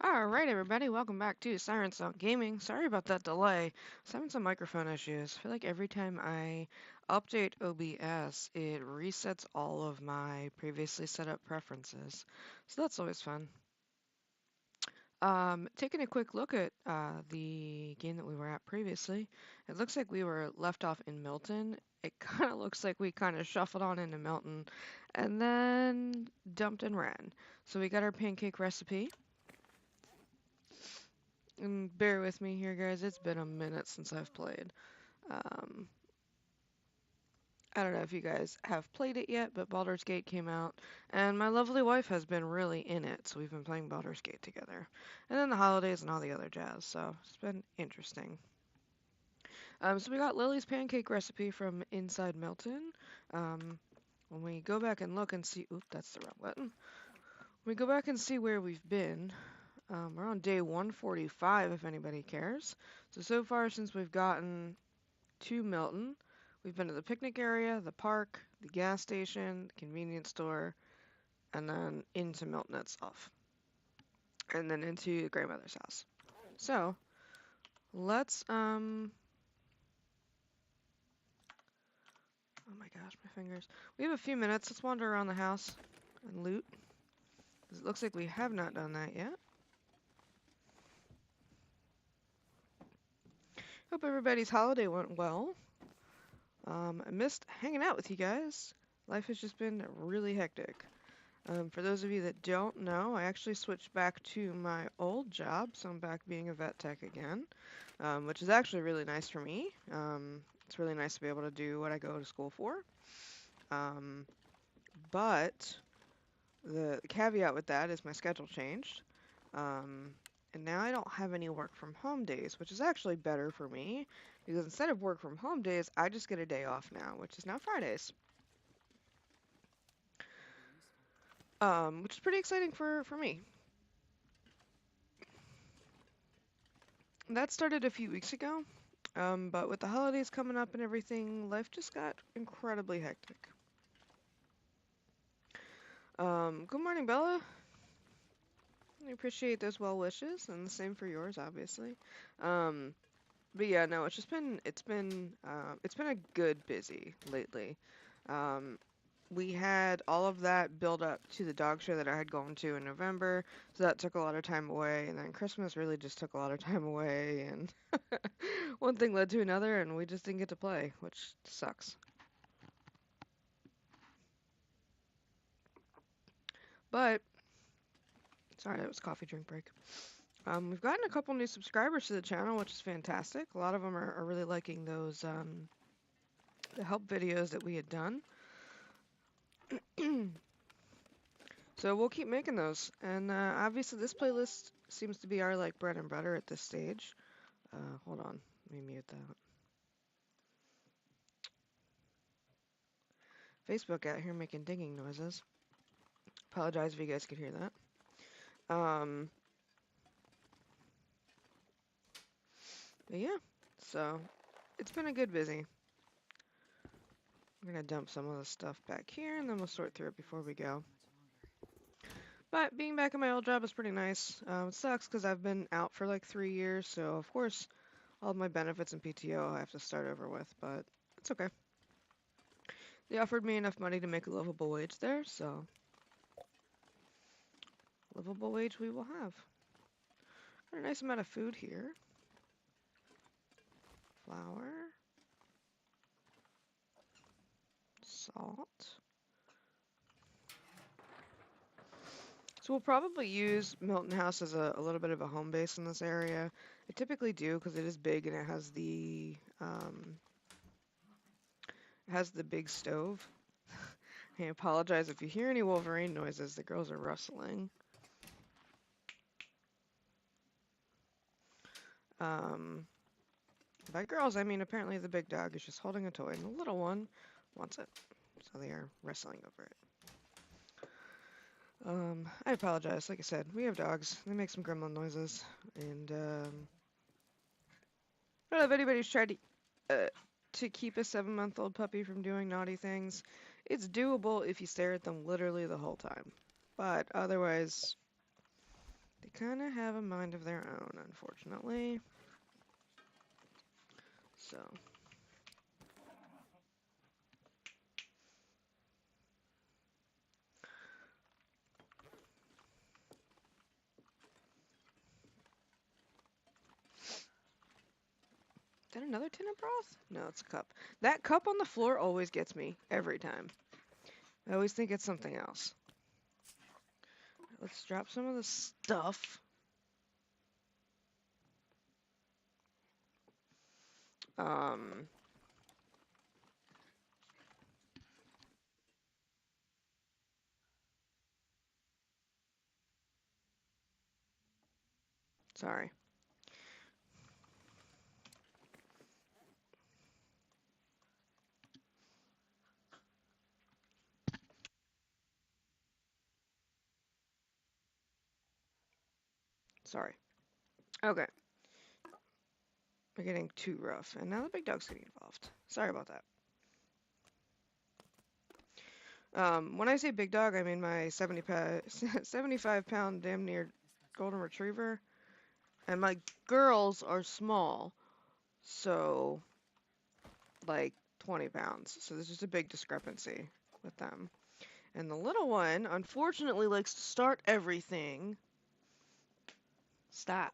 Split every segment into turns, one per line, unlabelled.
Alright everybody, welcome back to Siren Song Gaming. Sorry about that delay. I was having some microphone issues. I feel like every time I update OBS, it resets all of my previously set up preferences. So that's always fun. Taking a quick look at the game that we were at previously, it looks like we were left off in Milton. It kind of looks like we kind of shuffled on into Milton and then dumped and ran. So we got our pancake recipe. And bear with me here, guys. It's been a minute since I've played. Um, I don't know if you guys have played it yet, but Baldur's Gate came out, and my lovely wife has been really in it, so we've been playing Baldur's Gate together. And then the holidays and all the other jazz, so it's been interesting. So we got Lily's pancake recipe from Inside Milton. When we go back and look and see, oop, that's the wrong button. When we go back and see where we've been, we're on day 145 if anybody cares. So far since we've gotten to Milton, we've been to the picnic area, the park, the gas station, the convenience store, and then into Milton itself. And then into grandmother's house. So, let's, oh my gosh, my fingers. We have a few minutes. Let's wander around the house and loot. Because it looks like we have not done that yet. Hope everybody's holiday went well. I missed hanging out with you guys. Life has just been really hectic. For those of you that don't know, I actually switched back to my old job, so I'm back being a vet tech again, which is actually really nice for me. It's really nice to be able to do what I go to school for. But the caveat with that is my schedule changed. And now I don't have any work from home days, which is actually better for me because instead of work from home days, I just get a day off now, which is now Fridays. Which is pretty exciting for me. That started a few weeks ago, but with the holidays coming up and everything, life just got incredibly hectic. Good morning, Bella. I appreciate those well wishes, and the same for yours, obviously. But yeah, no, it's been a good busy lately. Um, we had all of that build up to the dog show that I had gone to in November, so that took a lot of time away, and then Christmas really just took a lot of time away, and one thing led to another, and we just didn't get to play, which sucks. But sorry, that was coffee drink break. We've gotten a couple new subscribers to the channel, which is fantastic. A lot of them are really liking those the help videos that we had done. So we'll keep making those. And obviously this playlist seems to be our like bread and butter at this stage. Hold on, let me mute that. Facebook out here making dinging noises. Apologize if you guys could hear that. But yeah, so it's been a good busy. I'm gonna dump some of the stuff back here and then we'll sort through it before we go. But being back in my old job is pretty nice. It sucks because I've been out for like 3 years, so of course all of my benefits and PTO I have to start over with, but it's okay. They offered me enough money to make a livable wage there, so livable wage we will have. Got a nice amount of food here. Flour. Salt. So we'll probably use Milton House as a little bit of a home base in this area. I typically do because it is big and it has the big stove. I apologize if you hear any Wolverine noises. The girls are rustling. By girls, I mean apparently the big dog is just holding a toy and the little one wants it. So they are wrestling over it. I apologize. Like I said, we have dogs. They make some gremlin noises. And, I don't know if anybody's tried to keep a 7-month-old puppy from doing naughty things. It's doable if you stare at them literally the whole time. But otherwise, They kind of have a mind of their own, unfortunately. So. Is that another tin of broth? No, it's a cup. That cup on the floor always gets me, every time. I always think it's something else. Let's drop some of the stuff. Um, sorry. Sorry. Okay. We're getting too rough, and now the big dog's getting involved. Sorry about that. When I say big dog, I mean my 75-pound damn near golden retriever, and my girls are small, so like 20 pounds. So there's just a big discrepancy with them. And the little one, unfortunately, likes to start everything. Stop.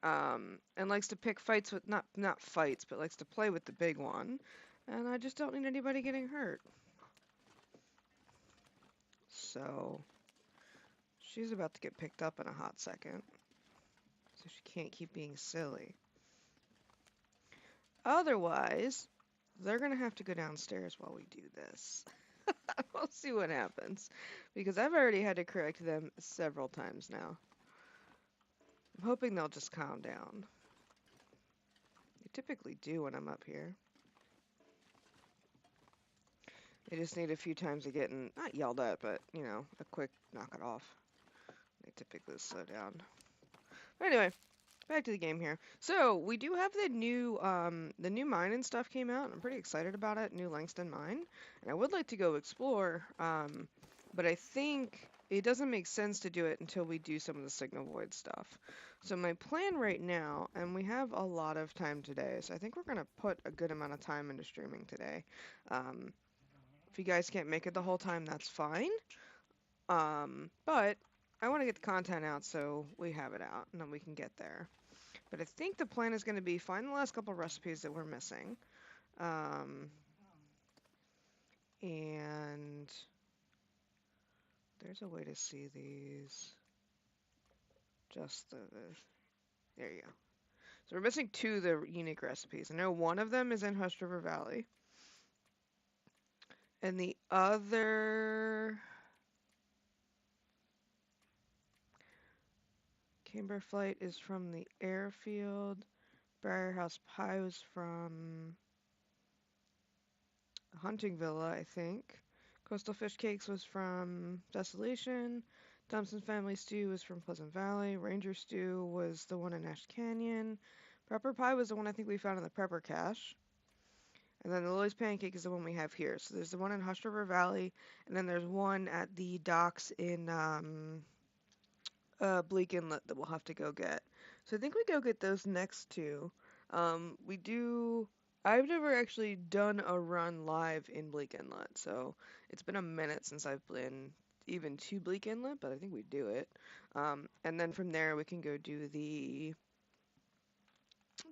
And likes to pick fights with, not fights, but likes to play with the big one. And I just don't need anybody getting hurt. So she's about to get picked up in a hot second. So she can't keep being silly. Otherwise, they're going to have to go downstairs while we do this. We'll see what happens. Because I've already had to correct them several times now. I'm hoping they'll just calm down. They typically do when I'm up here. They just need a few times of getting, not yelled at, but, you know, a quick knock it off. They typically slow down. But anyway, back to the game here. So, we do have the new mine and stuff came out. I'm pretty excited about it, new Langston mine. And I would like to go explore, but I think it doesn't make sense to do it until we do some of the Signal Void stuff. So my plan right now, and we have a lot of time today, so I think we're going to put a good amount of time into streaming today. If you guys can't make it the whole time, that's fine. But I want to get the content out so we have it out, and then we can get there. But I think the plan is going to be find the last couple recipes that we're missing. And there's a way to see these. Just there you go. So we're missing 2 of the unique recipes. I know one of them is in Hush River Valley. And the other... Camber Flight is from the airfield. Briarhouse Pie was from Hunting Villa, I think. Coastal Fish Cakes was from Desolation. Thompson Family Stew was from Pleasant Valley. Ranger Stew was the one in Ash Canyon. Prepper Pie was the one I think we found in the Prepper Cache. And then the Lily's Pancake is the one we have here. So there's the one in Hush River Valley, and then there's one at the docks in Bleak Inlet that we'll have to go get. So I think we go get those next 2. I've never actually done a run live in Bleak Inlet, so it's been a minute since I've been even to Bleak Inlet, but I think we do it. And then from there we can go do the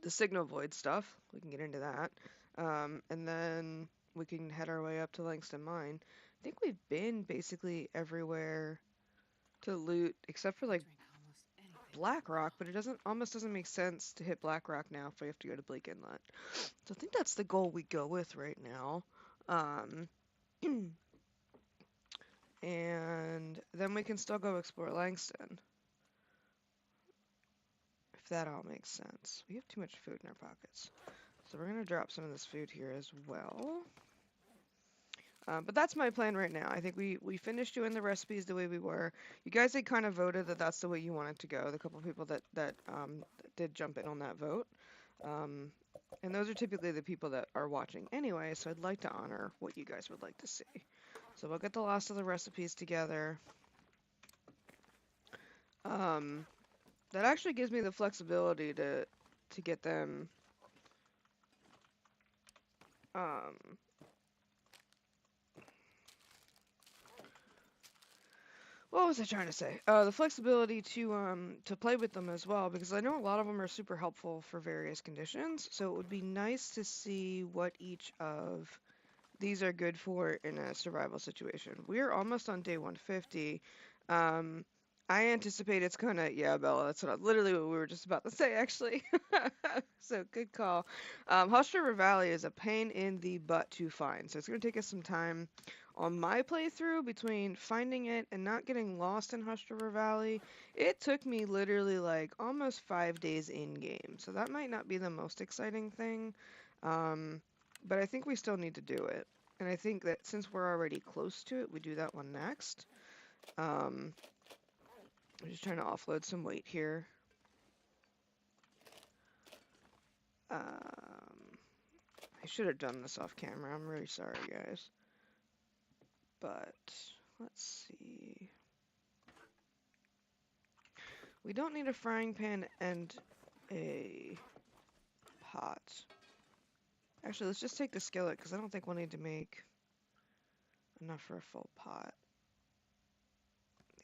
Signal Void stuff. We can get into that. And then we can head our way up to Langston Mine. I think we've been basically everywhere to loot, except for like Blackrock, but it almost doesn't make sense to hit Blackrock now if we have to go to Bleak Inlet. So I think that's the goal we go with right now. And then we can still go explore Langston. If that all makes sense. We have too much food in our pockets. So we're going to drop some of this food here as well. But that's my plan right now. I think we finished doing the recipes the way we were. You guys had kind of voted that that's the way you wanted to go. The couple people that did jump in on that vote. And those are typically the people that are watching anyway, so I'd like to honor what you guys would like to see. So we'll get the last of the recipes together. Um, that actually gives me the flexibility to get them. Um, what was I trying to say? The flexibility to play with them as well, because I know a lot of them are super helpful for various conditions. So it would be nice to see what each of these are good for in a survival situation. We're almost on day 150. Um, I anticipate it's gonna, yeah, Bella, that's literally what we were just about to say, actually. So good call. Hush River Valley is a pain in the butt to find, so it's gonna take us some time. On my playthrough, between finding it and not getting lost in Hush River Valley, it took me literally like almost 5 days in game. So that might not be the most exciting thing. Um, but I think we still need to do it. And I think that since we're already close to it, we do that one next. I'm just trying to offload some weight here. I should have done this off camera. I'm really sorry, guys. But let's see. We don't need a frying pan and a pot. Actually, let's just take the skillet because I don't think we'll need to make enough for a full pot.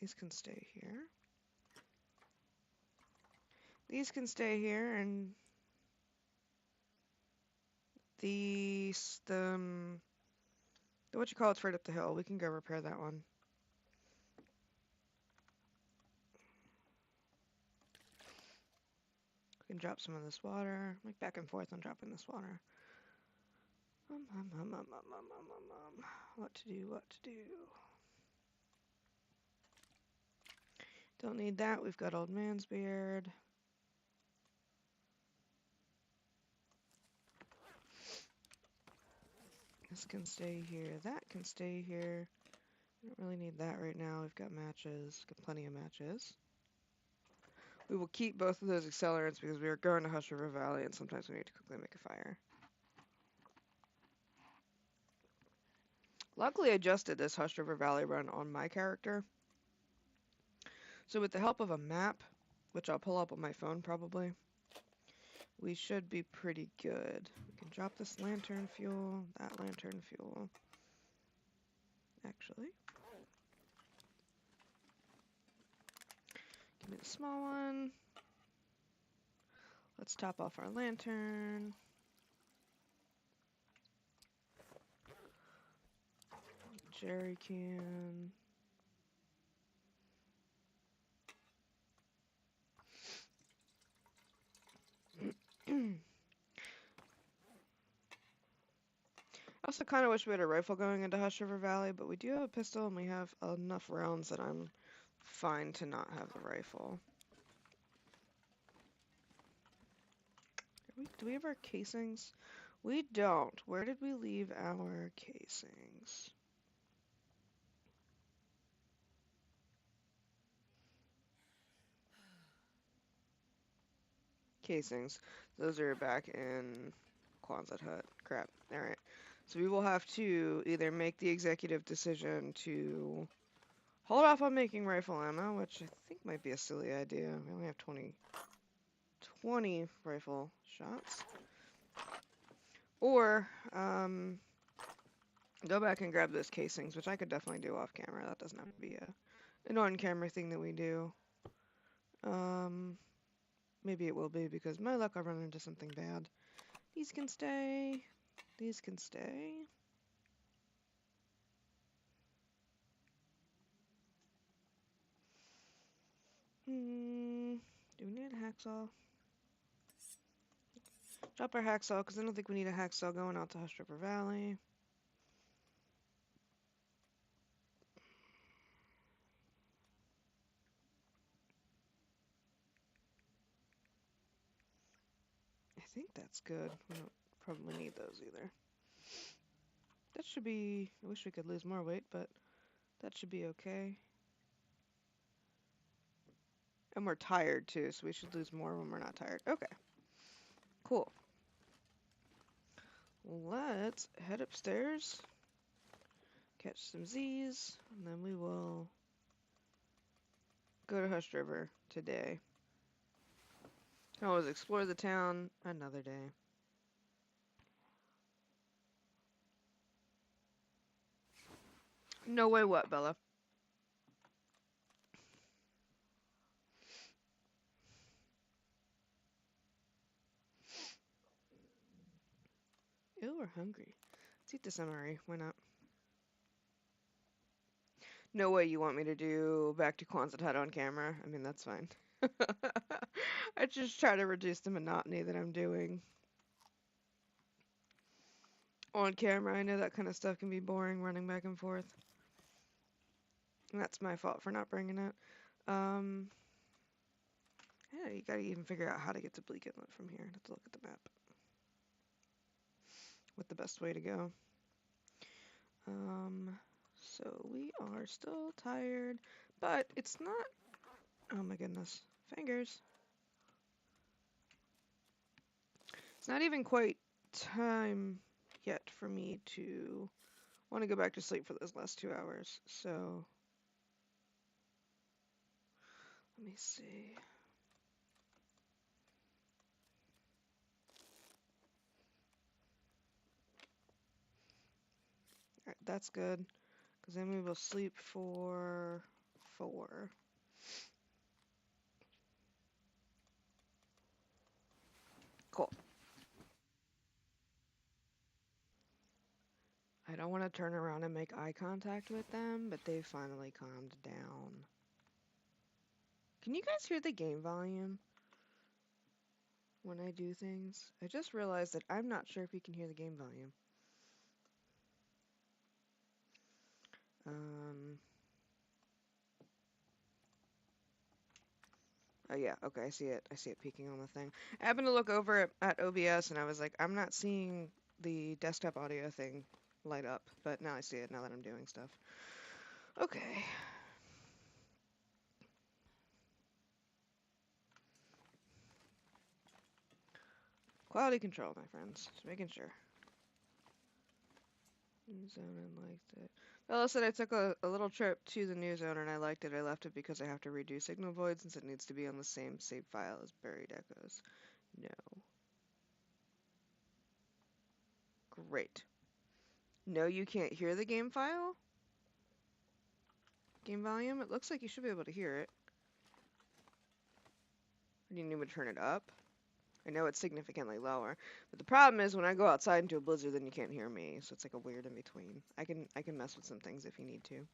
These can stay here. These can stay here, and the what you call it's right up the hill. We can go repair that one. We can drop some of this water. Like back and forth on dropping this water. What to do, what to do. Don't need that. We've got old man's beard. This can stay here. That can stay here. We don't really need that right now. We've got matches. Got plenty of matches. We will keep both of those accelerants because we are going to Hush River Valley and sometimes we need to quickly make a fire. Luckily, I just did this Hush River Valley run on my character. So with the help of a map, which I'll pull up on my phone probably, we should be pretty good. We can drop this lantern fuel, that lantern fuel. Actually, give me the small one. Let's top off our lantern. Jerry can. I also kind of wish we had a rifle going into Hush River Valley, but we do have a pistol and we have enough rounds that I'm fine to not have the rifle. Do we have our casings? We don't. Where did we leave our casings? Casings. Those are back in Quonset Hut. Crap. Alright. So we will have to either make the executive decision to hold off on making rifle ammo, which I think might be a silly idea. We only have 20 rifle shots. Or, go back and grab those casings, which I could definitely do off camera. That doesn't have to be an on-camera thing that we do. Maybe it will be because my luck I'll run into something bad. These can stay. These can stay. Do we need a hacksaw? Drop our hacksaw because I don't think we need a hacksaw going out to Hush River Valley. I think that's good. We don't probably need those either. That should be... I wish we could lose more weight, but that should be okay. And we're tired too, so we should lose more when we're not tired. Okay. Cool. Let's head upstairs, catch some Z's, and then we will Go to Hush River today. Can always explore the town another day. No way what, Bella? Ew, we're hungry. Let's eat this MRE. Why not? No way you want me to do back to Kwanzaa Hut on camera. I mean, that's fine. I just try to reduce the monotony that I'm doing on camera. I know that kind of stuff can be boring running back and forth. And that's my fault for not bringing it. Yeah, you gotta even figure out how to get to Bleak Inlet from here. Let's look at the map. What the best way to go. So we are still tired, but it's not, oh my goodness, fingers. It's not even quite time yet for me to want to go back to sleep for those last 2 hours. So let me see. All right, that's good, because then we will sleep for 4. Cool. I don't want to turn around and make eye contact with them, but they finally calmed down. Can you guys hear the game volume when I do things? I just realized that I'm not sure if you can hear the game volume. Oh yeah, okay, I see it. I see it peeking on the thing. I happened to look over at OBS and I was like, I'm not seeing the desktop audio thing light up, but now I see it now that I'm doing stuff. Okay. Quality control, my friends. Just making sure. New zone and liked it. Bella said I took a little trip to the new zone and I liked it. I left it because I have to redo signal void since it needs to be on the same save file as buried echoes. No. Great. No, you can't hear the game file? Game volume? It looks like you should be able to hear it. Do you need me to turn it up? I know it's significantly lower, but the problem is when I go outside into a blizzard, then you can't hear me. So it's like a weird in between. I can mess with some things if you need to.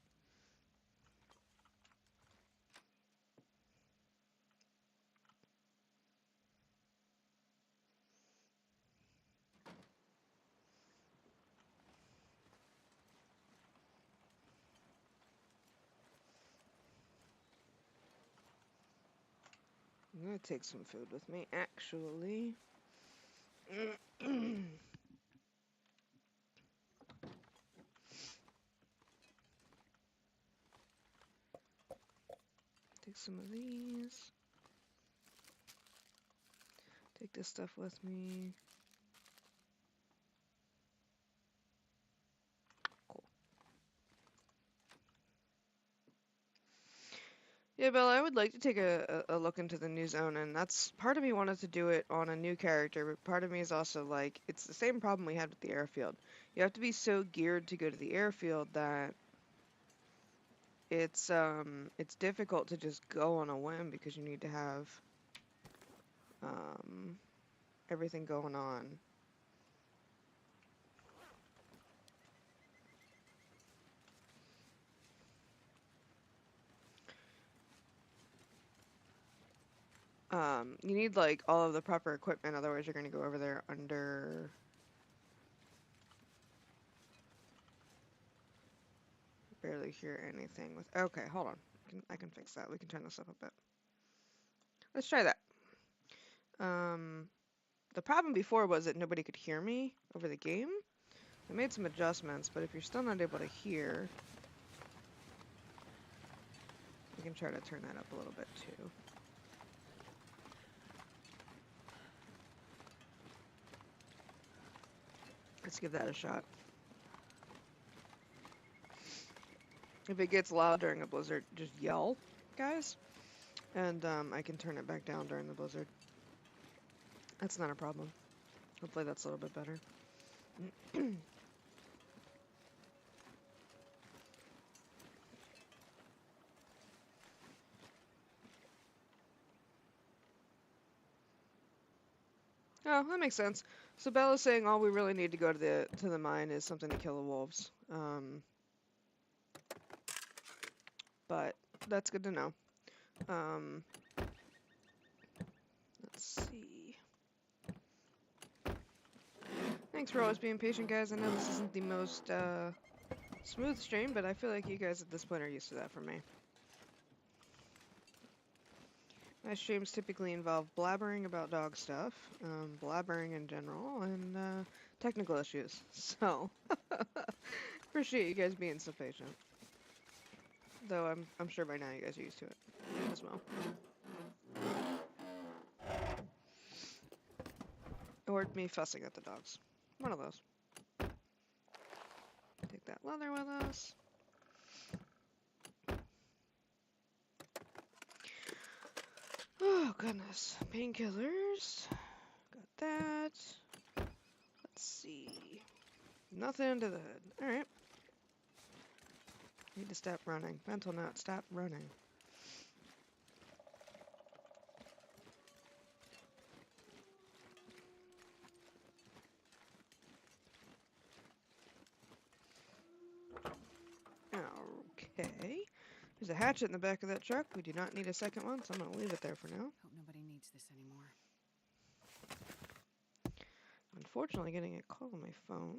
I'm gonna take some food with me, actually. Take some of these. Take this stuff with me. Cool. Yeah, Bella, I would like to take a look into the new zone, and that's part of me wanted to do it on a new character, but part of me is also like, it's the same problem we had with the airfield. You have to be so geared to go to the airfield that it's difficult to just go on a whim because you need to have everything going on. You need like all of the proper equipment, otherwise you're gonna go over there under. Barely hear anything with. Okay, hold on. I can fix that. We can turn this up a bit. Let's try that. The problem before was that nobody could hear me over the game. I made some adjustments, but if you're still not able to hear, we can try to turn that up a little bit too. Let's give that a shot. If it gets loud during a blizzard, just yell, guys. And I can turn it back down during the blizzard. That's not a problem. Hopefully that's a little bit better. Oh, that makes sense. So Bella's saying all we really need to go to the mine is something to kill the wolves. But that's good to know. Um, let's see. Thanks for always being patient, guys. I know this isn't the most smooth stream, but I feel like you guys at this point are used to that from me. My streams typically involve blabbering about dog stuff, blabbering in general, and technical issues. So, appreciate you guys being so patient. Though I'm sure by now you guys are used to it as well. Or me fussing at the dogs. One of those. Take that leather with us. Oh, goodness. Painkillers. Got that. Let's see. Nothing to the hood. Alright. Need to stop running. Mental note, stop running. Okay. There's a hatchet in the back of that truck. We do not need a second one, so I'm going to leave it there for now.
Hope nobody needs this anymore.
Unfortunately, getting a call on my phone.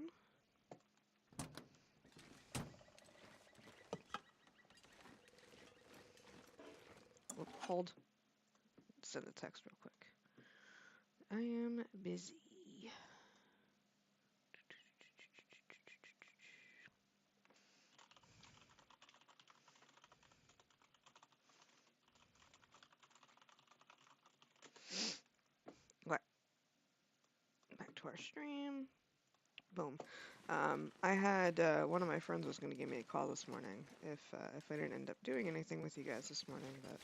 Oh, hold. Send a text real quick. I am busy. What? Back to our stream. Boom. I had one of my friends was going to give me a call this morning if I didn't end up doing anything with you guys this morning, but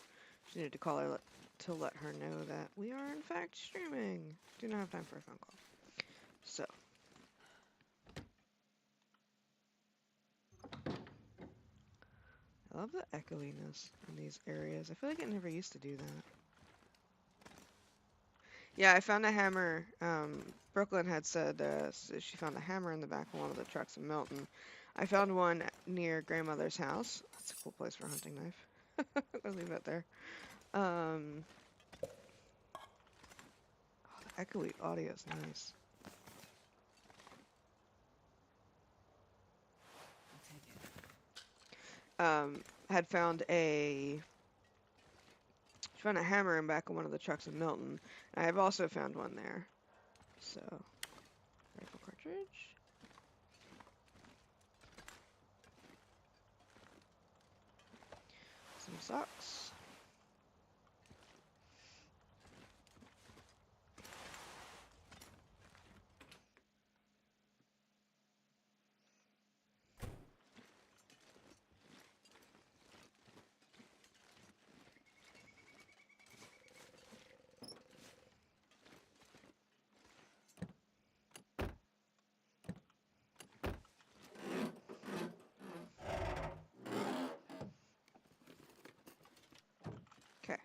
she needed to call her to let her know that we are in fact streaming. Do not have time for a phone call. So. I love the echoiness in these areas. I feel like it never used to do that. Yeah, I found a hammer. Brooklyn had said she found a hammer in the back of one of the trucks in Milton. I found one near grandmother's house. That's a cool place for a hunting knife. I'll leave that there. Oh, the echoey audio is nice.
I'll take it.
Had found she found a hammer in back of one of the trucks in Milton. I have also found one there. So, rifle cartridge. Some socks. Okay.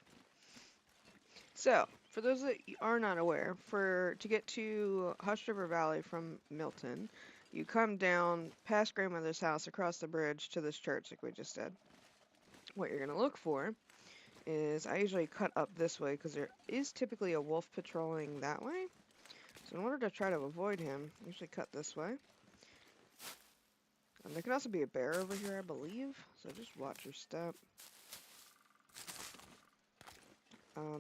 So, for those that are not aware, to get to Hush River Valley from Milton, you come down past grandmother's house across the bridge to this church like we just did. What you're going to look for is, I usually cut up this way because there is typically a wolf patrolling that way. So in order to try to avoid him, I usually cut this way. And there can also be a bear over here, I believe, so just watch your step.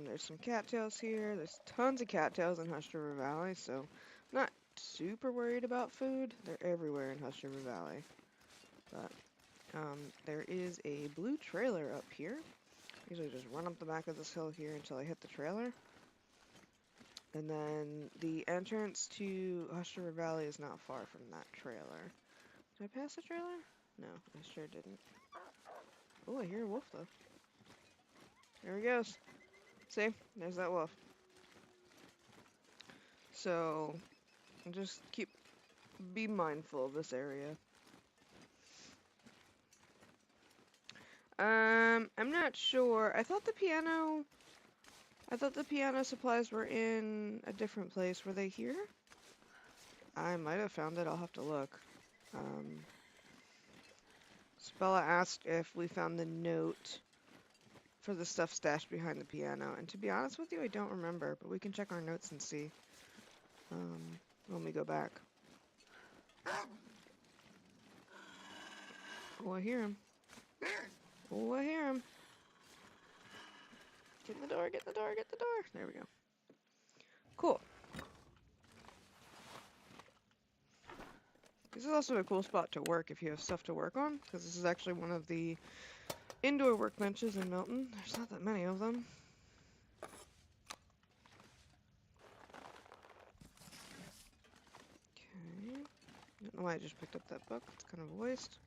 There's some cattails here. There's tons of cattails in Hush River Valley, so I'm not super worried about food. They're everywhere in Hush River Valley. But there is a blue trailer up here. Usually just run up the back of this hill here until I hit the trailer. And then the entrance to Hush River Valley is not far from that trailer. Did I pass the trailer? No, I sure didn't. Oh, I hear a wolf though. There he goes. See? There's that wolf. So, just be mindful of this area. I'm not sure. I thought the piano supplies were in a different place. Were they here? I might have found it. I'll have to look. Um, Bella asked if we found the note for the stuff stashed behind the piano. And to be honest with you, I don't remember, but we can check our notes and see when we go back. Oh, I hear him. Oh, I hear him. Get in the door, get in the door, get in the door. There we go. Cool. This is also a cool spot to work if you have stuff to work on, because this is actually one of the indoor workbenches in Milton. There's not that many of them. Okay. I don't know why I just picked up that book. It's kind of a waste.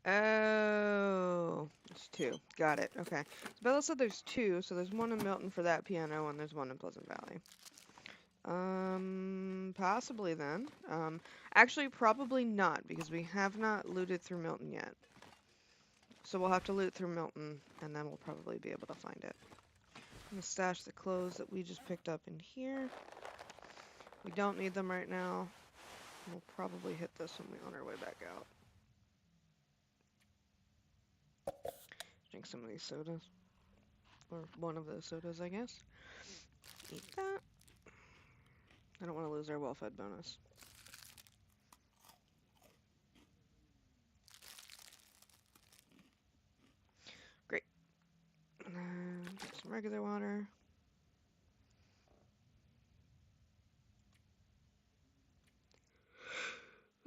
Oh, there's two. Got it. Okay. So Bella said there's two, so there's one in Milton for that piano, and there's one in Pleasant Valley. Possibly then. Actually, probably not, because we have not looted through Milton yet. So we'll have to loot through Milton, and then we'll probably be able to find it. I'm gonna stash the clothes that we just picked up in here. We don't need them right now. We'll probably hit this when we're on our way back out. Drink some of these sodas. Or one of those sodas, I guess. Eat that. I don't want to lose our well-fed bonus. Great. And then get some regular water.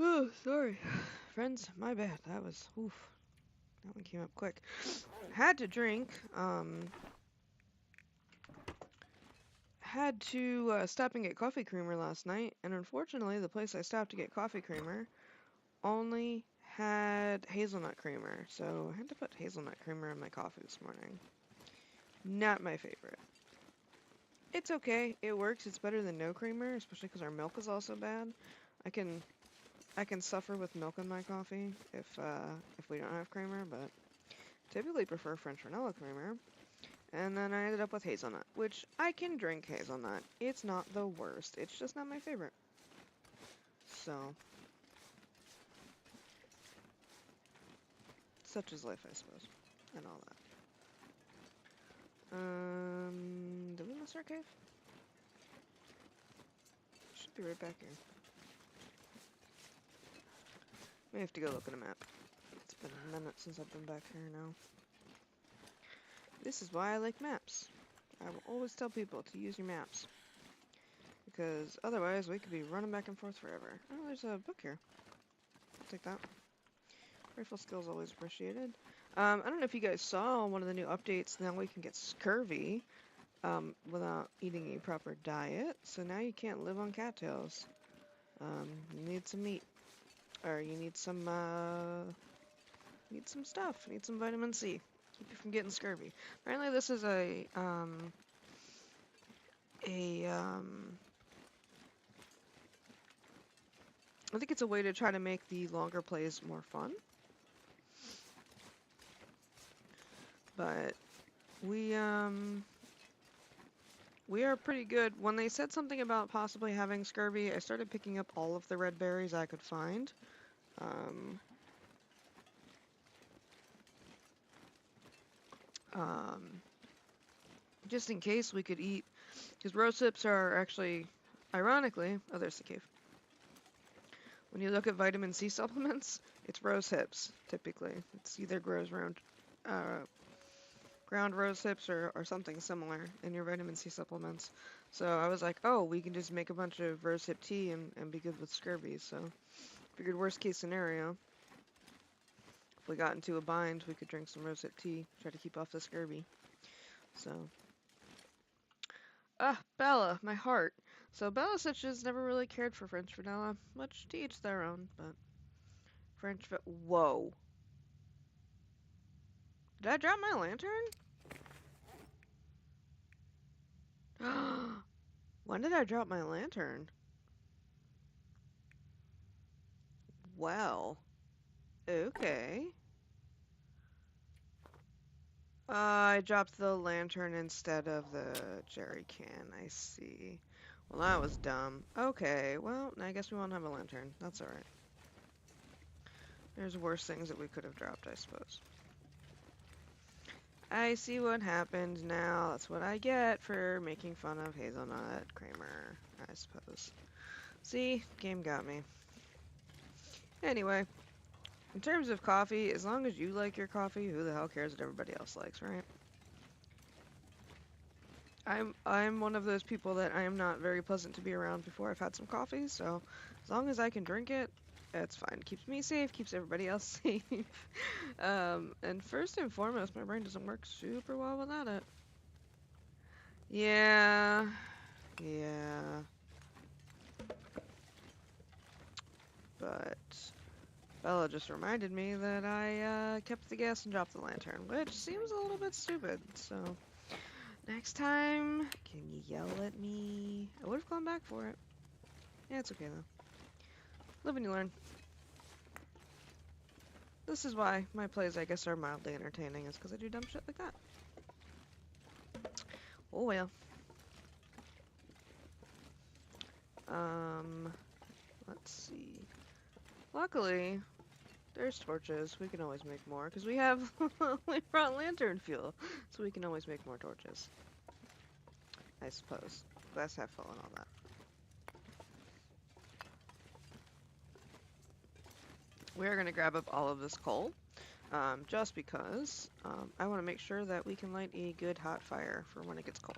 Oh, sorry. Friends, my bad. That was, oof. That one came up quick. Had to drink, had to stop and get coffee creamer last night, and unfortunately the place I stopped to get coffee creamer only had hazelnut creamer, so I had to put hazelnut creamer in my coffee this morning. Not my favorite. It's okay, it works, it's better than no creamer, especially because our milk is also bad. I can suffer with milk in my coffee if we don't have creamer, but typically prefer French vanilla creamer. And then I ended up with hazelnut, which I can drink hazelnut. It's not the worst. It's just not my favorite. So, such is life, I suppose, and all that. Did we miss our cave? Should be right back here. We have to go look at a map. It's been a minute since I've been back here now. This is why I like maps. I will always tell people to use your maps. Because otherwise we could be running back and forth forever. Oh, there's a book here. I'll take that. Rifle skills always appreciated. I don't know if you guys saw one of the new updates. Now we can get scurvy without eating a proper diet. So now you can't live on cattails. You need some meat. Or you need some stuff. You need some vitamin C. Keep you from getting scurvy. Apparently this is I think it's a way to try to make the longer plays more fun. But we are pretty good. When they said something about possibly having scurvy, I started picking up all of the red berries I could find. Just in case we could eat, because rose hips are actually, ironically, oh, there's the cave. When you look at vitamin C supplements, it's rose hips, typically. It's either ground rose hips or something similar in your vitamin C supplements. So I was like, oh, we can just make a bunch of rose hip tea and be good with scurvy. So figured worst case scenario, if we got into a bind, we could drink some rose hip tea, try to keep off the scurvy. So, Bella, my heart. So Bella said she's never really cared for French vanilla, much to each their own, but whoa. Did I drop my lantern? When did I drop my lantern? Well, okay. I dropped the lantern instead of the jerry can. I see. Well, that was dumb. Okay, well, I guess we won't have a lantern. That's alright. There's worse things that we could have dropped, I suppose. I see what happened now. That's what I get for making fun of Hazelnut Kramer, I suppose. See? Game got me. Anyway, in terms of coffee, as long as you like your coffee, who the hell cares what everybody else likes, right? I'm one of those people that I am not very pleasant to be around before I've had some coffee, so as long as I can drink it, it's fine. Keeps me safe, keeps everybody else safe. And first and foremost, my brain doesn't work super well without it. Yeah, yeah, but Bella just reminded me that I kept the gas and dropped the lantern, which seems a little bit stupid, so next time, can you yell at me? I would have gone back for it. Yeah, it's okay though. Live and you learn. This is why my plays, I guess, are mildly entertaining, is because I do dumb shit like that. Oh well. Um, let's see. Luckily, there's torches. We can always make more, because we have, we brought lantern fuel, so we can always make more torches, I suppose. Glass half full and all that. We're going to grab up all of this coal, just because I want to make sure that we can light a good hot fire for when it gets cold.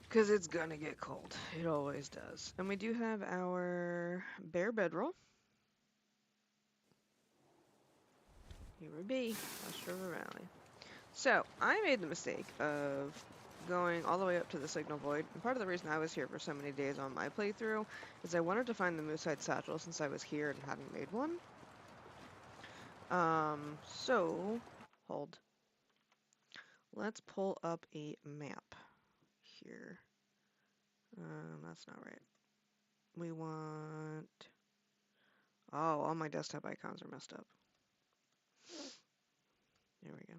Because it's gonna get cold. It always does. And we do have our bare bedroll. Here we be, West River Valley. So, I made the mistake of going all the way up to the Signal Void. And part of the reason I was here for so many days on my playthrough is I wanted to find the Moosehide Satchel since I was here and hadn't made one. So, hold. Let's pull up a map here. That's not right. We want... Oh, all my desktop icons are messed up. There we go.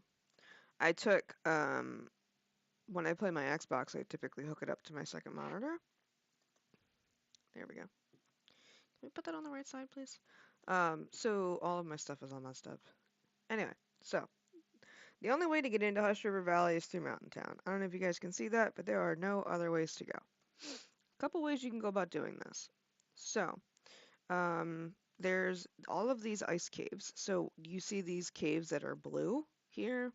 I took, when I play my Xbox, I typically hook it up to my second monitor. There we go. Can we put that on the right side, please? So all of my stuff is all messed up. Anyway, so the only way to get into Hush River Valley is through Mountain Town. I don't know if you guys can see that, but there are no other ways to go. A couple ways you can go about doing this. So, there's all of these ice caves. So you see these caves that are blue here,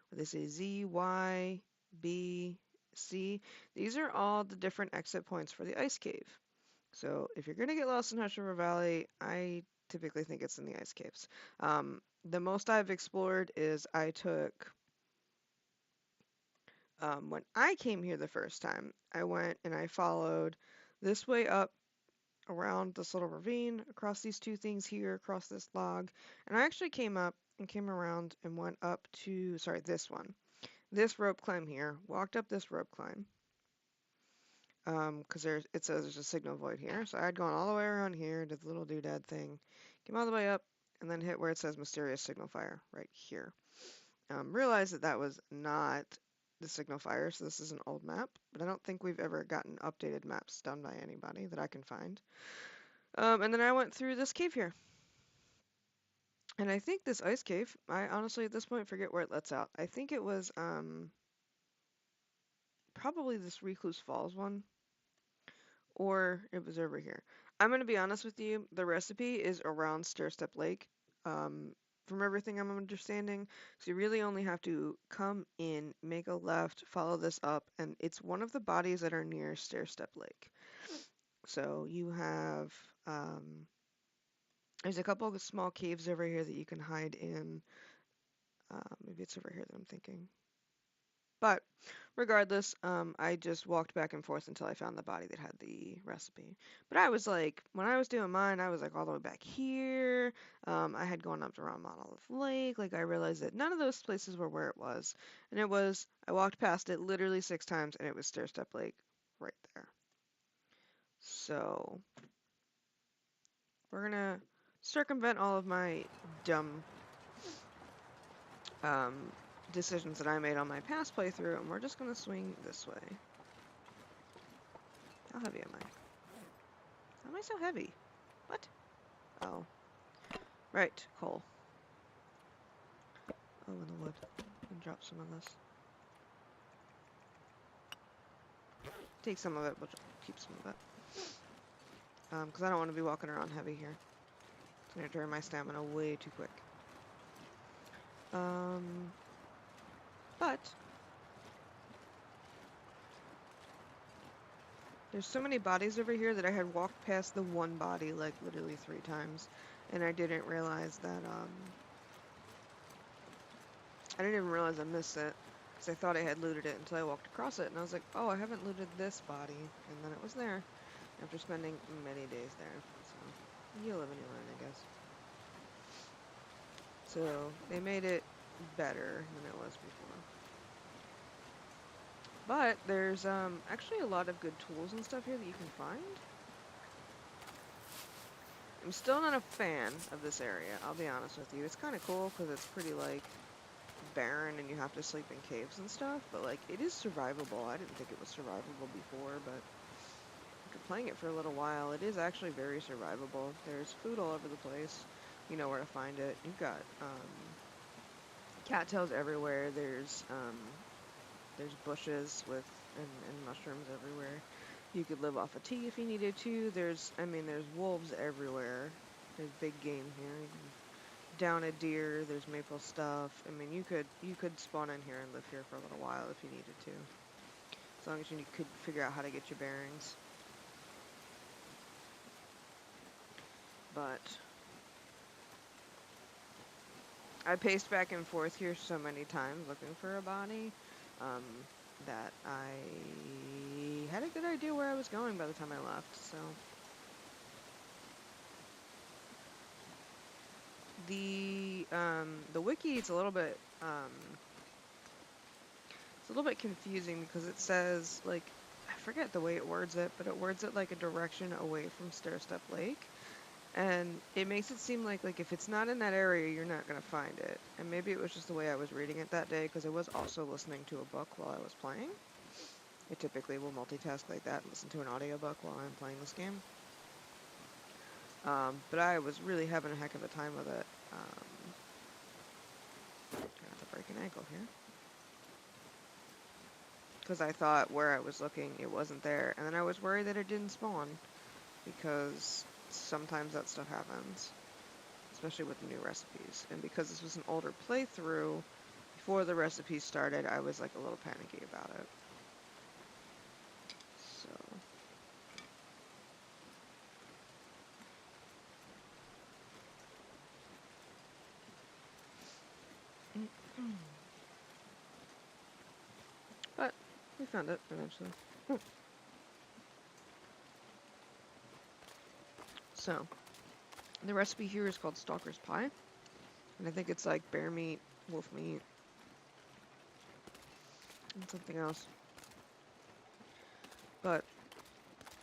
where they say Z, Y, B, C. These are all the different exit points for the ice cave. So if you're going to get lost in Hush River Valley, I typically think it's in the ice caves. The most I've explored is I took, when I came here the first time, I went and I followed this way up around this little ravine, across these two things here, across this log, and I actually came up and came around and went up to, sorry, this one. This rope climb here, walked up this rope climb, because it says there's a signal void here. So I'd gone all the way around here, did the little doodad thing, came all the way up, and then hit where it says mysterious signal fire right here. Realized that that was not the signal fire, so this is an old map, but I don't think we've ever gotten updated maps done by anybody that I can find. And then I went through this cave here. And I think this ice cave, I honestly at this point forget where it lets out. I think it was probably this Recluse Falls one, or it was over here. I'm going to be honest with you, the recipe is around Stairstep Lake, from everything I'm understanding. So you really only have to come in, make a left, follow this up, and it's one of the bodies that are near Stairstep Lake. So you have, there's a couple of small caves over here that you can hide in. Maybe it's over here that I'm thinking. But regardless, I just walked back and forth until I found the body that had the recipe. But I was like, when I was doing mine, I was like all the way back here. I had gone up around Monolith Lake. Like I realized that none of those places were where it was. And it was, I walked past it literally 6 times and it was Stair Step Lake right there. So we're gonna circumvent all of my dumb um, decisions that I made on my past playthrough, and we're just gonna swing this way. How heavy am I? How am I so heavy? What? Oh. Right, coal. Oh, in the wood. And drop some of this. Take some of it, but keep some of it. Because I don't want to be walking around heavy here. It's going to drain my stamina way too quick. But there's so many bodies over here that I had walked past the one body like literally 3 times, and I didn't realize that I didn't even realize I missed it because I thought I had looted it until I walked across it, and I was like, oh, I haven't looted this body, and then it was there after spending many days there. So you live and you learn, I guess. So they made it better than it was before. But there's actually a lot of good tools and stuff here that you can find. I'm still not a fan of this area, I'll be honest with you. It's kind of cool because it's pretty like barren and you have to sleep in caves and stuff, but like it is survivable. I didn't think it was survivable before, but after playing it for a little while, it is actually very survivable. There's food all over the place. You know where to find it. You've got cattails everywhere. There's bushes with and mushrooms everywhere. You could live off a tea if you needed to. I mean, there's wolves everywhere. There's big game here. You can down a deer. There's maple stuff. I mean, you could spawn in here and live here for a little while if you needed to, as long as you could figure out how to get your bearings. But I paced back and forth here so many times looking for a body that I had a good idea where I was going by the time I left. So the wiki is it's a little bit confusing because it says like I forget the way it words it, but it words it like a direction away from Stair Step Lake. And it makes it seem like if it's not in that area, you're not going to find it. And maybe it was just the way I was reading it that day, because I was also listening to a book while I was playing. I typically will multitask like that and listen to an audiobook while I'm playing this game. But I was really having a heck of a time with it. Got to break an ankle here. Because I thought where I was looking, it wasn't there. And then I was worried that it didn't spawn, because sometimes that stuff happens, especially with new recipes. And because this was an older playthrough, before the recipes started, I was like a little panicky about it. So. But we found it eventually. So, the recipe here is called Stalker's Pie. And I think it's like bear meat, wolf meat, and something else. But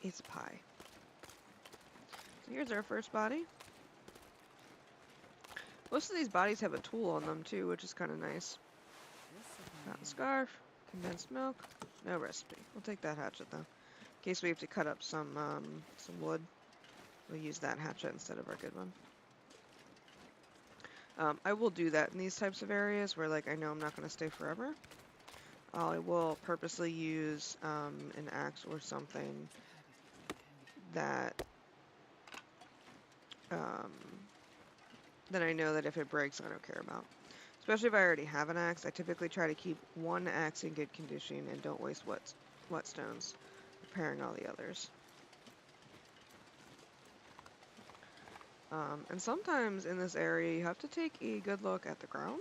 it's pie. So here's our first body. Most of these bodies have a tool on them too, which is kind of nice. Got a scarf, condensed milk, no recipe. We'll take that hatchet though. In case we have to cut up some wood, we'll use that hatchet instead of our good one. I will do that in these types of areas where I know I'm not going to stay forever. I will purposely use an axe or something that I know that if it breaks, I don't care about. Especially if I already have an axe, I typically try to keep one axe in good condition and don't waste whetstones repairing all the others. And sometimes in this area, you have to take a good look at the ground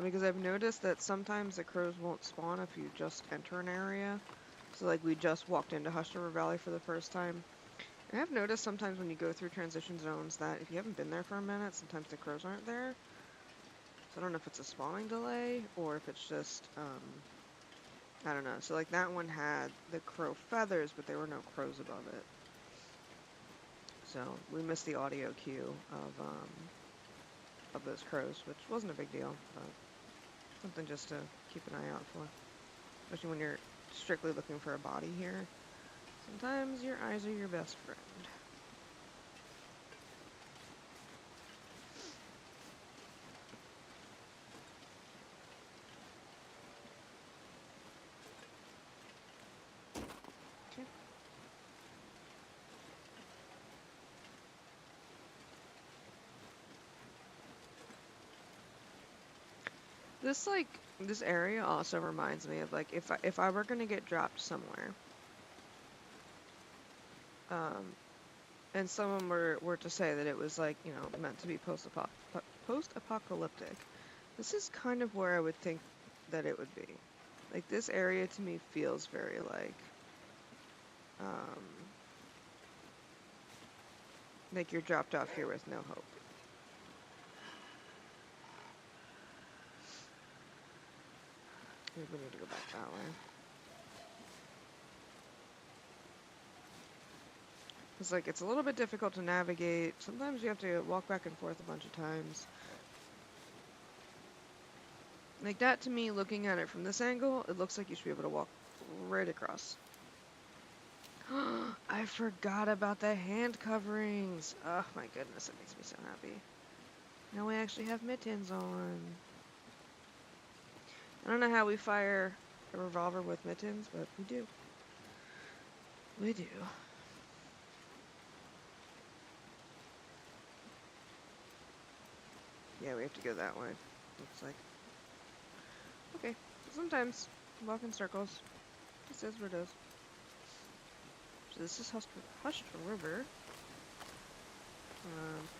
Because I've noticed that sometimes the crows won't spawn if you just enter an area. So like we just walked into Hush River Valley for the first time. And I've noticed sometimes when you go through transition zones that if you haven't been there for a minute, sometimes the crows aren't there. So I don't know if it's a spawning delay or if it's just, I don't know. So like that one had the crow feathers, but there were no crows above it. So we missed the audio cue of those crows, which wasn't a big deal, but something just to keep an eye out for. Especially when you're strictly looking for a body here. Sometimes your eyes are your best friend. Okay. This area also reminds me of like if I were gonna get dropped somewhere, um, and someone were to say that it was like, you know, meant to be post-apocalyptic, this is kind of where I would think that it would be. Like this area to me feels very um, like you're dropped off here with no hope. Maybe we need to go back that way. It's like it's a little bit difficult to navigate. Sometimes you have to walk back and forth a bunch of times. Like that to me, looking at it from this angle, it looks like you should be able to walk right across. I forgot about the hand coverings. Oh my goodness, it makes me so happy. Now we actually have mittens on. I don't know how we fire a revolver with mittens, but we do. We do. Yeah, we have to go that way. Looks like. Okay. Sometimes walk in circles. This is where it is. So this is Hushed River.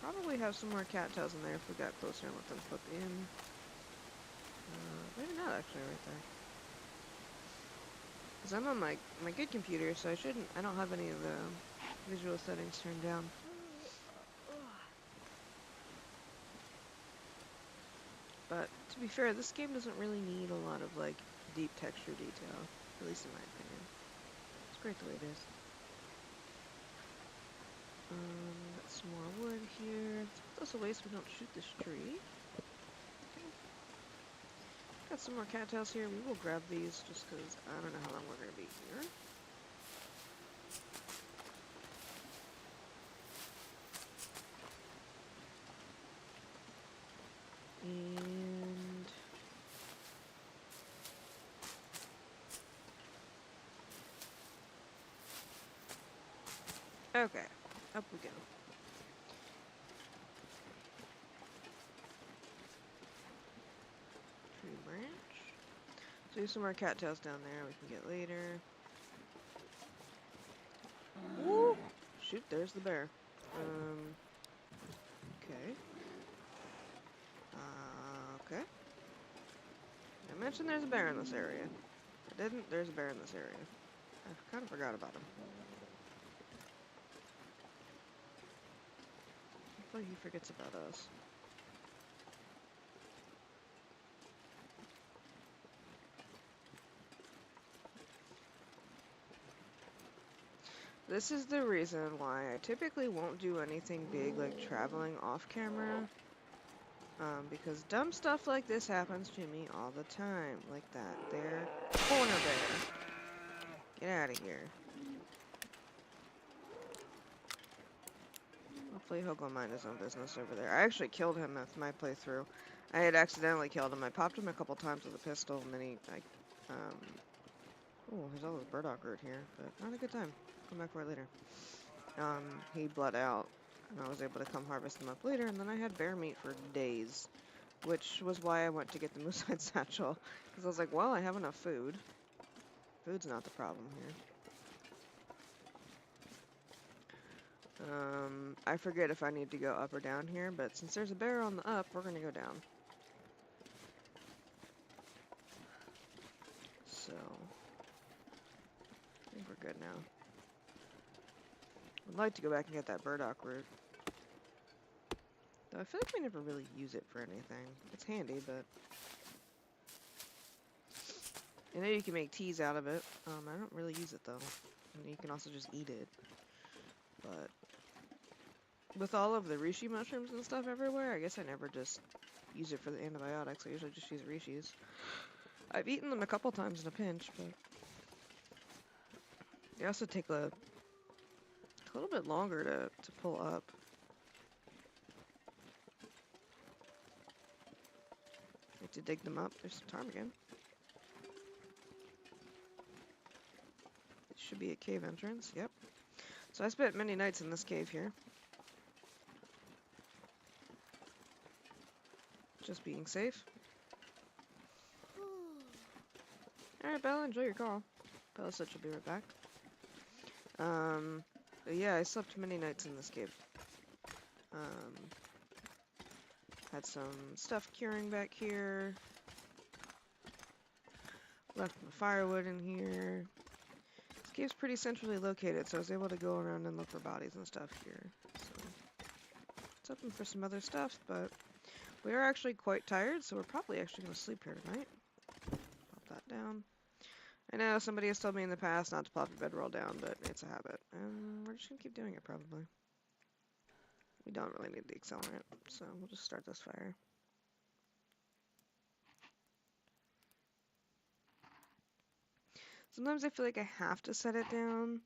Probably have some more cattails in there if we got closer and let them flip in. Maybe not actually right there. Because I'm on my good computer, so I don't have any of the visual settings turned down. But to be fair, this game doesn't really need a lot of like deep texture detail, at least in my opinion. It's great the way it is. Got some more wood here. Let's put this away so we don't shoot this tree. Okay. Got some more cattails here. We will grab these just because I don't know how long we're going to be here. And okay, up we go. Tree branch. So there's some more cattails down there we can get later. Woo! Shoot, there's the bear. Okay. Okay. I mentioned there's a bear in this area. I didn't, there's a bear in this area. I kind of forgot about him. Hopefully he forgets about us. This is the reason why I typically won't do anything big like traveling off camera. Because dumb stuff like this happens to me all the time. Like that there. Corner bear. Get out of here. Hopefully he'll go mind his own business over there. I actually killed him with my playthrough. I had accidentally killed him. I popped him a couple times with a pistol, and then oh, there's all this burdock root here, but not a good time. Come back for it later. He bled out, and I was able to come harvest him up later, and then I had bear meat for days, which was why I went to get the moose-hide satchel, because I was like, well, I have enough food. Food's not the problem here. I forget if I need to go up or down here, but since there's a bear on the up, we're gonna go down. we're good now. I'd like to go back and get that burdock root. Though I feel like we never really use it for anything. It's handy, but... I know you can make teas out of it. I don't really use it, though. And you can also just eat it. But... with all of the reishi mushrooms and stuff everywhere, I guess I never just use it for the antibiotics. I usually just use reishis. I've eaten them a couple times in a pinch, but... they also take a little bit longer to pull up. Need to dig them up. There's some ptarmigan. It should be a cave entrance. Yep. So I spent many nights in this cave here. Just being safe. Alright, Bella, enjoy your call. Bella said she'll be right back. But yeah, I slept many nights in this cave. Had some stuff curing back here. Left my firewood in here. This cave's pretty centrally located, so I was able to go around and look for bodies and stuff here. So, it's open for some other stuff, but we are actually quite tired, so we're probably actually going to sleep here tonight. Pop that down. I know somebody has told me in the past not to plop your bedroll down, but it's a habit, and we're just going to keep doing it probably. We don't really need the accelerant, so we'll just start this fire. Sometimes I feel like I have to set it down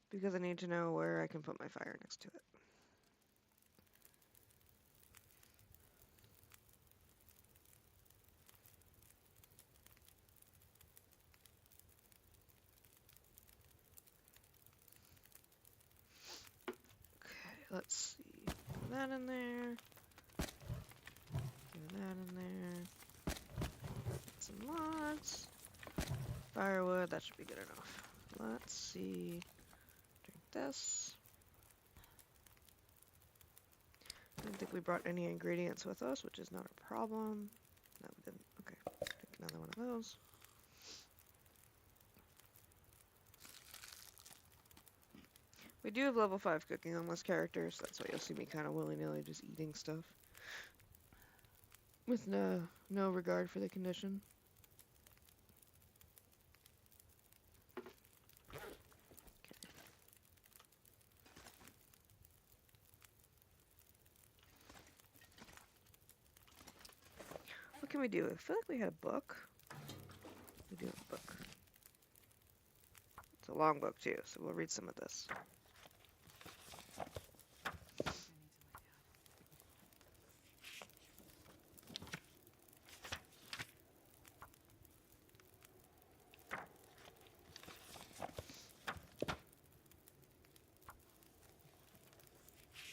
because I need to know where I can put my fire next to it. Okay, let's see. Put that in there. Do that in there. Some logs. Firewood, that should be good enough. Let's see. Drink this. I don't think we brought any ingredients with us, which is not a problem. No, we didn't. Okay, drink another one of those. We do have level 5 cooking on this character, so that's why you'll see me kind of willy-nilly just eating stuff. With no regard for the condition. What can we do? I feel like we had a book. We do have a book. It's a long book too, so we'll read some of this.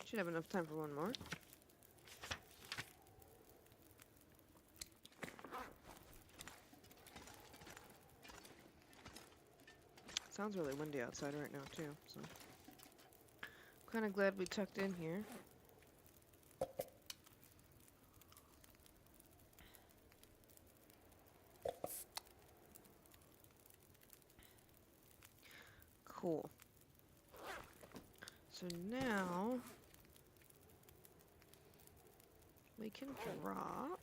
Should have enough time for one more. Sounds really windy outside right now too, so kind of glad we tucked in here. Cool. So now we can drop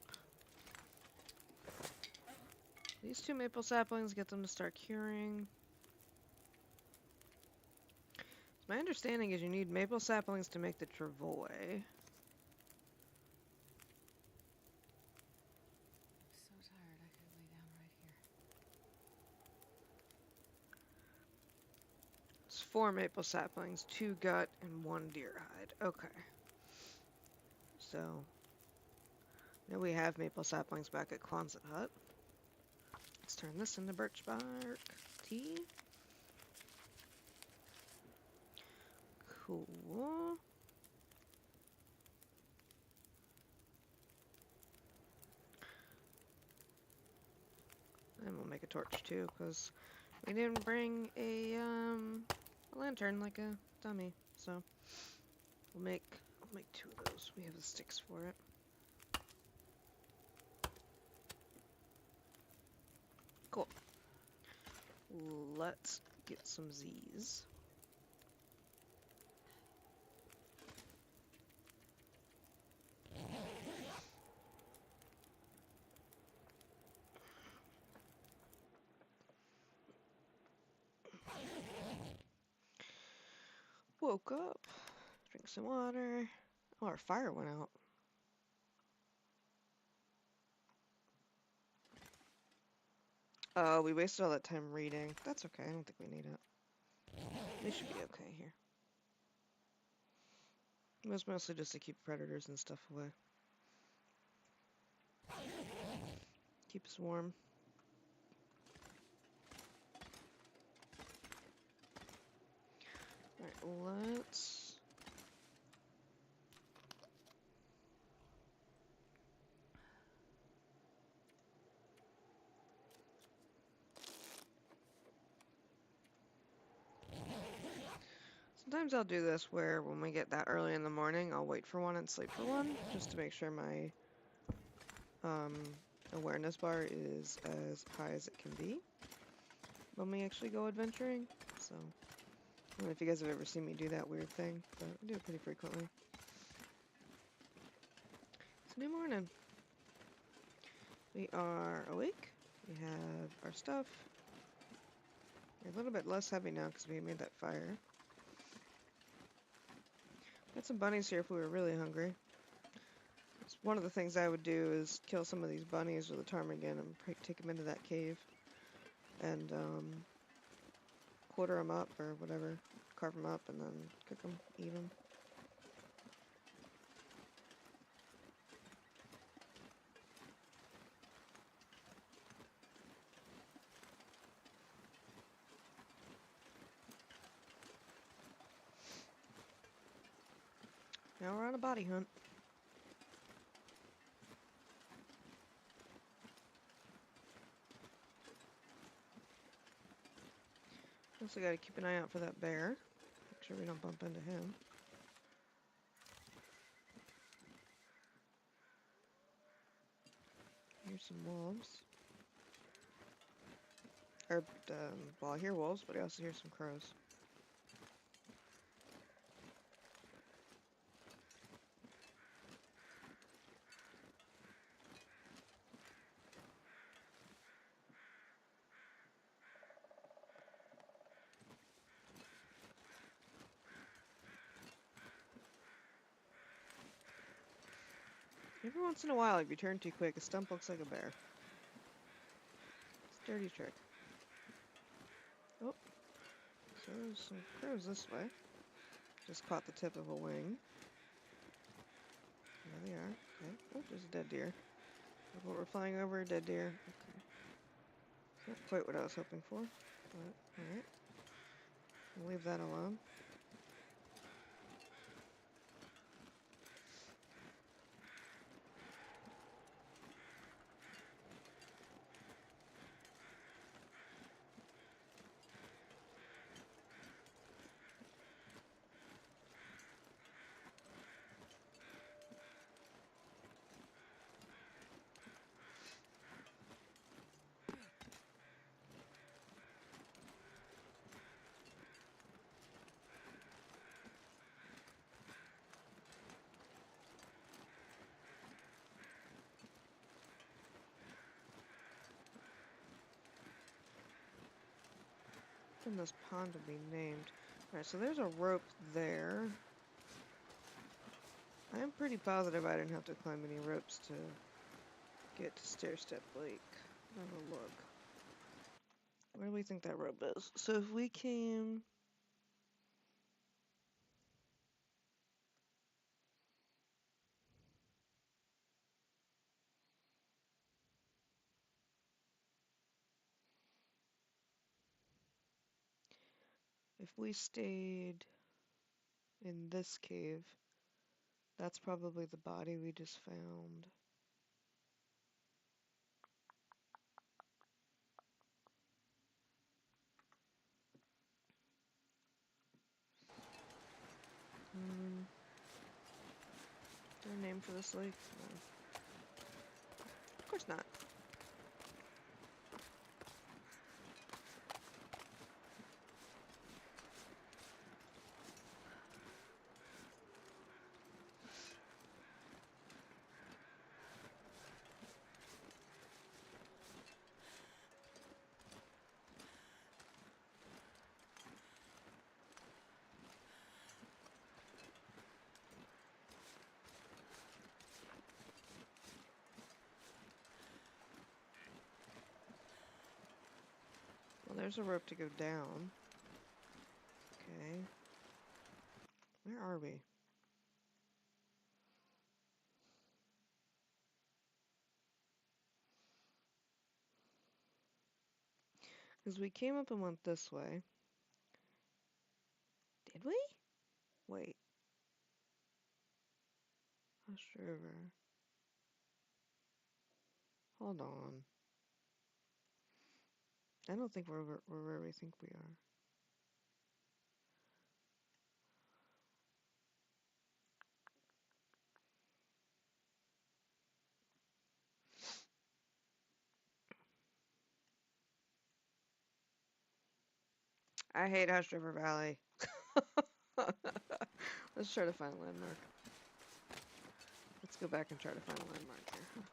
these 2 maple saplings, get them to start curing. My understanding is you need maple saplings to make the travois.
I'm so tired I could lay down right here.
It's 4 maple saplings, 2 gut, and 1 deer hide. Okay. So, now we have maple saplings back at Quonset Hut. Let's turn this into birch bark tea. Cool. And we'll make a torch too, because we didn't bring a lantern like a dummy. So we'll make 2 of those. We have the sticks for it. Cool. Let's get some Z's. Woke up, drink some water. Oh, our fire went out. Oh, we wasted all that time reading. That's okay, I don't think we need it. We should be okay here. It was mostly just to keep predators and stuff away. Keep us warm. Alright, let's... Sometimes I'll do this where when we get that early in the morning, I'll wait for one and sleep for one, just to make sure my um, awareness bar is as high as it can be when we actually go adventuring. So, I don't know if you guys have ever seen me do that weird thing, but I do it pretty frequently. It's a new morning. We are awake. We have our stuff. We're a little bit less heavy now because we made that fire. Got some bunnies here if we were really hungry. One of the things I would do is kill some of these bunnies with a ptarmigan and take them into that cave and quarter them up or whatever, carve them up and then cook them, eat them. Now we're on a body hunt. Also gotta keep an eye out for that bear. Make sure we don't bump into him. Here's some wolves. Well, I hear wolves, but I also hear some crows. Every once in a while, if you turn too quick, a stump looks like a bear. It's a dirty trick. Oh, so there's some crows this way. Just caught the tip of a wing. There they are. Okay. Oh, there's a dead deer. That's what we're flying over, a dead deer. Okay. Not quite what I was hoping for, but alright. We'll leave that alone. And this pond will be named. Alright, so there's a rope there. I am pretty positive I didn't have to climb any ropes to get to Stair Step Lake. Have a look. Where do we think that rope is? So if we came... If we stayed in this cave, that's probably the body we just found. Is there a name for this lake? No. Of course not. there's a rope to go down. Okay. Where are we? Because we came up and went this way. Did we? Wait. Hush River. Hold on. I don't think we're where we think we are. I hate Hush River Valley. Let's try to find a landmark. Let's go back and try to find a landmark here.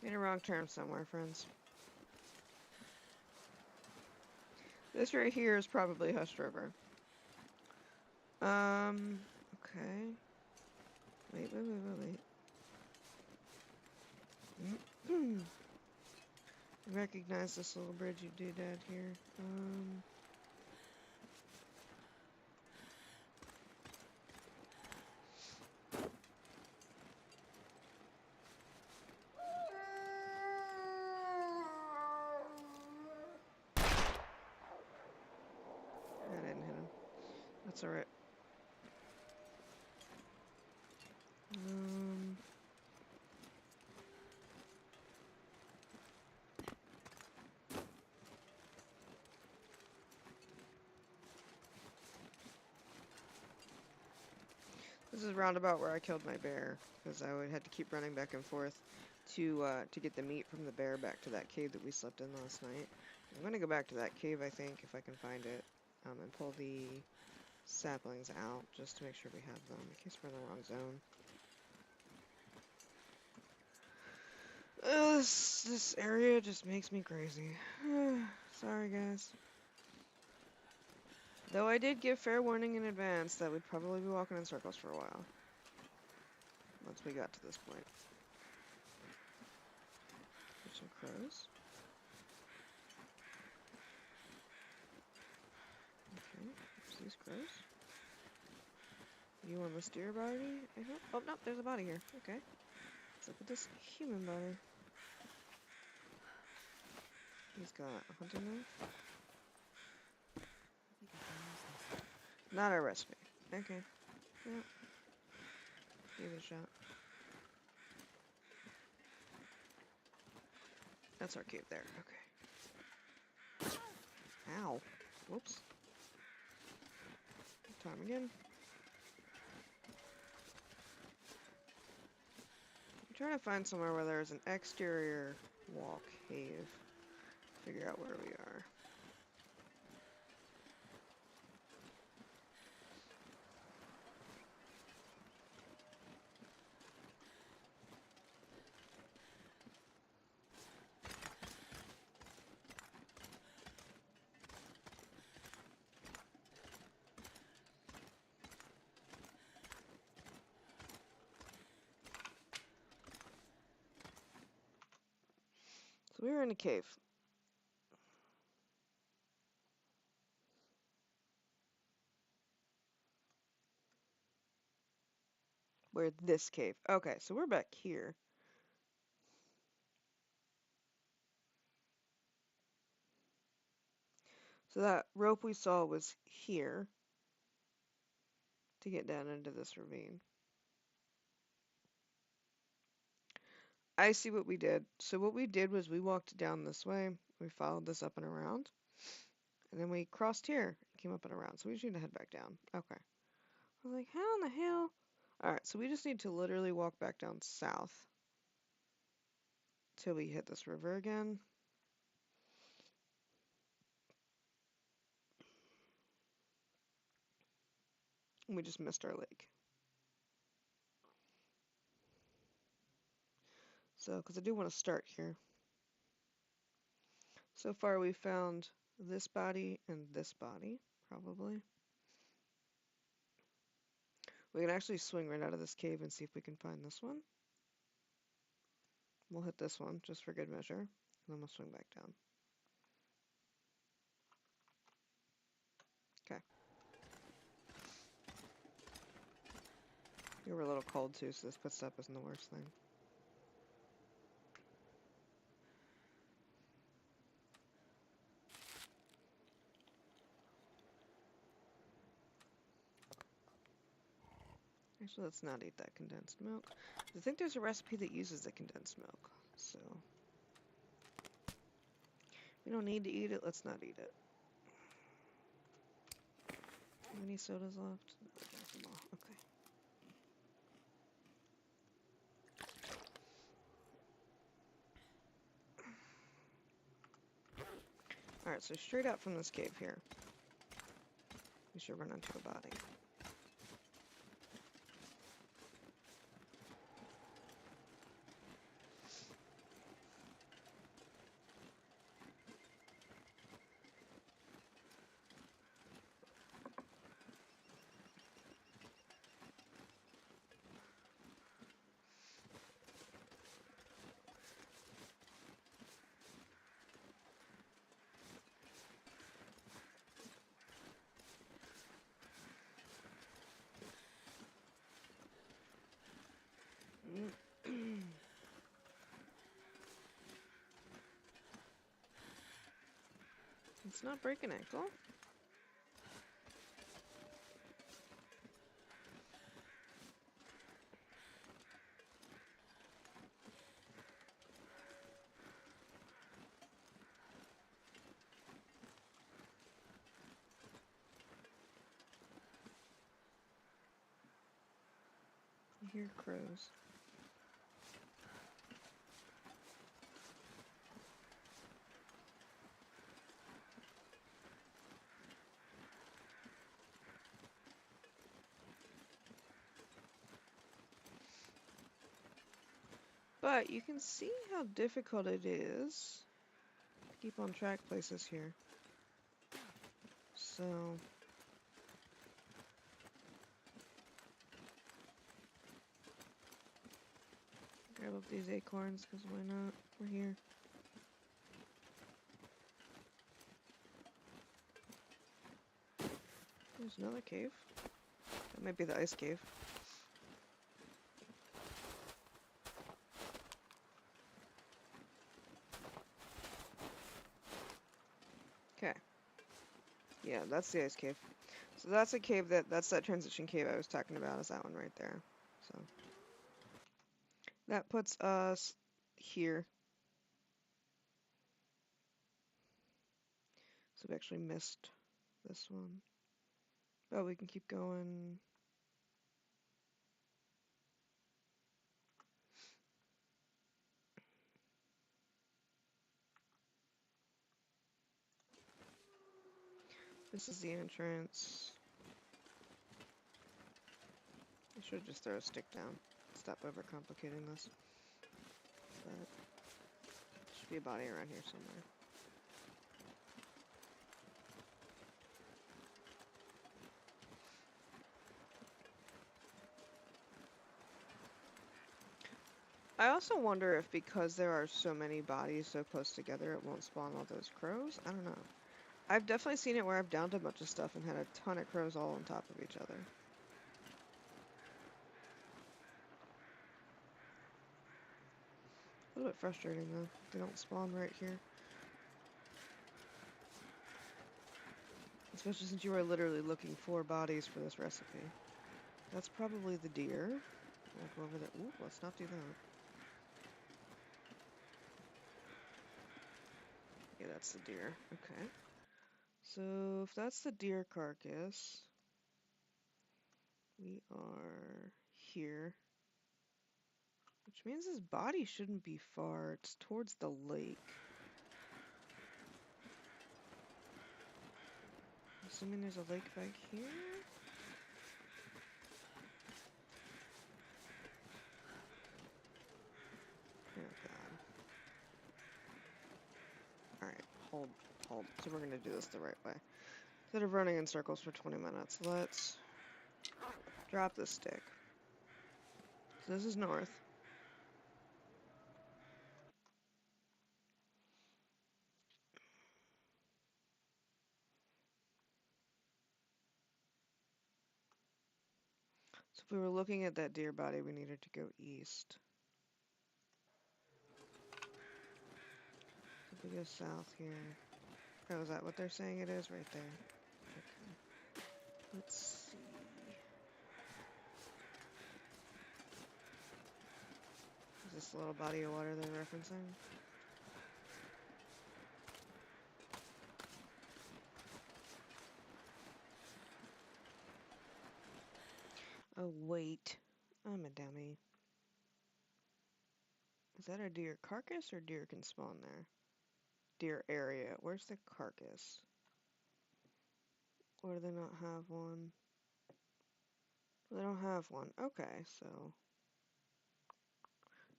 Made a wrong turn somewhere, friends. This right here is probably Hush River. Okay. Wait. Recognize this little bridge you did out here. I didn't hit him. That's alright. This is roundabout where I killed my bear, because I would had to keep running back and forth to get the meat from the bear back to that cave that we slept in last night. I'm gonna go back to that cave, I think, if I can find it, and pull the saplings out just to make sure we have them in case we're in the wrong zone. This area just makes me crazy. Sorry, guys. Though I did give fair warning in advance that we'd probably be walking in circles for a while. Once we got to this point. There's some crows. Okay, there's these crows. You on the steer body? Oh, no, there's a body here. Okay. Let's look at this human body. He's got a hunting knife.
I think I can use this.
Not a recipe. Okay. Yeah. Give it a shot. That's our cave there. Okay. Ow. Whoops. Time again. I'm trying to find somewhere where there's an exterior wall cave. Figure out where we are. So we were in a cave. Where this cave. Okay, so we're back here. So that rope we saw was here to get down into this ravine. I see what we did. So what we did was we walked down this way. We followed this up and around. And then we crossed here and came up and around. So we just need to head back down. Okay. I was like, how in the hell? Alright, so we just need to literally walk back down south till we hit this river again. And we just missed our lake. So, because I do want to start here. So far we found this body and this body, probably. We can actually swing right out of this cave and see if we can find this one. We'll hit this one just for good measure, and then we'll swing back down. Okay. You were a little cold too, so this footstep isn't the worst thing. Actually, let's not eat that condensed milk. I think there's a recipe that uses the condensed milk, so we don't need to eat it. Let's not eat it. How many sodas left? No, I drank them all. Okay. Alright, so straight out from this cave here, we should run into a body. Let's not break an ankle. I hear crows. But you can see how difficult it is to keep on track places here. So grab up these acorns, because why not? We're here. There's another cave. That might be the ice cave. Okay. Yeah, that's the ice cave. So that's a cave that's that transition cave I was talking about, is that one right there. So that puts us here. So we actually missed this one. But we can keep going. This is the entrance. I should just throw a stick down. Stop overcomplicating this. But there should be a body around here somewhere. I also wonder if because there are so many bodies so close together, it won't spawn all those crows. I don't know. I've definitely seen it where I've downed a bunch of stuff and had a ton of crows all on top of each other. A little bit frustrating though. They don't spawn right here. Especially since you are literally looking for bodies for this recipe. That's probably the deer. We'll go over there. Ooh, let's not do that. Yeah, that's the deer. Okay. So if that's the deer carcass, we are here. Which means his body shouldn't be far. It's towards the lake. Assuming there's a lake back here? Oh god. Alright, hold. So we're gonna do this the right way. Instead of running in circles for 20 minutes, let's Drop the stick. So this is north. So if we were looking at that deer body, we needed to go east. So if we go south here. Oh, is that what they're saying it is? Right there. Okay. Let's see. Is this the little body of water they're referencing? Oh, wait. I'm a dummy. Is that a deer carcass or deer can spawn there? Deer area. Where's the carcass? Or do they not have one? They don't have one. Okay, so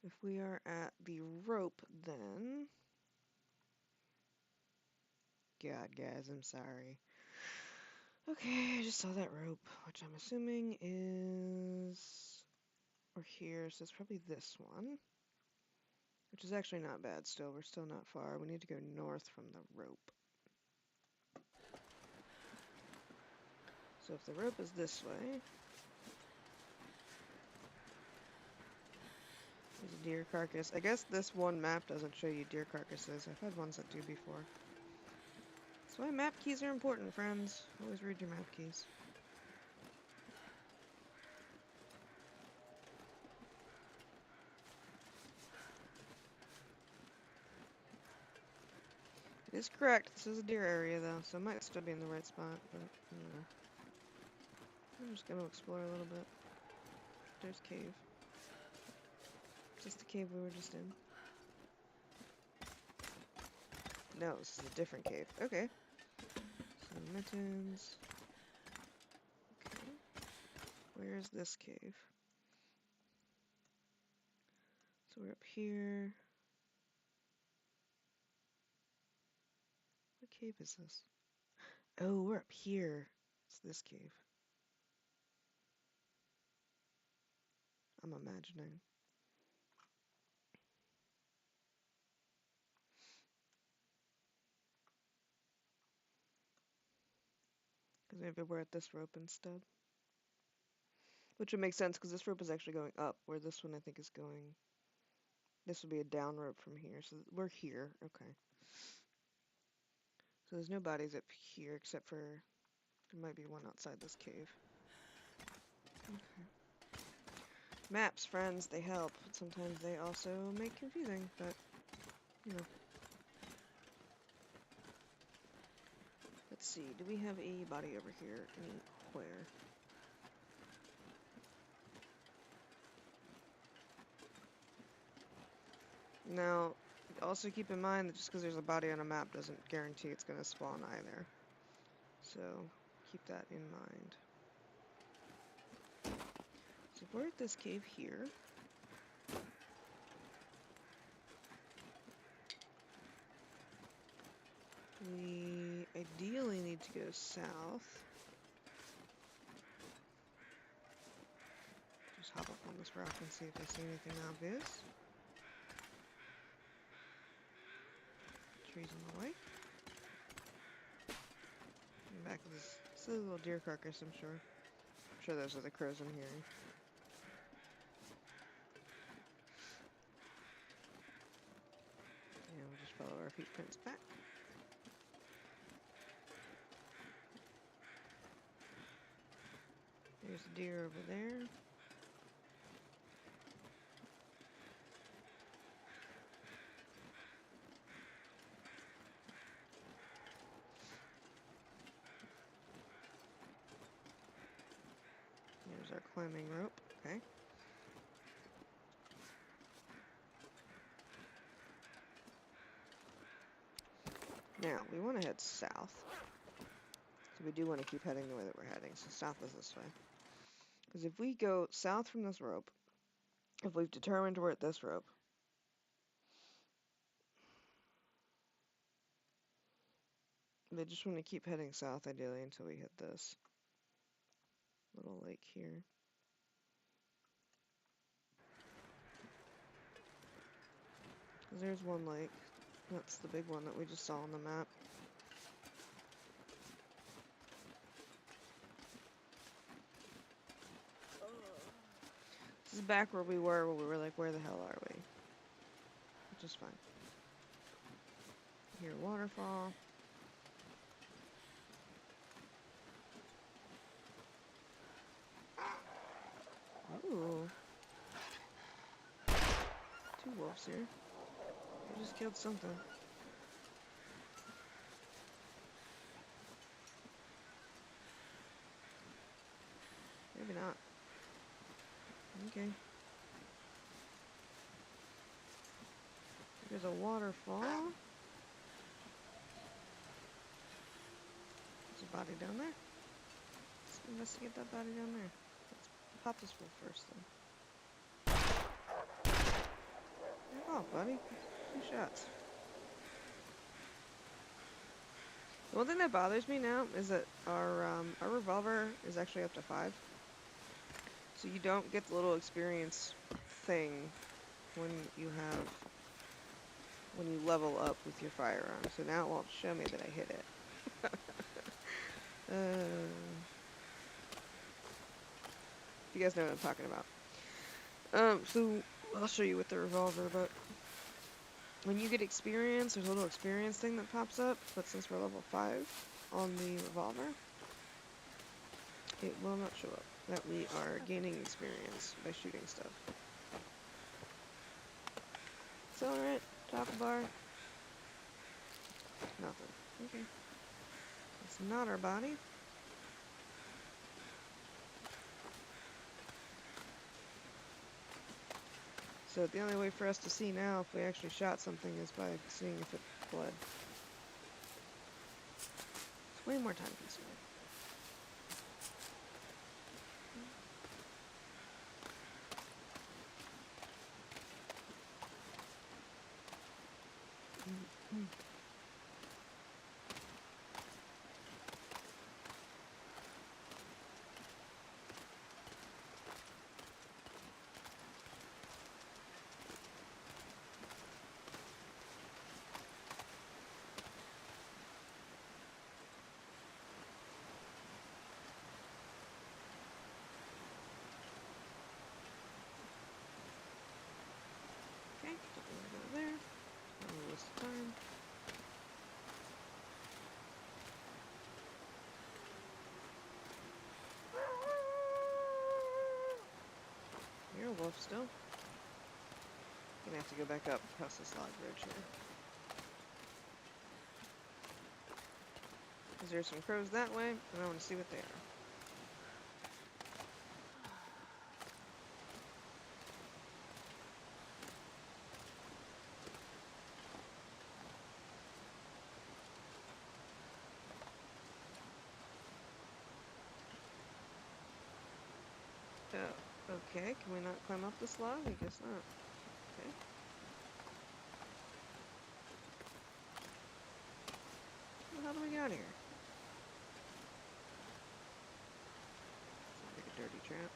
if we are at the rope, then... God, guys, I'm sorry. Okay, I just saw that rope, which I'm assuming is... Or here, so it's probably this one. Which is actually not bad still. We're still not far. We need to go north from the rope. So if the rope is this way... There's a deer carcass. I guess this one map doesn't show you deer carcasses. I've had ones that do before. That's why map keys are important, friends. Always read your map keys. It is correct. This is a deer area, though, so it might still be in the right spot, but I don't know. I'm just going to explore a little bit. There's cave. Just the cave we were just in. No, this is a different cave. Okay. Some mittens. Okay. Where is this cave? So we're up here. What cave is this? Oh, we're up here. It's this cave. I'm imagining. Because maybe we're at this rope instead. Which would make sense, because this rope is actually going up, where this one I think is going... This would be a down rope from here, so we're here. Okay. So there's no bodies up here, except for... There might be one outside this cave. Okay. Maps, friends, they help. Sometimes they also make confusing, but, you know. Let's see, do we have a body over here anywhere? Now, also keep in mind that just because there's a body on a map doesn't guarantee it's going to spawn either. So, keep that in mind. So if we're at this cave here, we ideally need to go south. Just hop up on this rock and see if I see anything obvious. Trees in the way. And back of this silly little deer carcass, I'm sure. I'm sure those are the crows I'm hearing. And we'll just follow our footprints back. There's a deer over there. There's our climbing rope. Okay. Now, we want to head south. So we do want to keep heading the way that we're heading. So south is this way. Because if we go south from this rope, if we've determined we're at this rope, we just want to keep heading south ideally until we hit this little lake here. There's one lake. That's the big one that we just saw on the map. This is back where we were like, where the hell are we? Which is fine. Here, waterfall. Ooh. Two wolves here. I just killed something. Maybe not. Okay. There's a waterfall. There's a body down there. Let's investigate that body down there. Let's pop this wolf first, then. Oh, buddy. 2 shots. The one thing that bothers me now is that our revolver is actually up to 5. So you don't get the little experience thing when you level up with your firearm. So now it won't show me that I hit it. You guys know what I'm talking about. So I'll show you with the revolver, but when you get experience, there's a little experience thing that pops up, but since we're level 5 on the revolver, it will not show up that we are gaining experience by shooting stuff. Accelerant, taco bar, nothing. Okay. It's not our body. So the only way for us to see now if we actually shot something is by seeing if it bled. It's way more time consuming. Okay, don't want to go there. Don't want to waste time. You're a wolf still. Gonna have to go back up across this log bridge here. Because there's some crows that way, and I want to see what they are. Okay, can we not climb up this log? I guess not. Okay. Well, how do we get out of here? Sounds like a dirty trap.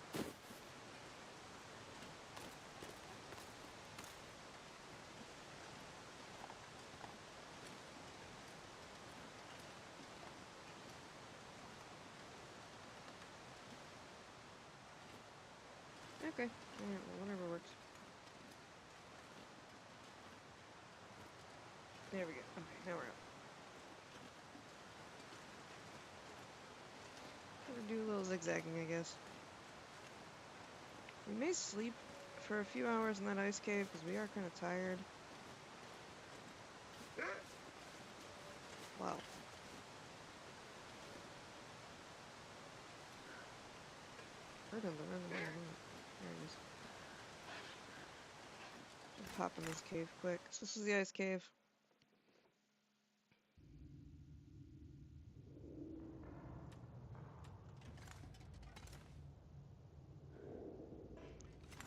Okay. Alright, well, whatever works. There we go. Okay, now we're up. Gotta do a little zigzagging, I guess. We may sleep for a few hours in that ice cave because we are kind of tired. Wow. Heard him, but I don't know where he went. There he is. I'll pop in this cave quick. So this is the ice cave.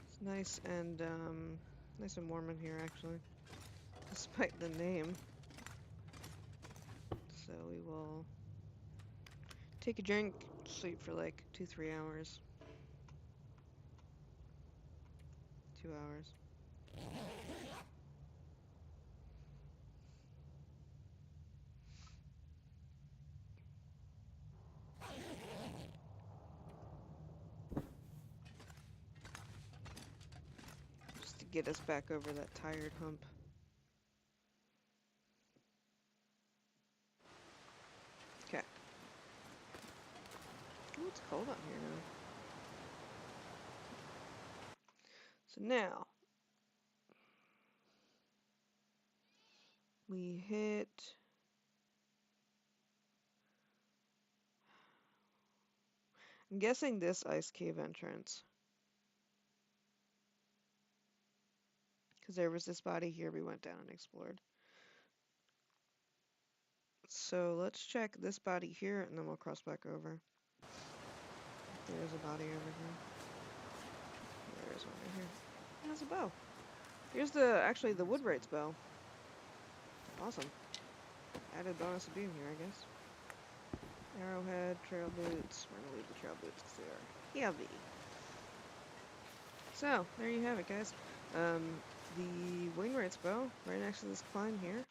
It's nice and warm in here actually, despite the name. So we will take a drink, sleep for like 2-3 hours. 2 hours. get us back over that tired hump. Okay. Ooh, it's cold out here now. So now we hit. I'm guessing this ice cave entrance. Because there was this body here we went down and explored. So let's check this body here and then we'll cross back over. There's a body over here. There's one right here. It has a bow. Here's actually the Woodwright's bow. Awesome. Added bonus of being here, I guess. Arrowhead, trail boots. We're gonna leave the trail boots because they are heavy. So, there you have it, guys. The Wainwright's bow, right next to this climb here.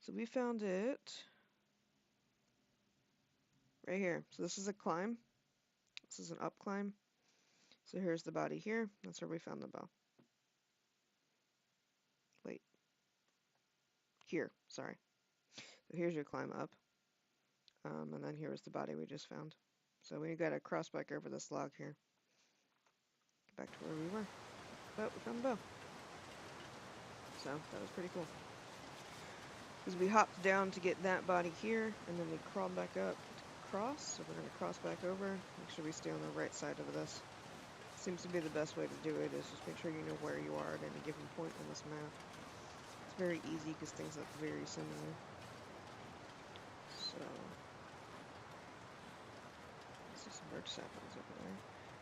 So we found it right here. So this is a climb. This is an up climb. So here's the body here. That's where we found the bow. Wait. Here, sorry. So here's your climb up. And then here was the body we just found. So we gotta cross back over this log here. Get back to where we were. But we found the bow. So that was pretty cool. Because we hopped down to get that body here, and then we crawled back up to cross. So we're gonna cross back over. Make sure we stay on the right side of this. Seems to be the best way to do it, is just make sure you know where you are at any given point on this map. It's very easy because things look very similar. So, see some birch saplings over there.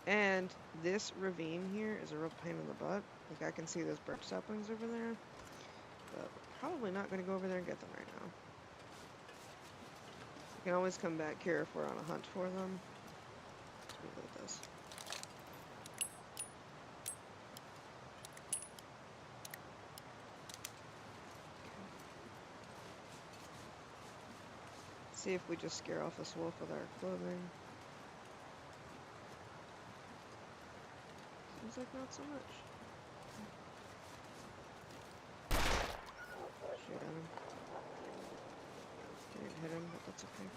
And this ravine here is a real pain in the butt. Like, I can see those birch saplings over there, but probably not going to go over there and get them right now. We can always come back here if we're on a hunt for them. Let's reload this. See if we just scare off this wolf with our clothing. Seems like not so much. Shoot at him. Didn't hit him, but that's okay.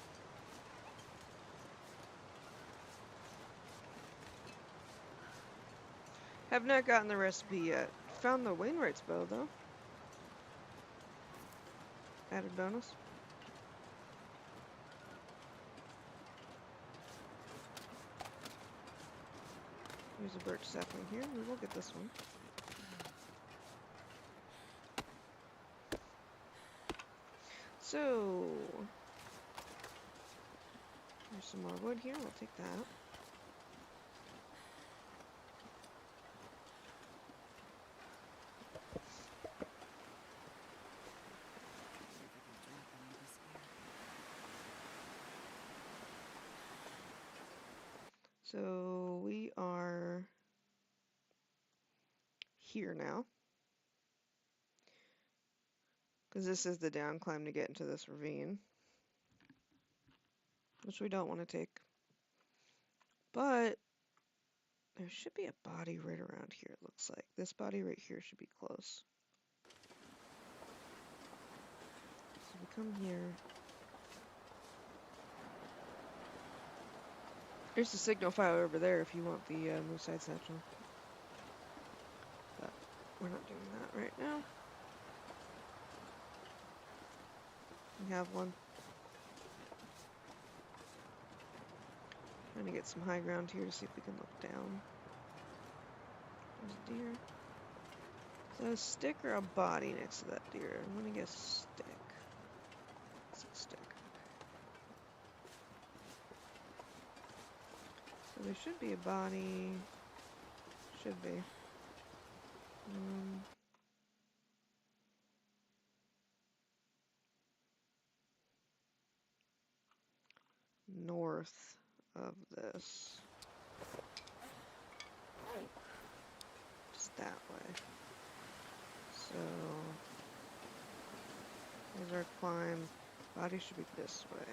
Have not gotten the recipe yet. Found the Wainwright's bow though. Added bonus. There's a birch sapling here. We will get this one. So, there's some more wood here. We'll take that. So, we are here now. Because this is the down climb to get into this ravine. Which we don't want to take. But there should be a body right around here, it looks like. This body right here should be close. So we come here. There's the signal fire over there if you want the moose-eyed satchel. But we're not doing that right now. We have one. Trying to get some high ground here to see if we can look down. There's a deer. Is that a stick or a body next to that deer? I'm gonna guess stick. It's a stick. So there should be a body. Should be. North of this. Just that way. So there's our climb. Body should be this way.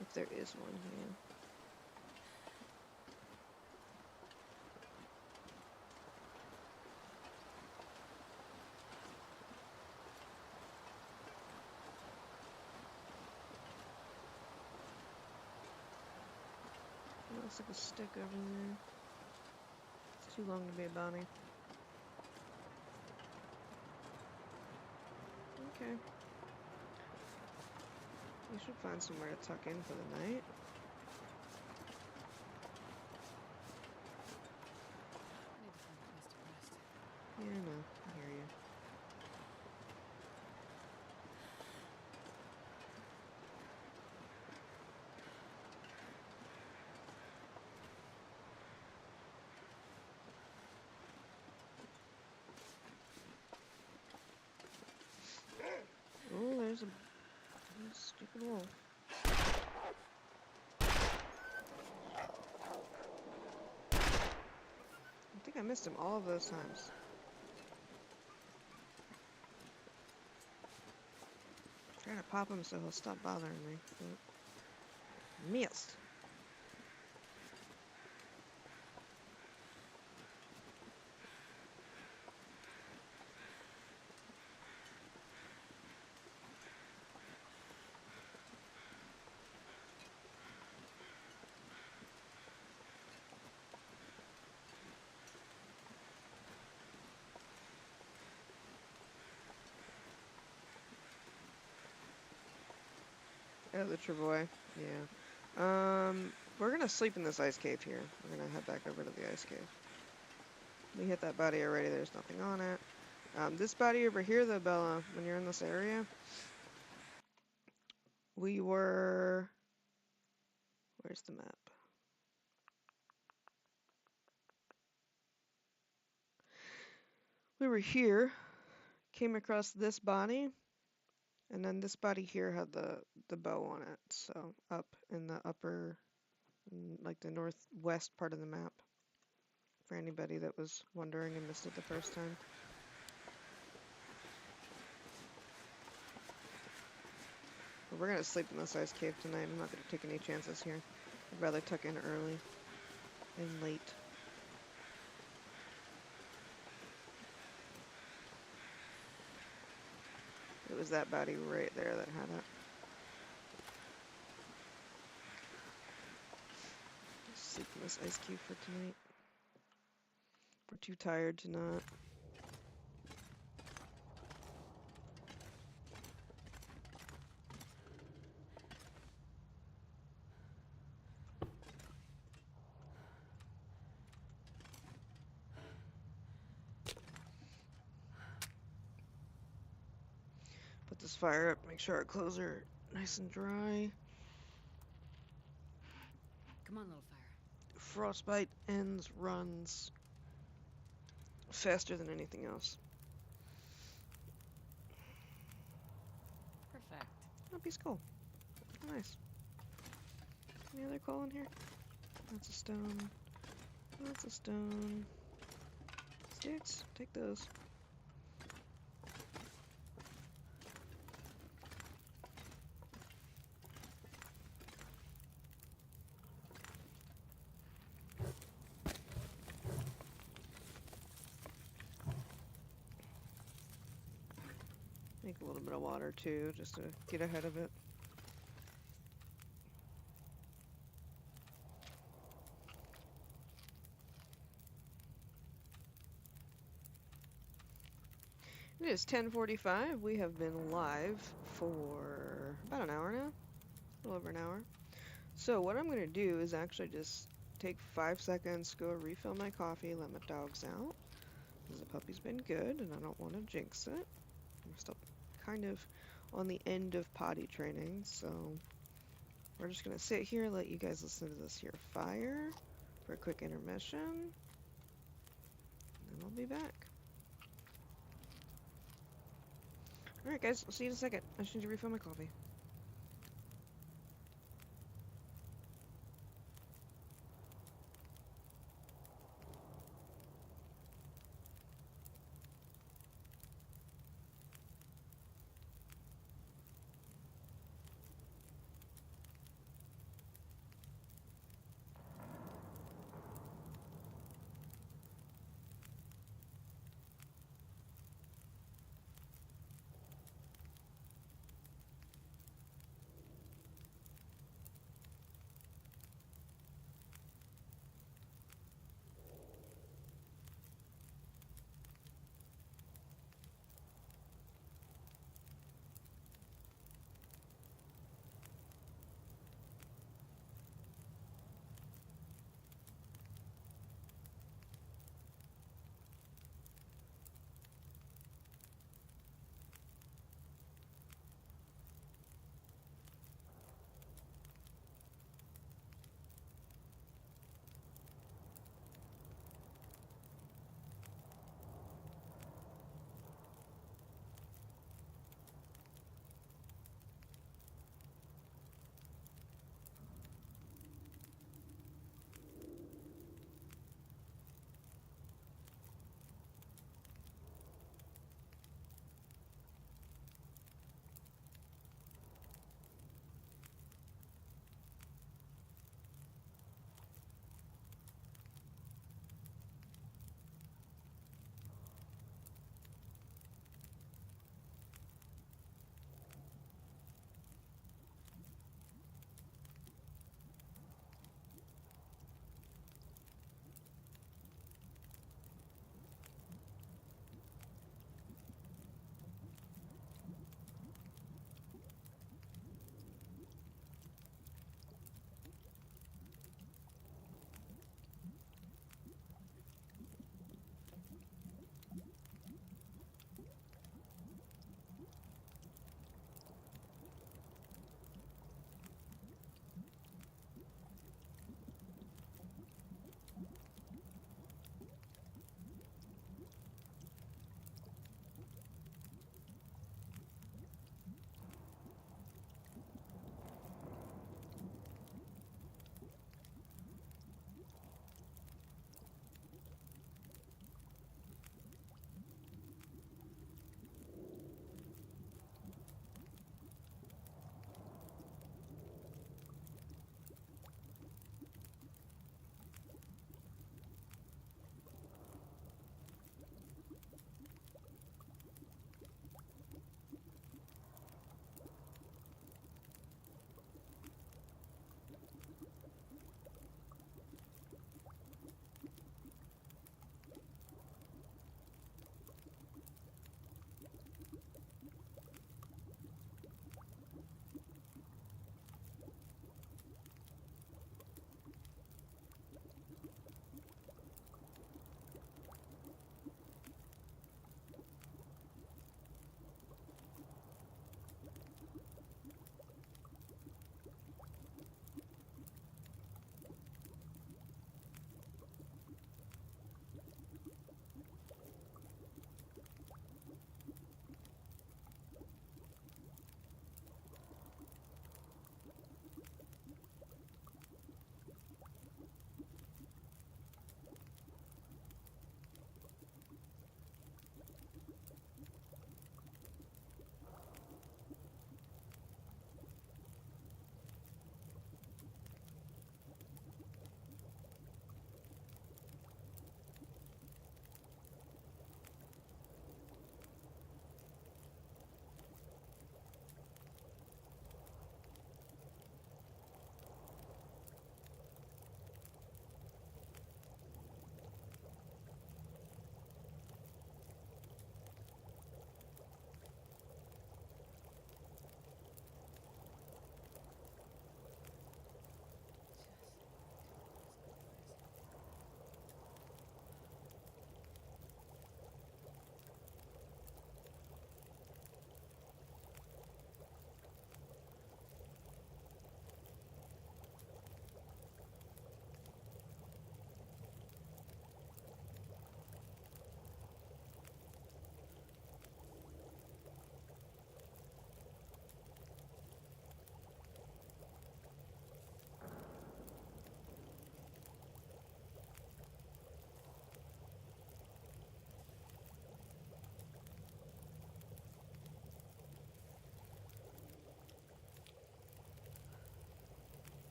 If there is one here. like a stick over there. It's too long to be a bounty. Okay. We should find somewhere to tuck in for the night.
I need to find a place to rest.
Yeah, I know. I hear you. Oh, there's a stupid wolf. I think I missed him all of those times. Trying to pop him so he'll stop bothering me, but missed. Oh, the Travoy. Yeah. We're gonna sleep in this ice cave here. We're gonna head back over to the ice cave. We hit that body already. There's nothing on it. This body over here, though, Bella, when you're in this area, we were... Where's the map? We were here, came across this body, and then this body here had the bow on it. So up in the upper, like the northwest part of the map, for anybody that was wondering and missed it the first time. But we're gonna sleep in this ice cave tonight. I'm not gonna take any chances here. I'd rather tuck in early and late. It was that body right there that had it. Sleep in this ice cave for tonight. We're too tired to not. Put this fire up, make sure our clothes are nice and dry.
Come on, little fire.
Frostbite runs faster than anything else.
Perfect.
Oh, be skull. Nice. Any other coal in here? That's a stone. That's a stone. Sticks. Take those. Make a little bit of water too, just to get ahead of it. It is 10:45. We have been live for about an hour now. A little over an hour. So what I'm going to do is actually just take 5 seconds, go refill my coffee, let my dogs out. Because the puppy's been good and I don't want to jinx it. I'm still kind of on the end of potty training, so we're just going to sit here, let you guys listen to this here fire for a quick intermission, and then I'll be back. Alright guys, I'll see you in a second. I just need to refill my coffee.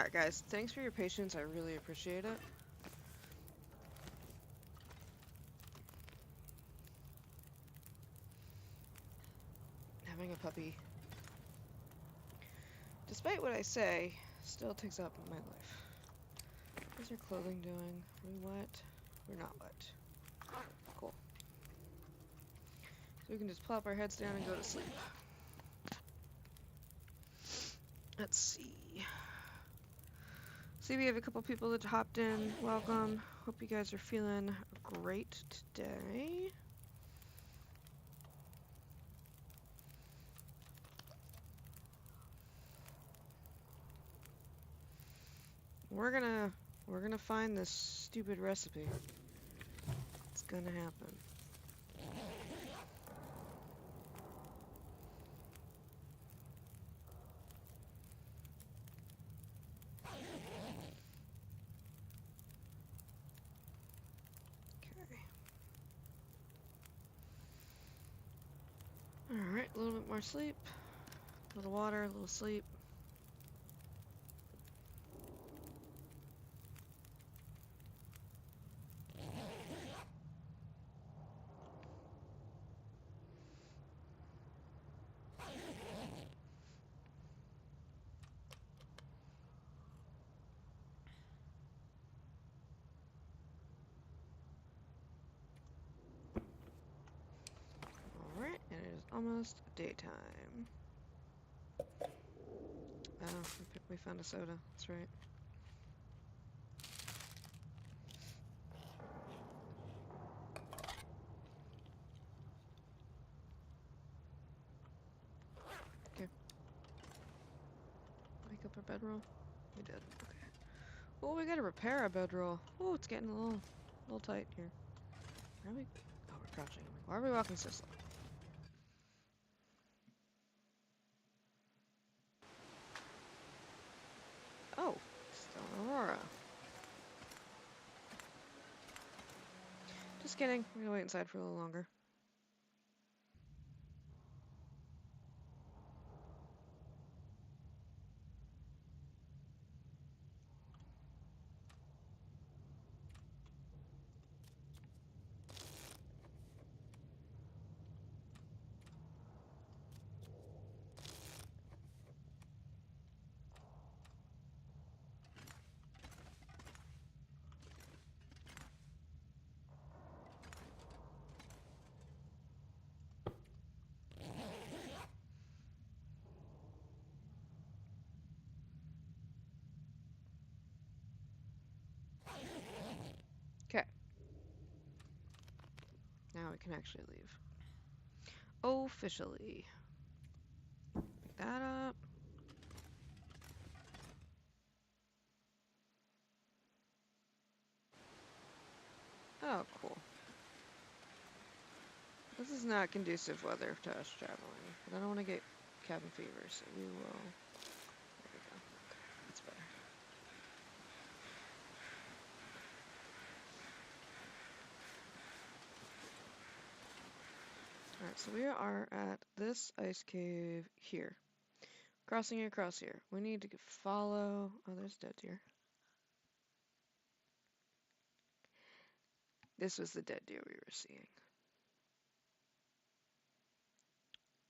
Alright, guys, thanks for your patience. I really appreciate it. Having a puppy, despite what I say, still takes up my life. How's your clothing doing? Are we wet? We're not wet. Cool. So we can just plop our heads down and go to sleep. Let's see. See, we have a couple people that hopped in. Welcome. Hope you guys are feeling great today. We're gonna find this stupid recipe. It's gonna happen. Okay. Alright, a little bit more sleep. A little water, a little sleep. Alright, and it is almost daytime. Oh, we found a soda. That's right. Okay. Wake up our bedroll. We did. Okay. Oh, we gotta repair our bedroll. Oh, it's getting a little tight here. Where are we? Oh, we're crouching. Why are we walking so slow? Oh, still Aurora. Just kidding. We're gonna wait inside for a little longer. Okay. Now we can actually leave. Officially. Pick that up. Oh, cool. This is not conducive weather to us traveling, but I don't want to get cabin fever, so we will. There we go. Okay, that's better. Alright, so we are at this ice cave here. Crossing across here. We need to follow. Oh, there's dead deer. This was the dead deer we were seeing.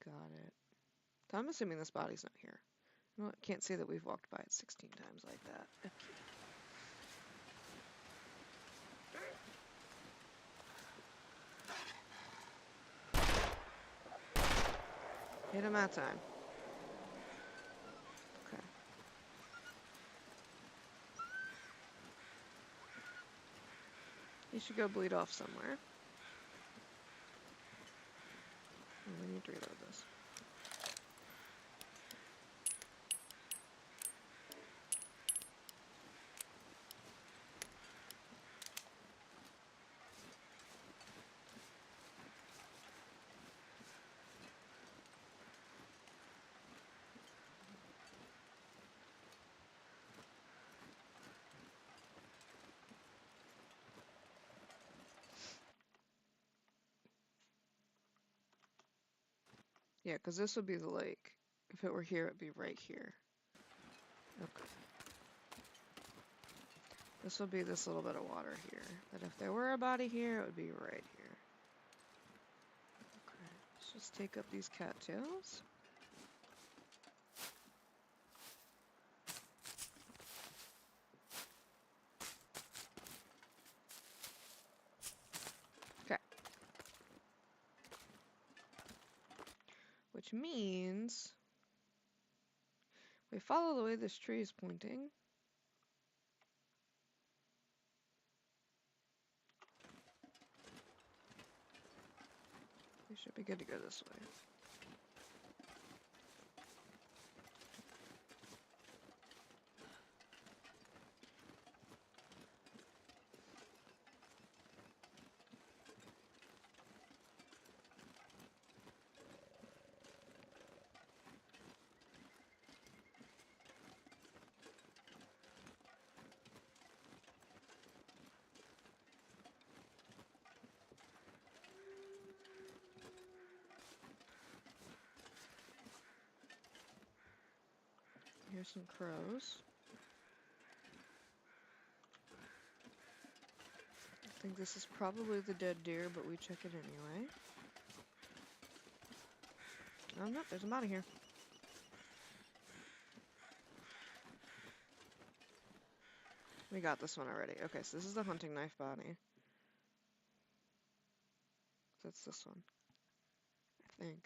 Got it. So I'm assuming this body's not here. Well, I can't say that we've walked by it 16 times like that. Okay. Hit him that time. Okay. He should go bleed off somewhere. Oh, we need to reload this. Yeah, because this would be the lake. If it were here, it'd be right here. Okay. This will be this little bit of water here. That if there were a body here, it would be right here. Okay, let's just take up these cattails. Okay. Which means we follow the way this tree is pointing. We should be good to go this way. Here's some crows. I think this is probably the dead deer, but we check it anyway. Oh no, there's a body here. We got this one already. Okay, so this is the hunting knife body. That's this one, I think.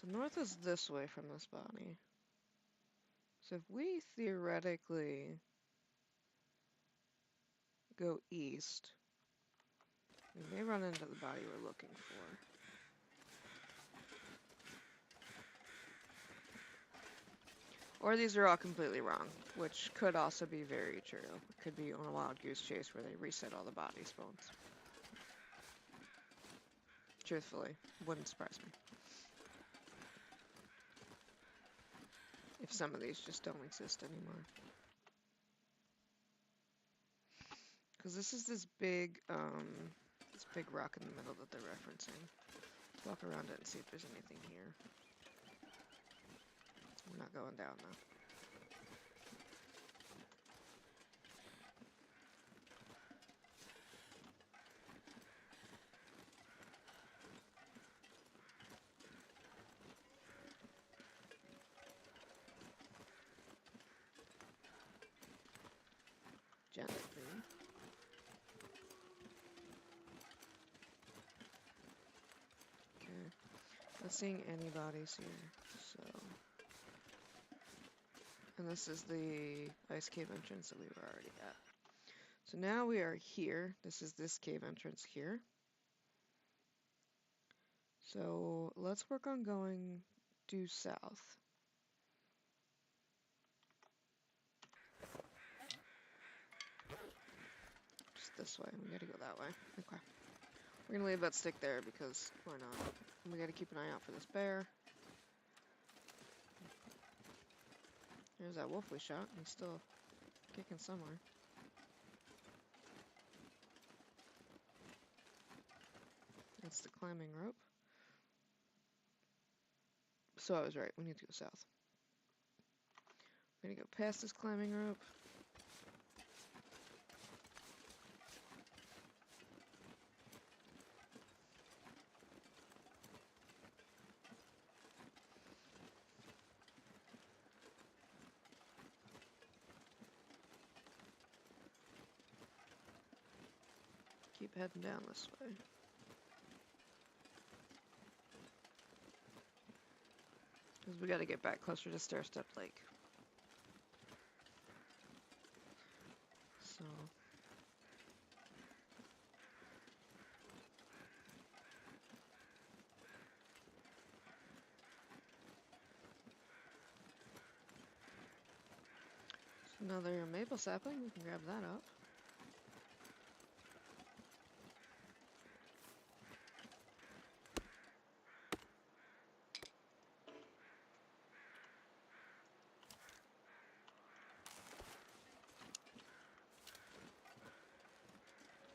So north is this way from this body. So if we theoretically go east, we may run into the body we're looking for. Or these are all completely wrong, which could also be very true. It could be on a wild goose chase where they reset all the body spawns. Truthfully, wouldn't surprise me. If some of these just don't exist anymore. Because this is this big rock in the middle that they're referencing. Let's walk around it and see if there's anything here. We're not going down though. Gently. Okay. Not seeing any bodies here, so. And this is the ice cave entrance that we were already at. So now we are here. This is this cave entrance here. So let's work on going due south. Just this way. We gotta go that way. Okay. We're gonna leave that stick there because why not? We gotta keep an eye out for this bear. There's that wolf we shot. He's still kicking somewhere. That's the climbing rope. So I was right. We need to go south. We're gonna go past this climbing rope. Keep heading down this way. Because we gotta get back closer to Stair Step Lake. So. Another maple sapling. We can grab that up.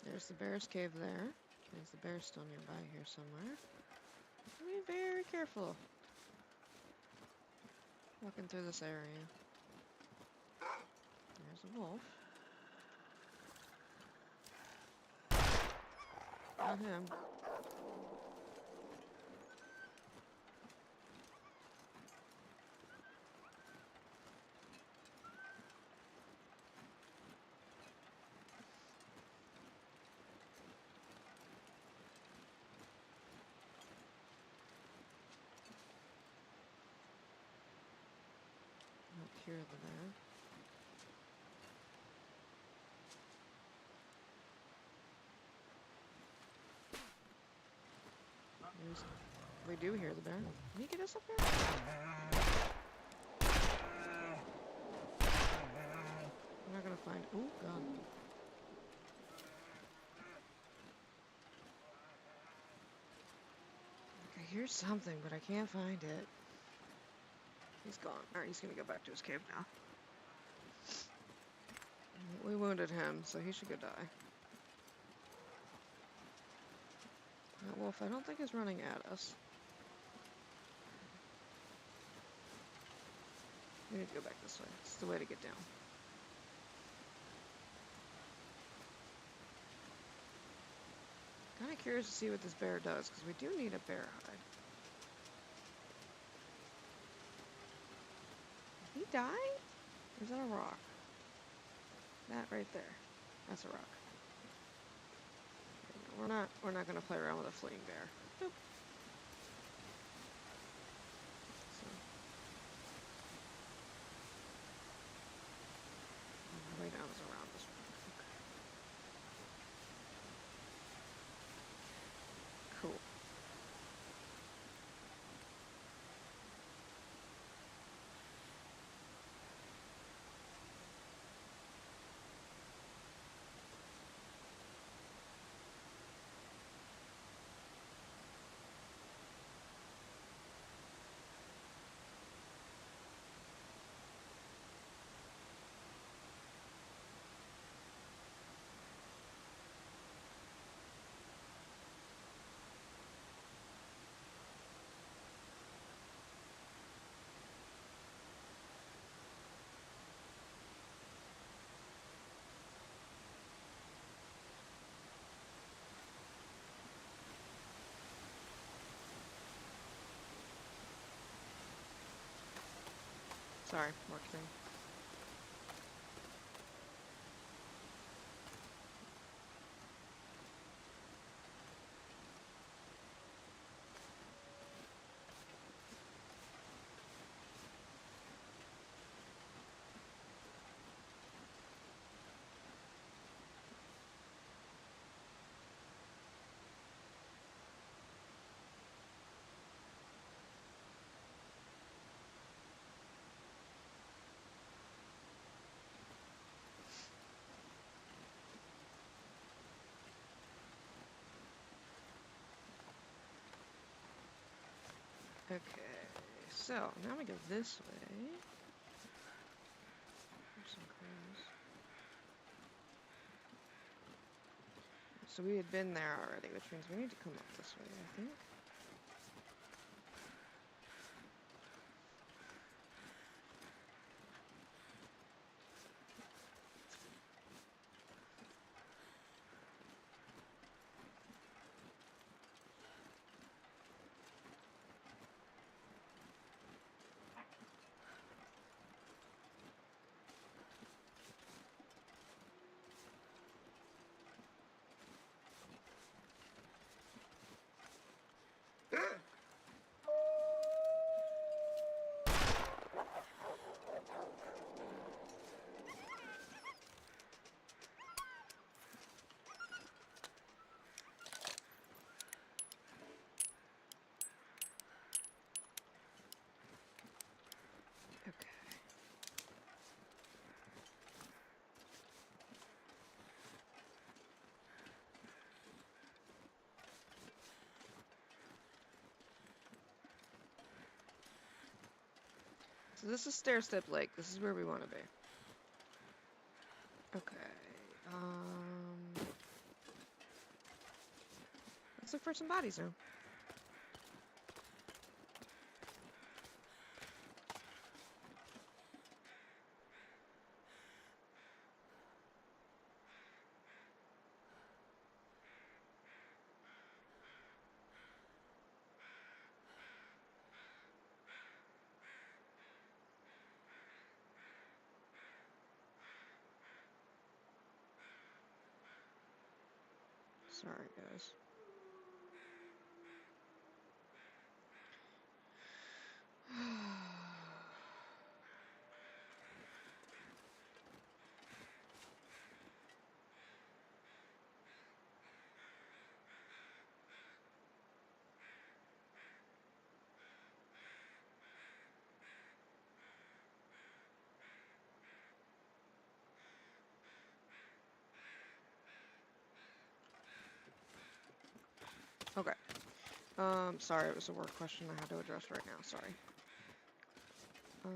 There's the bear's cave there. There's the bear still nearby here somewhere. Be very careful walking through this area. There's a wolf. Not him. Not cure the bear. There's, we do hear the bear. Can you get us up here? We're not gonna find. Oh God. I hear something, but I can't find it. He's gone. Alright, he's gonna go back to his cave now. We wounded him, so he should go die. That wolf, I don't think is running at us. We need to go back this way. It's the way to get down. Kind of curious to see what this bear does, because we do need a bear hide. Did he die? Or is that a rock? That right there. That's a rock. Okay, no, we're not gonna play around with a fleeing bear. Boop. So, the way down is around this rock. Okay. Cool. Sorry, marketing. Okay, so now we go this way. There's some crows. So we had been there already, which means we need to come up this way, I think. So this is Stair Step Lake. This is where we want to be. Okay. Let's look for some bodies now. Sorry, guys. Okay. Sorry, it was a work question I had to address right now. Sorry. Um,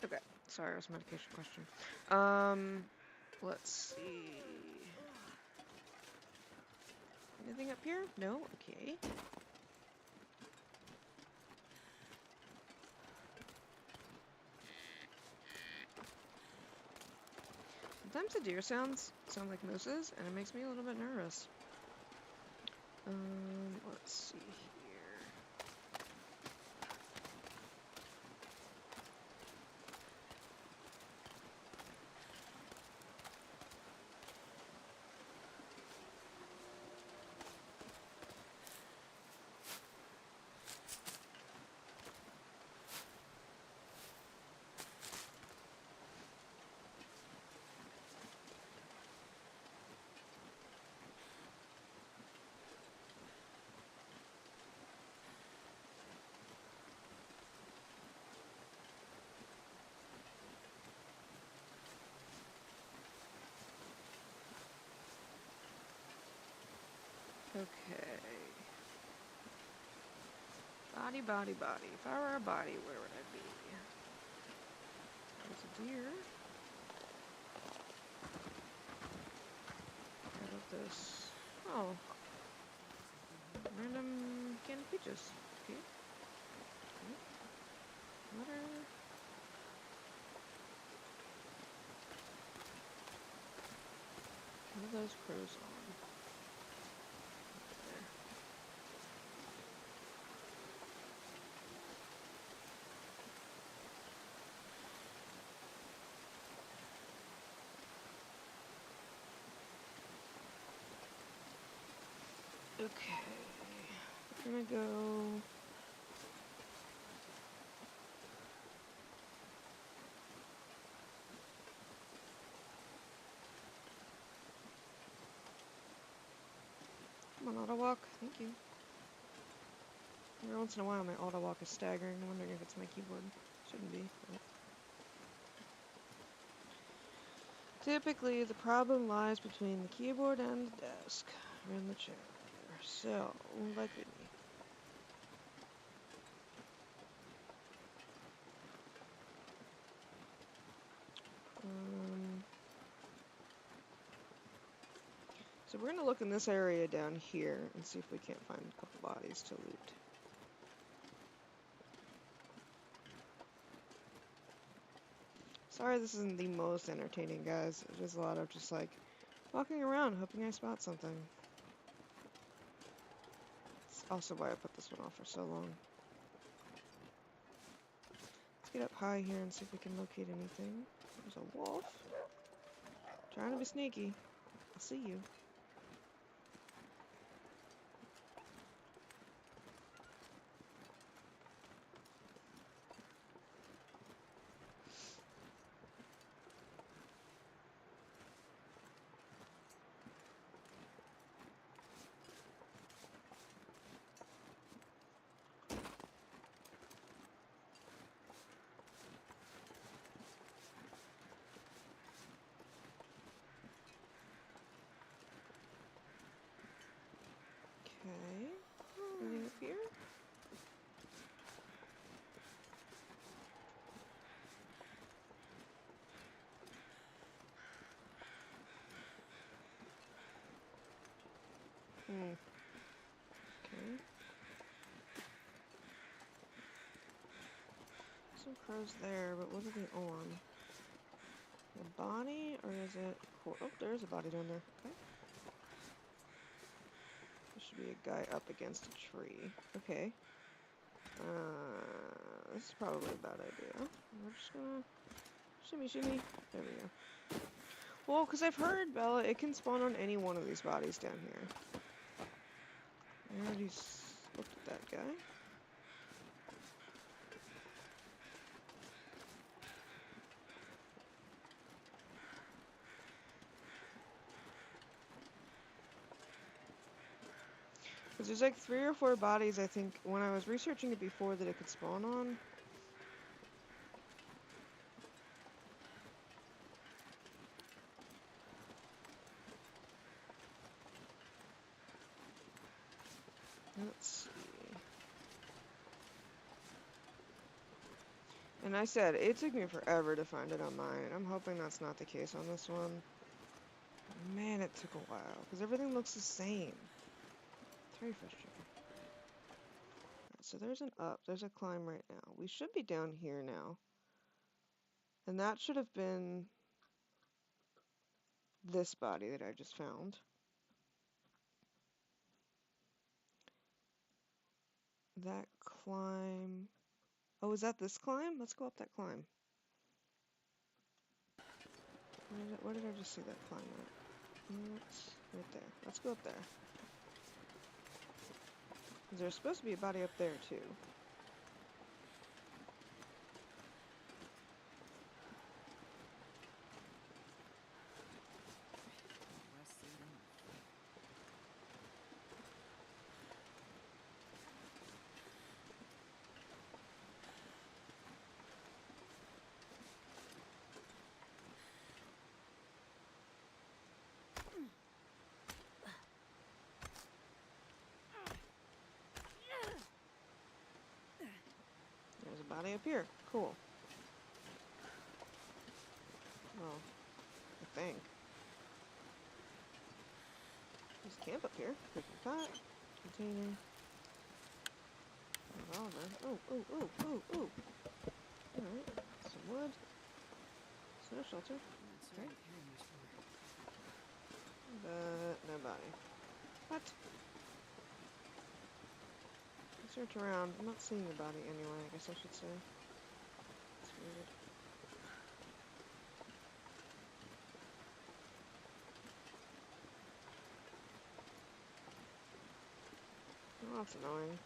okay. Sorry, it was a medication question. Let's see. Anything up here? No? Okay. Sometimes the deer sounds sound like mooses, and it makes me a little bit nervous. Let's see here. Okay. Body, body, body. If I were a body, where would I be? There's a deer. How about this? Oh. Random canned peaches. Okay. Water. What are those crows on? There. Okay. We're gonna go. Come on, auto walk. Thank you. Every once in a while, my auto walk is staggering. I'm wondering if it's my keyboard. Shouldn't be. But typically, the problem lies between the keyboard and the desk, or in the chair. So, like with me. So we're gonna look in this area down here and see if we can't find a couple bodies to loot. Sorry this isn't the most entertaining, guys. It is a lot of just like walking around hoping I spot something. It's also why I put this one off for so long. get up high here and see if we can locate anything. There's a wolf. Trying to be sneaky. I see you. Okay. Anything up here? Hmm. Okay. Some crows there, but what are they on? A body, or is it... Oh, there's a body down there. Okay. There should be a guy up against a tree. Okay. This is probably a bad idea. We're just gonna... Shimmy, shimmy. There we go. Well, because I've heard, Bella, it can spawn on any one of these bodies down here. I already looked at that guy. Because there's like 3 or 4 bodies, I think, when I was researching it before that it could spawn on. Let's see. And I said, it took me forever to find it on mine. I'm hoping that's not the case on this one. Man, it took a while, because everything looks the same. It's very frustrating. Right, so there's an up, there's a climb right now. We should be down here now. And that should have been this body that I just found. That climb... Oh, is that this climb? Let's go up that climb. Where did I just see that climb at? It's right there. Let's go up there. There's supposed to be a body up there, too. There's a body up here. Cool. Well, I think. There's a camp up here. Pick a pot. Container. Revolver. Oh. Alright. Some wood. Snow shelter. Okay. But no body. What? Search around. I'm not seeing the body anyway, I guess I should say. It's weird. Oh, that's annoying.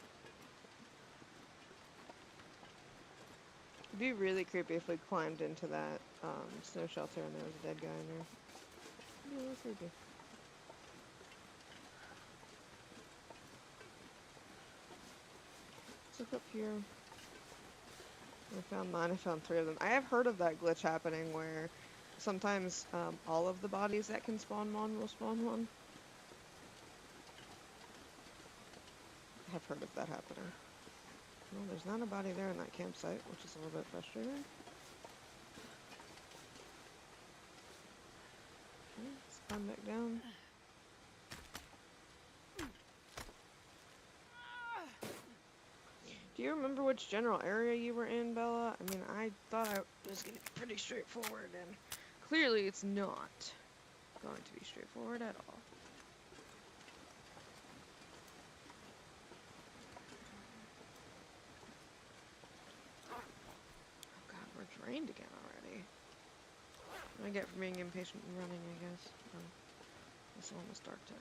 It'd be really creepy if we climbed into that snow shelter and there was a dead guy in there. It'd be really creepy. Let's look up here. I found mine. I found 3 of them. I have heard of that glitch happening where sometimes all of the bodies that can spawn one will spawn one. I have heard of that happening. Well, there's not a body there in that campsite, which is a little bit frustrating. Okay, let's climb back down. Do you remember which general area you were in, Bella? I mean, I thought it was going to be pretty straightforward, and clearly it's not going to be straightforward at all. rained again already. What I get for being impatient and running, I guess. Oh, it's almost dark time.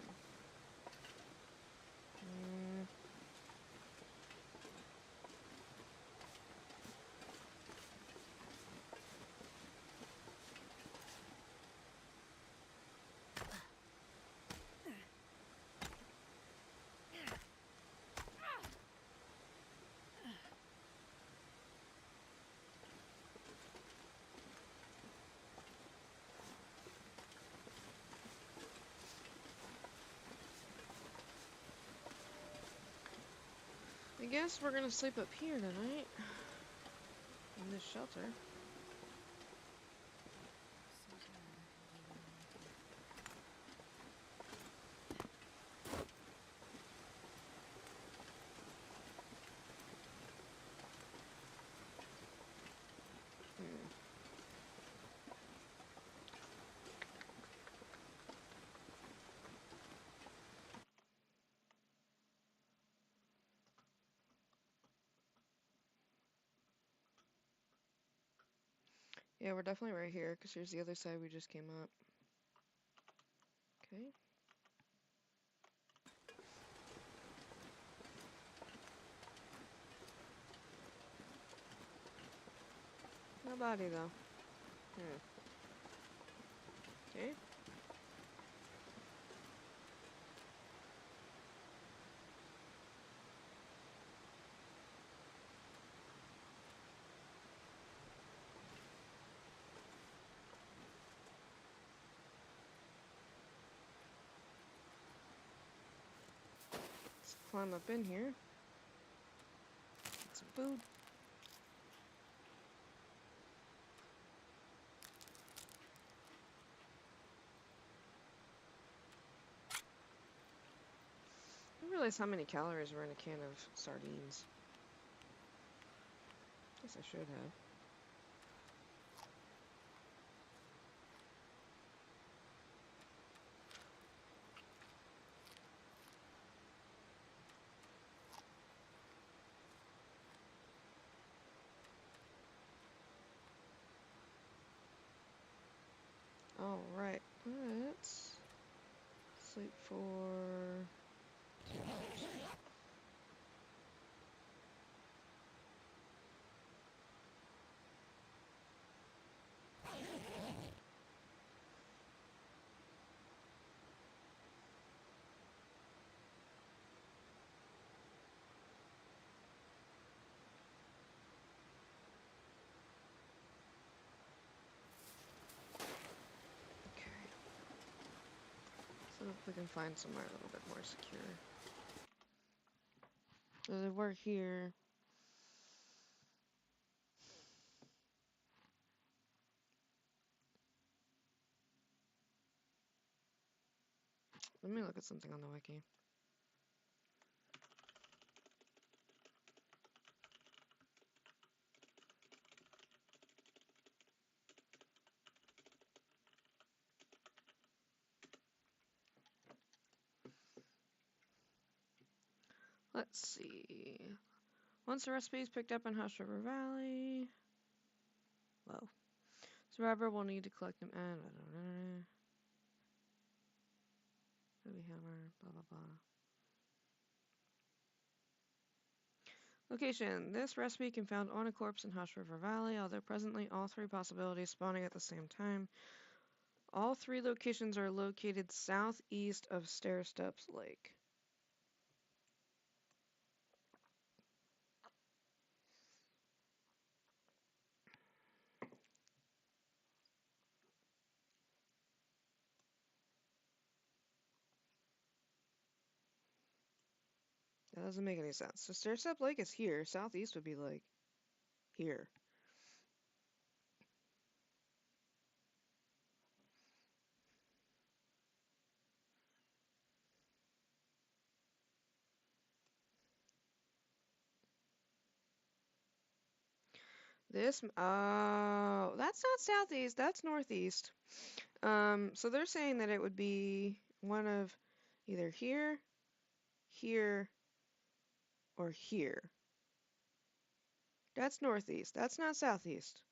I guess we're gonna sleep up here tonight. In this shelter.
So tired. I don't even like it.
Hmm. Yeah, we're definitely right here, because here's the other side we just came up. Okay. Nobody, though. Hmm. Okay. Let's climb up in here. Get some food. I didn't realize how many calories were in a can of sardines. Guess I should have. Alright, let's sleep for... Okay. So if we can find somewhere a little bit more secure. We're here. Let me look at something on the wiki. Let's see. Once the recipe is picked up in Hush River Valley... Whoa. Survivor will need to collect them and... Heavy hammer, blah blah blah. Location. This recipe can be found on a corpse in Hush River Valley, although presently all three possibilities spawning at the same time. All three locations are located southeast of Stair Steps Lake. That doesn't make any sense. So Stair Step Lake is here. Southeast would be like here. This, oh, that's not southeast, that's northeast. So they're saying that it would be one of either here, here, or here. That's northeast, that's not southeast.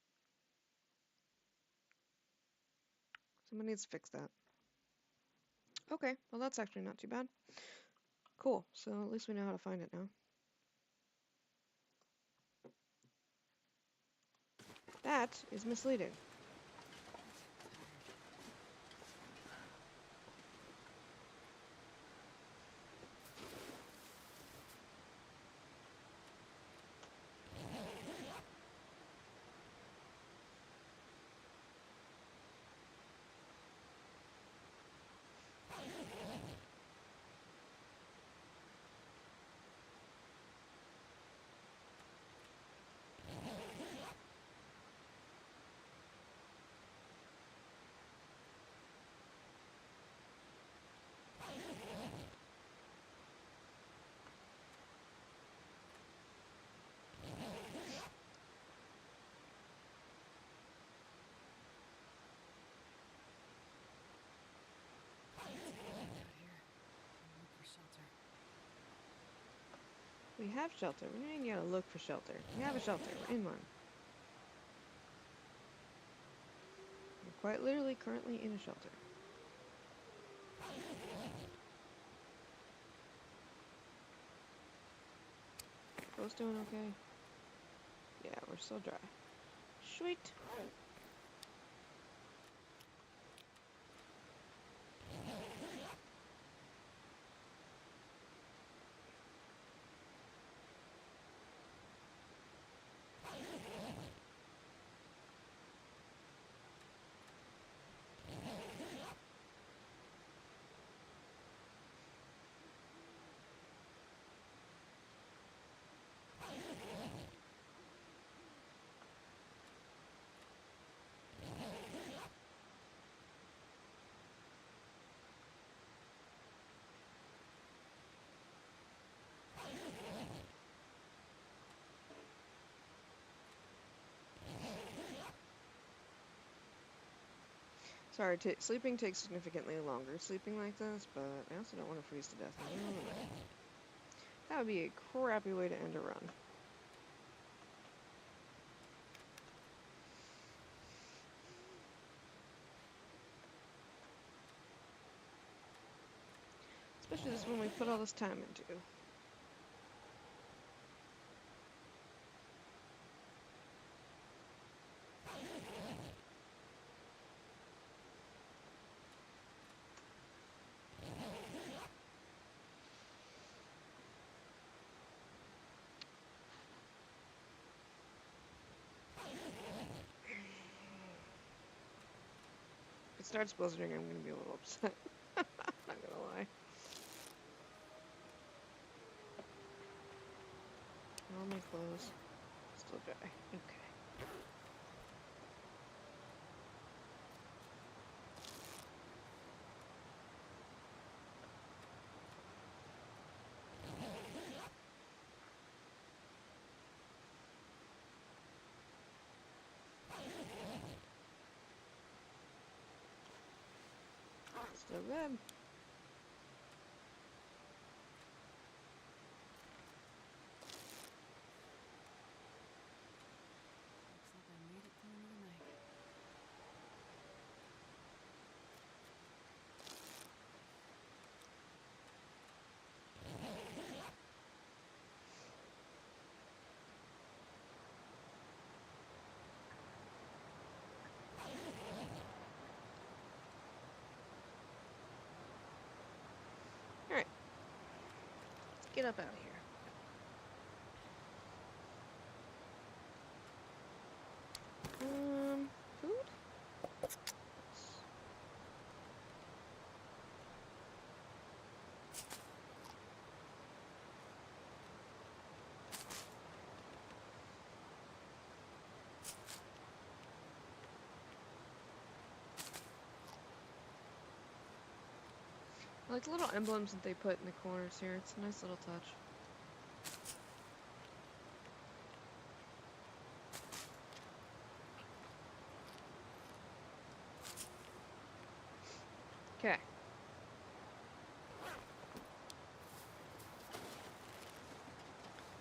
Someone needs to fix that. Okay, well that's actually not too bad. Cool, so at least we know how to find it now. That is misleading.
Out here. Look for shelter.
We have shelter. We don't even gotta look for shelter. We have a shelter. We're in one. We're quite literally currently in a shelter. Both doing okay? Yeah, we're still dry. Sweet. Sorry, sleeping takes significantly longer sleeping like this, but I also don't want to freeze to death in the middle of the night. That would be a crappy way to end a run. Especially this one we put all this time into. If it starts blizzarding, I'm gonna be a little upset. Not gonna lie. All my clothes still dry. Okay. Still good.
Looks like I made it through another night.
Alright. Let's get up out of here. Food? I like the little emblems that they put in the corners here. It's a nice little touch. Okay.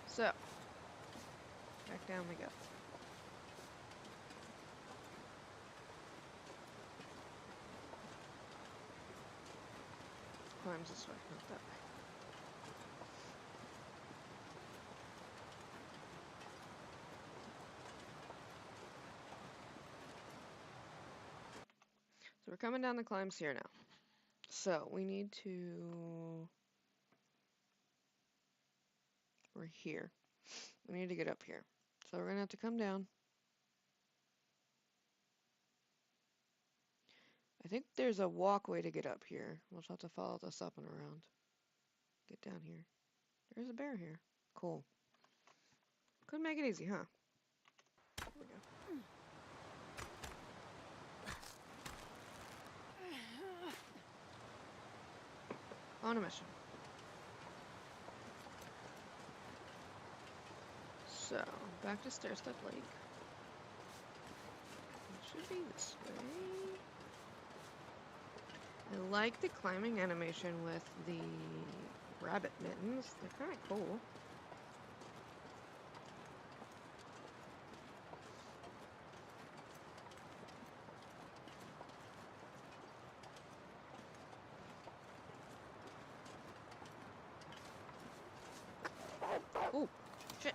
So, back down we go. climbs this way, not that way. So we're coming down the climbs here now. So we need to... We're here. We need to get up here. So we're going to have to come down. I think there's a walkway to get up here. We'll just have to follow this up and around. Get down here. There's a bear here. Cool. Could make it easy, huh? Here we go. On a mission. So, back to Stair Step Lake. It should be this way. I like the climbing animation with the rabbit mittens. They're kind of cool. Oh, shit.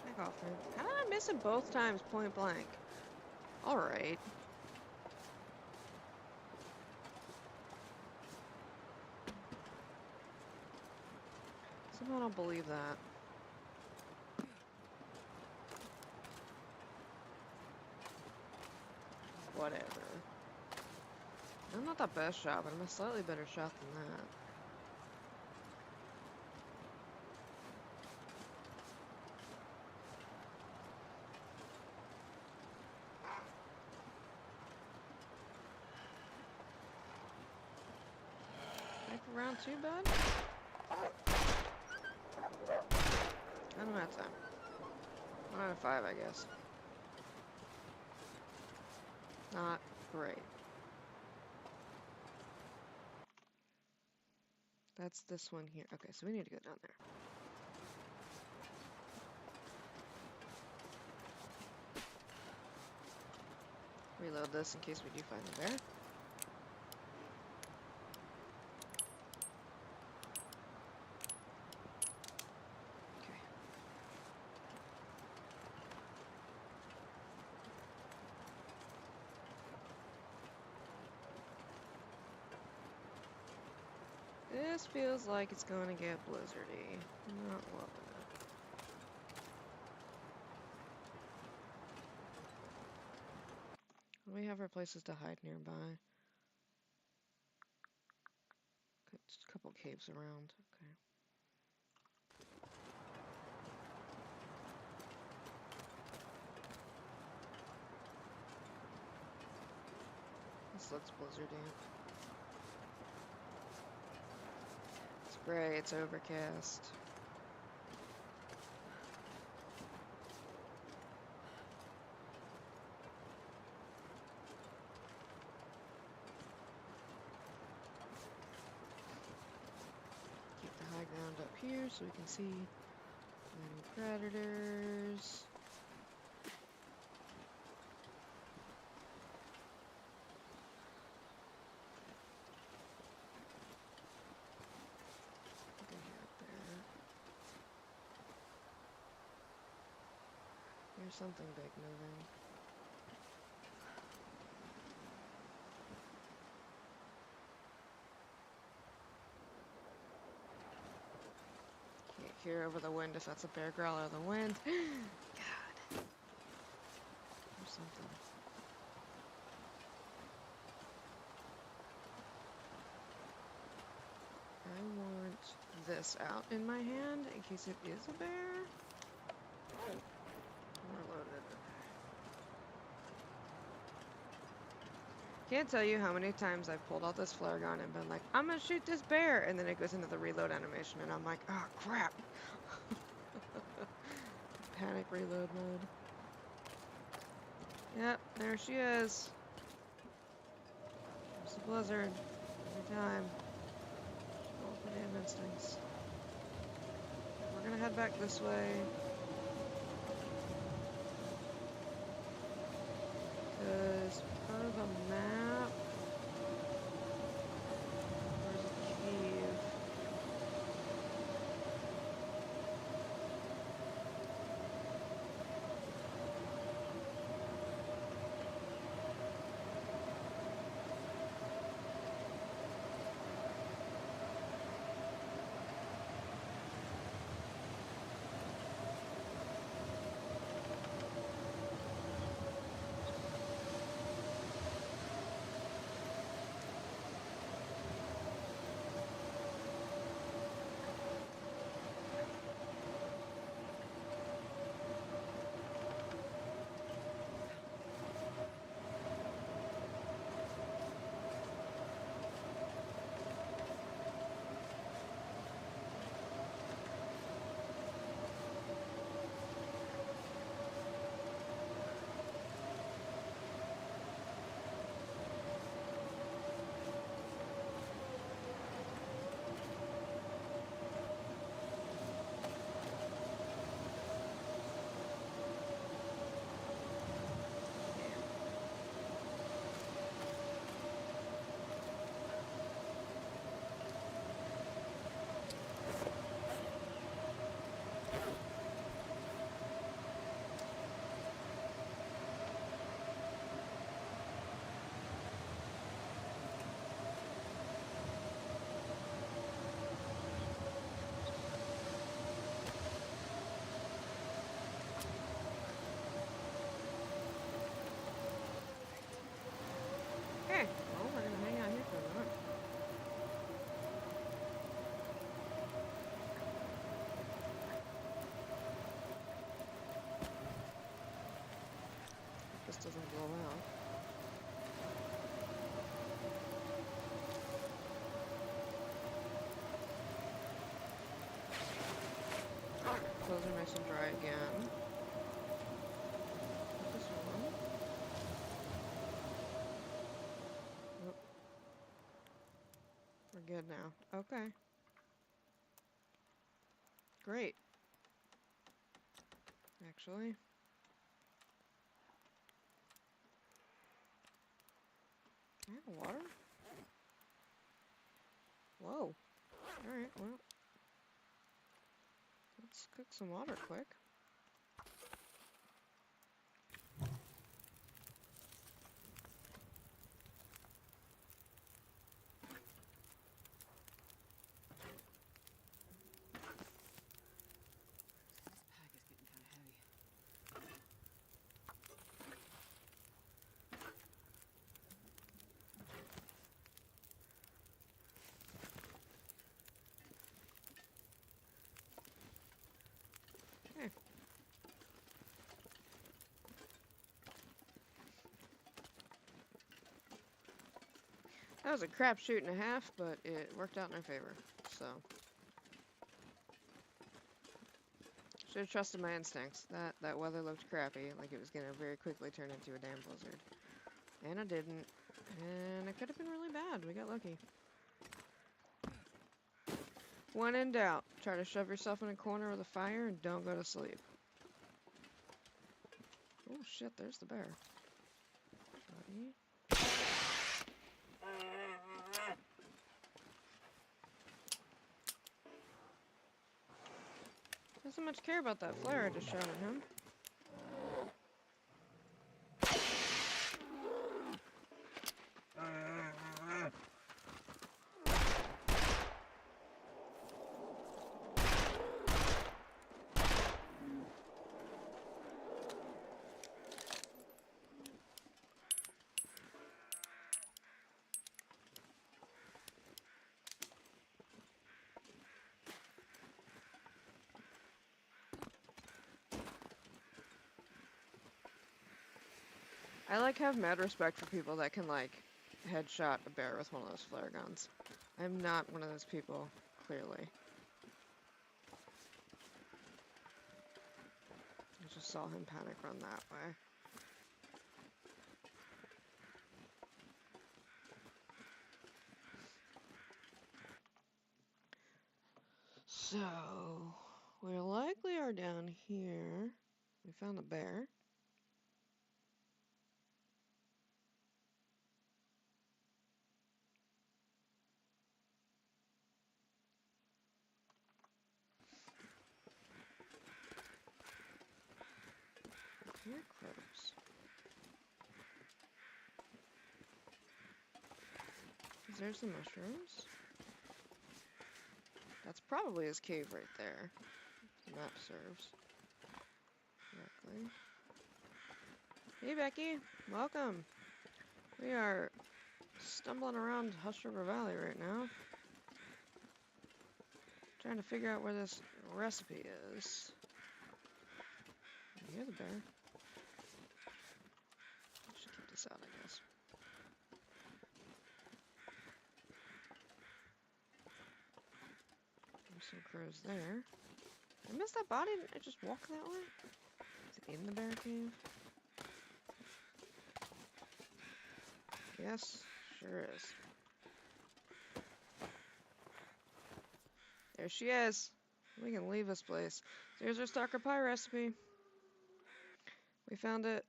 Back off, man. How did I miss him both times point blank? Alright. Somehow I don't believe that. Whatever. I'm not the best shot, but I'm a slightly better shot than that. Back for round 2, bud? Not a bad time. 1 out of 5, I guess. Not great. That's this one here. Okay, so we need to go down there. Reload this in case we do find the bear. Okay. This feels like it's going to get blizzardy. Not loving it. We have our places to hide nearby. Just a couple caves around. Okay. This looks blizzardy. It's gray, it's overcast. Keep the high ground up here so we can see any predators. There's something big moving. Can't hear over the wind if that's a bear growl or the wind. God. There's something. I want this out in my hand in case it is a bear. We're loaded. Can't tell you how many times I've pulled out this flare gun and been like, I'm gonna shoot this bear, and then it goes into the reload animation, and I'm like, oh crap. Panic reload mode. Yep, there she is. There's the blizzard. Every time. All for damn instincts. We're gonna head back this way. Because per the map, doesn't blow out. Clothes are nice and dry again. This one. Oh, we're good now. Okay. Great. Actually. Can I have water? Whoa. Alright, well. Let's cook some water quick.
This pack is getting kind of heavy.
Okay. That was a crapshoot and a half, but it worked out in our favor. So. Should have trusted my instincts. That weather looked crappy, like it was gonna very quickly turn into a damn blizzard. And it didn't. And it could have been really bad. We got lucky. When in doubt, try to shove yourself in a corner with a fire and don't go to sleep. Oh shit, there's the bear. Buddy. Doesn't much care about that flare I just shot at him. I have mad respect for people that can headshot a bear with one of those flare guns. I'm not one of those people, clearly. I just saw him panic run that way. So, we likely are down here. We found the bear. Here, crows. There's the mushrooms. That's probably his cave right there. The map serves correctly. Hey, Becky. Welcome. We are stumbling around Hush River Valley right now. Trying to figure out where this recipe is. You're the bear. Should keep this out, I guess. There's some crows there. I missed that body. Didn't I just walk that way? Is it in the bear cave? Yes, sure is. There she is. We can leave this place. There's our stalker pie recipe. We found it.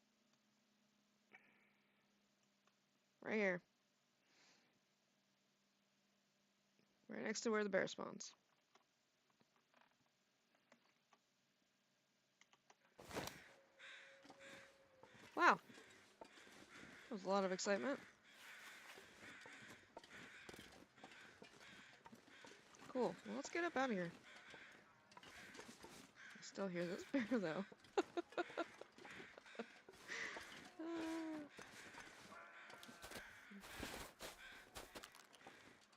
Right here. Right next to where the bear spawns. Wow. That was a lot of excitement. Cool. Well, let's get up out of here. I still hear this bear, though.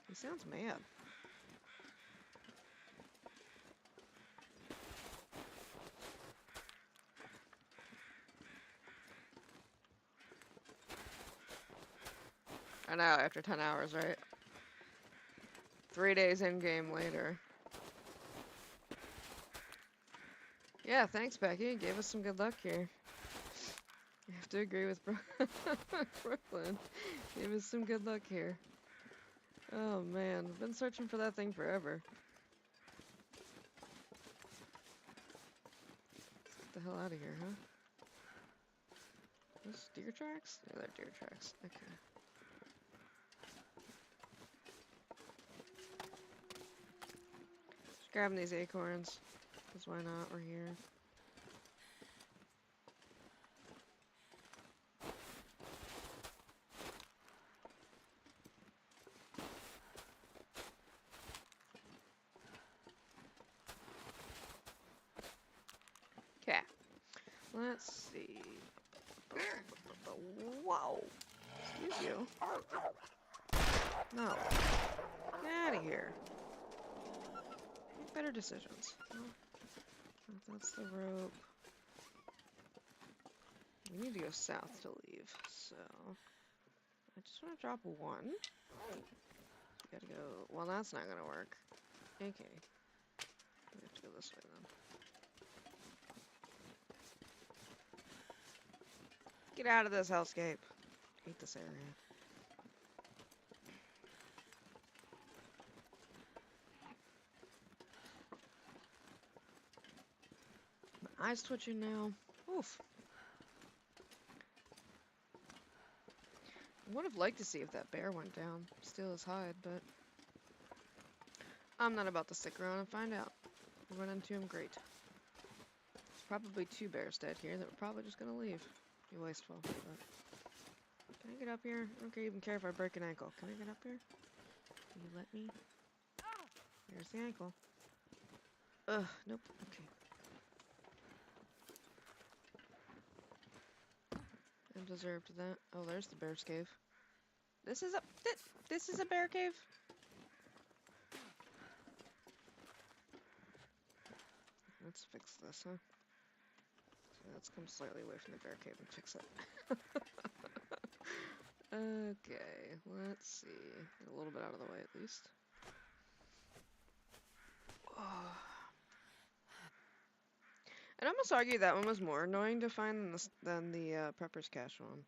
He sounds mad. I know, after 10 hours, right? 3 days in-game later. Yeah, thanks, Becky. You gave us some good luck here. I have to agree with Brooklyn. Gave us some good luck here. Oh man, I've been searching for that thing forever. Let's get the hell out of here, huh? Those deer tracks? Yeah, they're deer tracks. Okay. Just grabbing these acorns. Because why not? We're here. Okay. Let's see. Whoa. Excuse you. No. Get out of here. Make better decisions. Oh, that's the rope. We need to go south to leave, so I just want to drop one. We gotta go. Well, that's not gonna work. Okay. We have to go this way then. Get out of this hellscape. Hate this area. My eyes twitching now. Oof. I would have liked to see if that bear went down. Steal his hide, but I'm not about to stick around and find out. We'll run into him, great. There's probably 2 bears dead here that we're probably just gonna leave. Be wasteful, but... Can I get up here? I don't even care if I break an ankle. Can I get up here? Can you let me? There's the ankle. Ugh, nope. Okay. I deserved that. Oh, there's the bear's cave. This is a bear cave? Let's fix this, huh? So let's come slightly away from the bear cave and fix it. Okay, let's see. Get a little bit out of the way at least. Oh. I'd almost argue that one was more annoying to find than the Prepper's Cache one.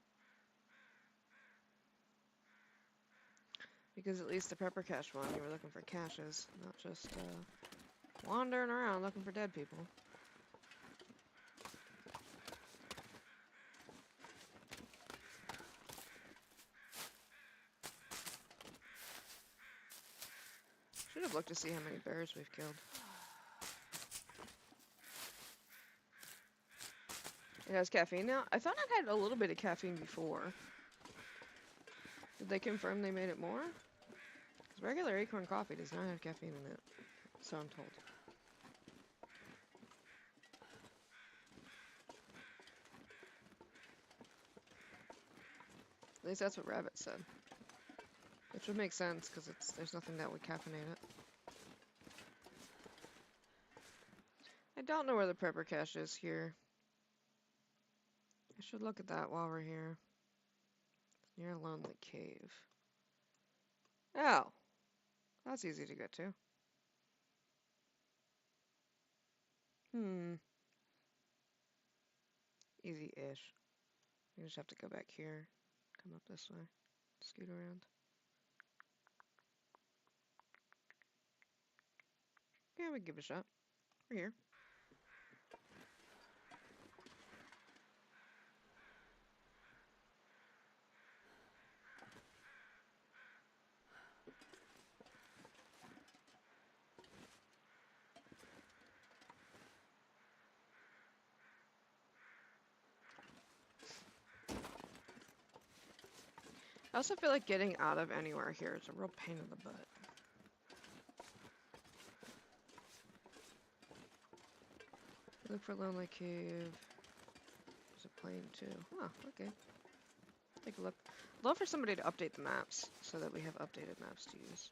Because at least the Prepper Cache one, you were looking for caches, not just wandering around looking for dead people. Should have looked to see how many bears we've killed. It has caffeine now? I thought it had a little bit of caffeine before. Did they confirm they made it more? Because regular acorn coffee does not have caffeine in it. So I'm told. At least that's what Rabbit said. Which would make sense, because there's nothing that would caffeinate it. I don't know where the Prepper Cache is here. I should look at that while we're here. It's near a lonely cave. Oh! That's easy to get to. Easy-ish. You just have to go back here. Come up this way. Scoot around. Yeah, we can give it a shot. We're here. I also feel like getting out of anywhere here is a real pain in the butt. Look for Lonely Cave. There's a plane too. Oh, okay. Take a look. I'd love for somebody to update the maps so that we have updated maps to use.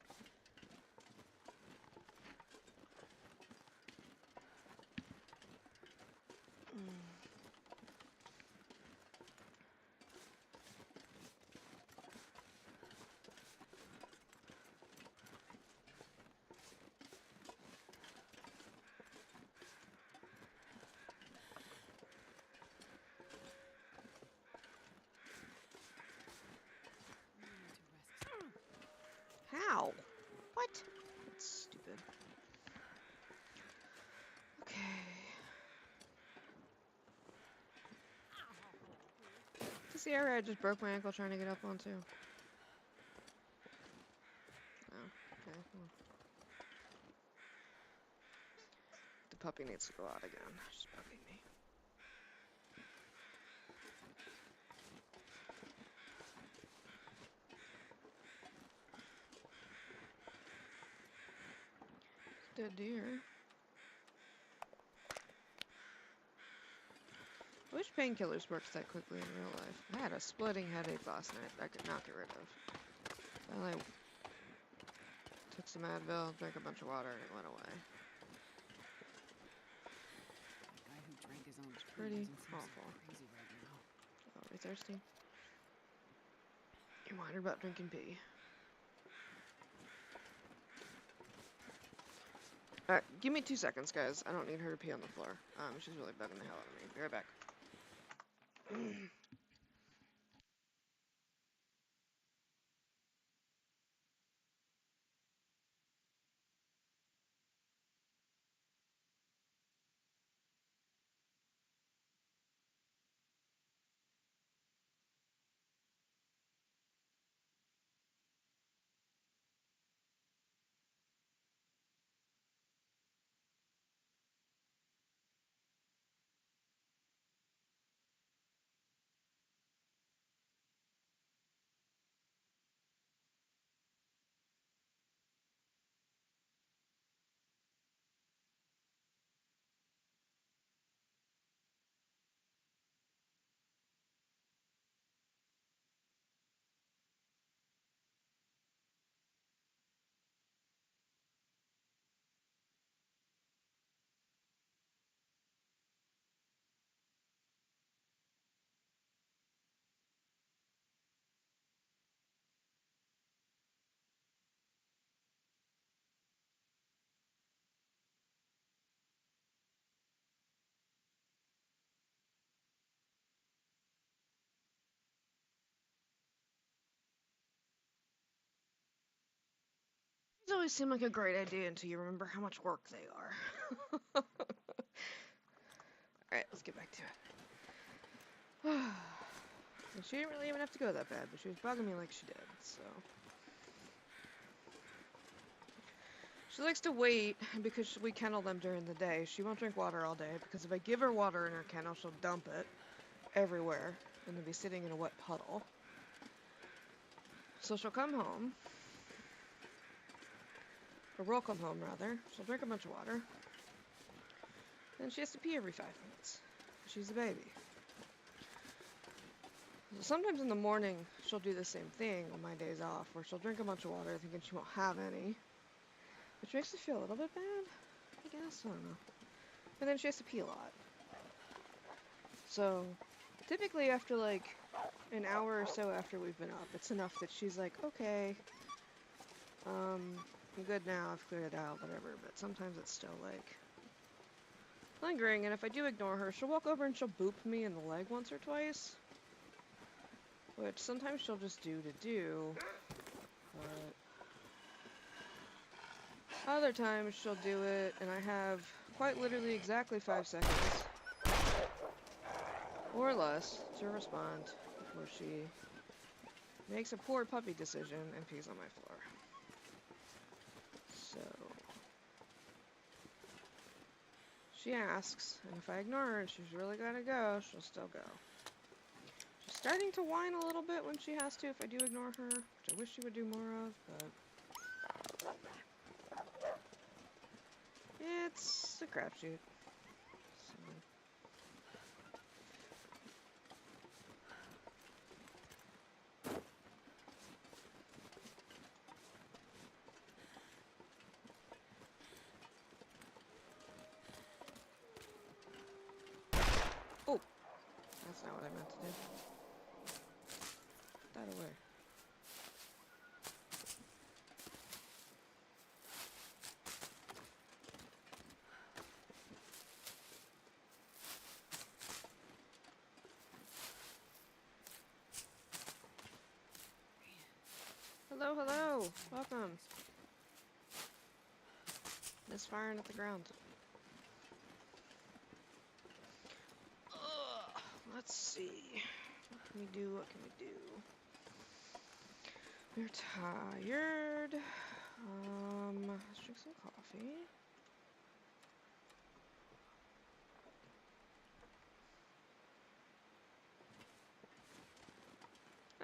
this the area I just broke my ankle trying to get up onto? Oh, okay. Well, the puppy needs to go out again. She's bugging me. Dead deer. I wish painkillers worked that quickly in real life. I had a splitting headache last night that I could not get rid of. Finally took some Advil, drank a bunch of water, and it went away.
A guy who drank his own
It's
pee
pretty
doesn't seem so
awful.
crazy right now.
Oh, are you thirsty? You whined about drinking pee. Alright, give me 2 seconds, guys. I don't need her to pee on the floor. She's really bugging the hell out of me. Be right back. These always seem like a great idea until you remember how much work they are. Alright, let's get back to it. And she didn't really even have to go that bad, but she was bugging me like she did, so. She likes to wait because we kennel them during the day. She won't drink water all day because if I give her water in her kennel, she'll dump it everywhere and then be sitting in a wet puddle. So she'll come home, or we'll come home rather. She'll drink a bunch of water. Then she has to pee every 5 minutes. She's a baby. Sometimes in the morning, she'll do the same thing on my days off, where she'll drink a bunch of water thinking she won't have any, which makes me feel a little bit bad, I guess, I don't know. And then she has to pee a lot. So, typically after like an hour or so after we've been up, it's enough that she's like, okay, I'm good now, I've cleared it out, whatever, but sometimes it's still like lingering, and if I do ignore her, she'll walk over and she'll boop me in the leg once or twice. Which sometimes she'll just do to do, but other times she'll do it, and I have quite literally exactly 5 seconds, or less, to respond before she makes a poor puppy decision and pees on my floor. So, she asks, and if I ignore her and she's really gotta go, she'll still go. She's starting to whine a little bit when she has to if I do ignore her, which I wish she would do more of, but it's a crapshoot. So. Oh, that's not what I meant to do. Put that away. Hello, hello! Welcome! Misfiring at the ground. Ugh, let's see. What can we do? What can we do? We're tired. Let's drink some coffee.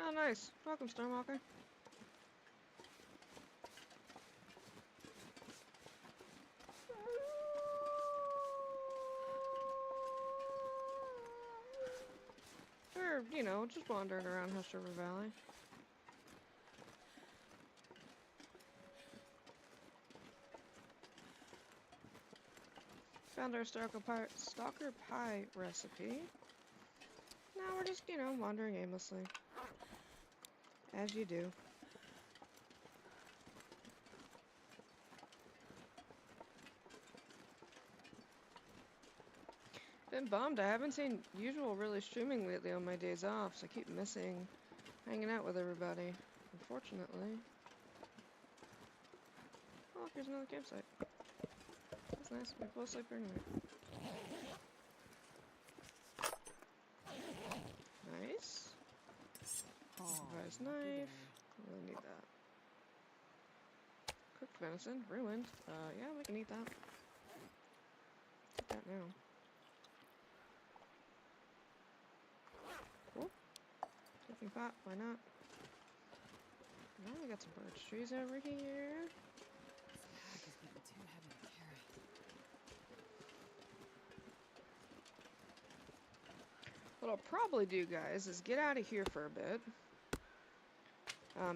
Oh, nice. Welcome, Stormwalker. Or, you know, just wandering around Hush River Valley. Found our stalker pie recipe. Now we're just, you know, wandering aimlessly. As you do. Been bummed. I haven't seen usual really streaming lately on my days off, so I keep missing hanging out with everybody. Unfortunately. Oh, look, here's another campsite. That's nice. We both sleep here tonight. Nice. Improvised knife. Really need that. Cooked venison. Ruined. Yeah, we can eat that. Eat that now. Cool. Cooking pot. Why not? Now we got some birch trees over here.
This pack is getting too heavy to carry.
What I'll probably do, guys, is get out of here for a bit.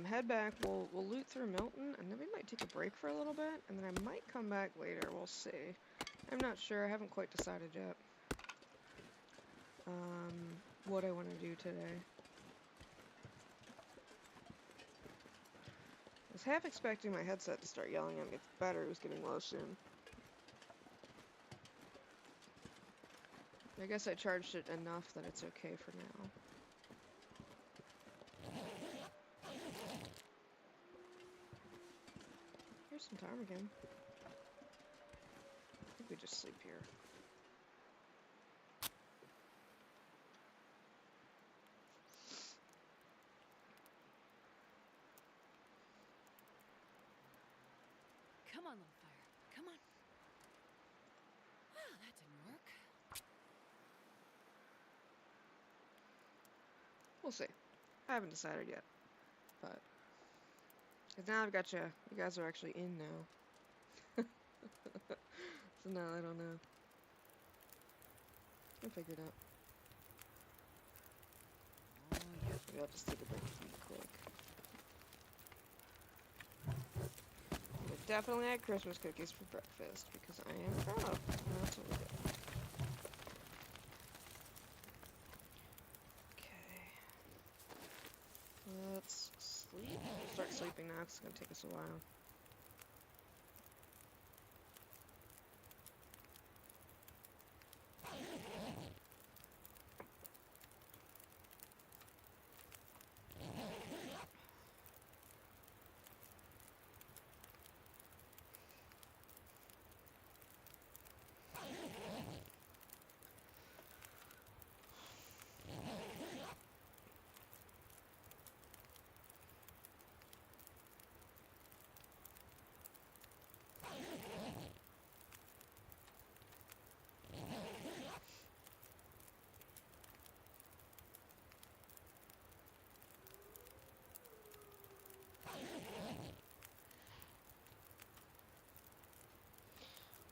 Head back. We'll loot through Milton, and then we might take a break for a little bit, and then I might come back later. We'll see. I'm not sure. I haven't quite decided yet. What I want to do today. I was half expecting my headset to start yelling at me if the battery was getting low soon. I guess I charged it enough that it's okay for now. Here's some ptarmigan. I think we just sleep here.
Come on, little fire. Come on. Well, that didn't work.
We'll see. I haven't decided yet, but cause now I've got you. You guys are actually in now. So now I don't know. I'll figure it out.
Oh, yeah.
Maybe I'll just take a break and eat quick. We definitely had Christmas cookies for breakfast because I am proud. That's what we did. Okay. Let's sleep. We'll start sleeping now. It's gonna take us a while.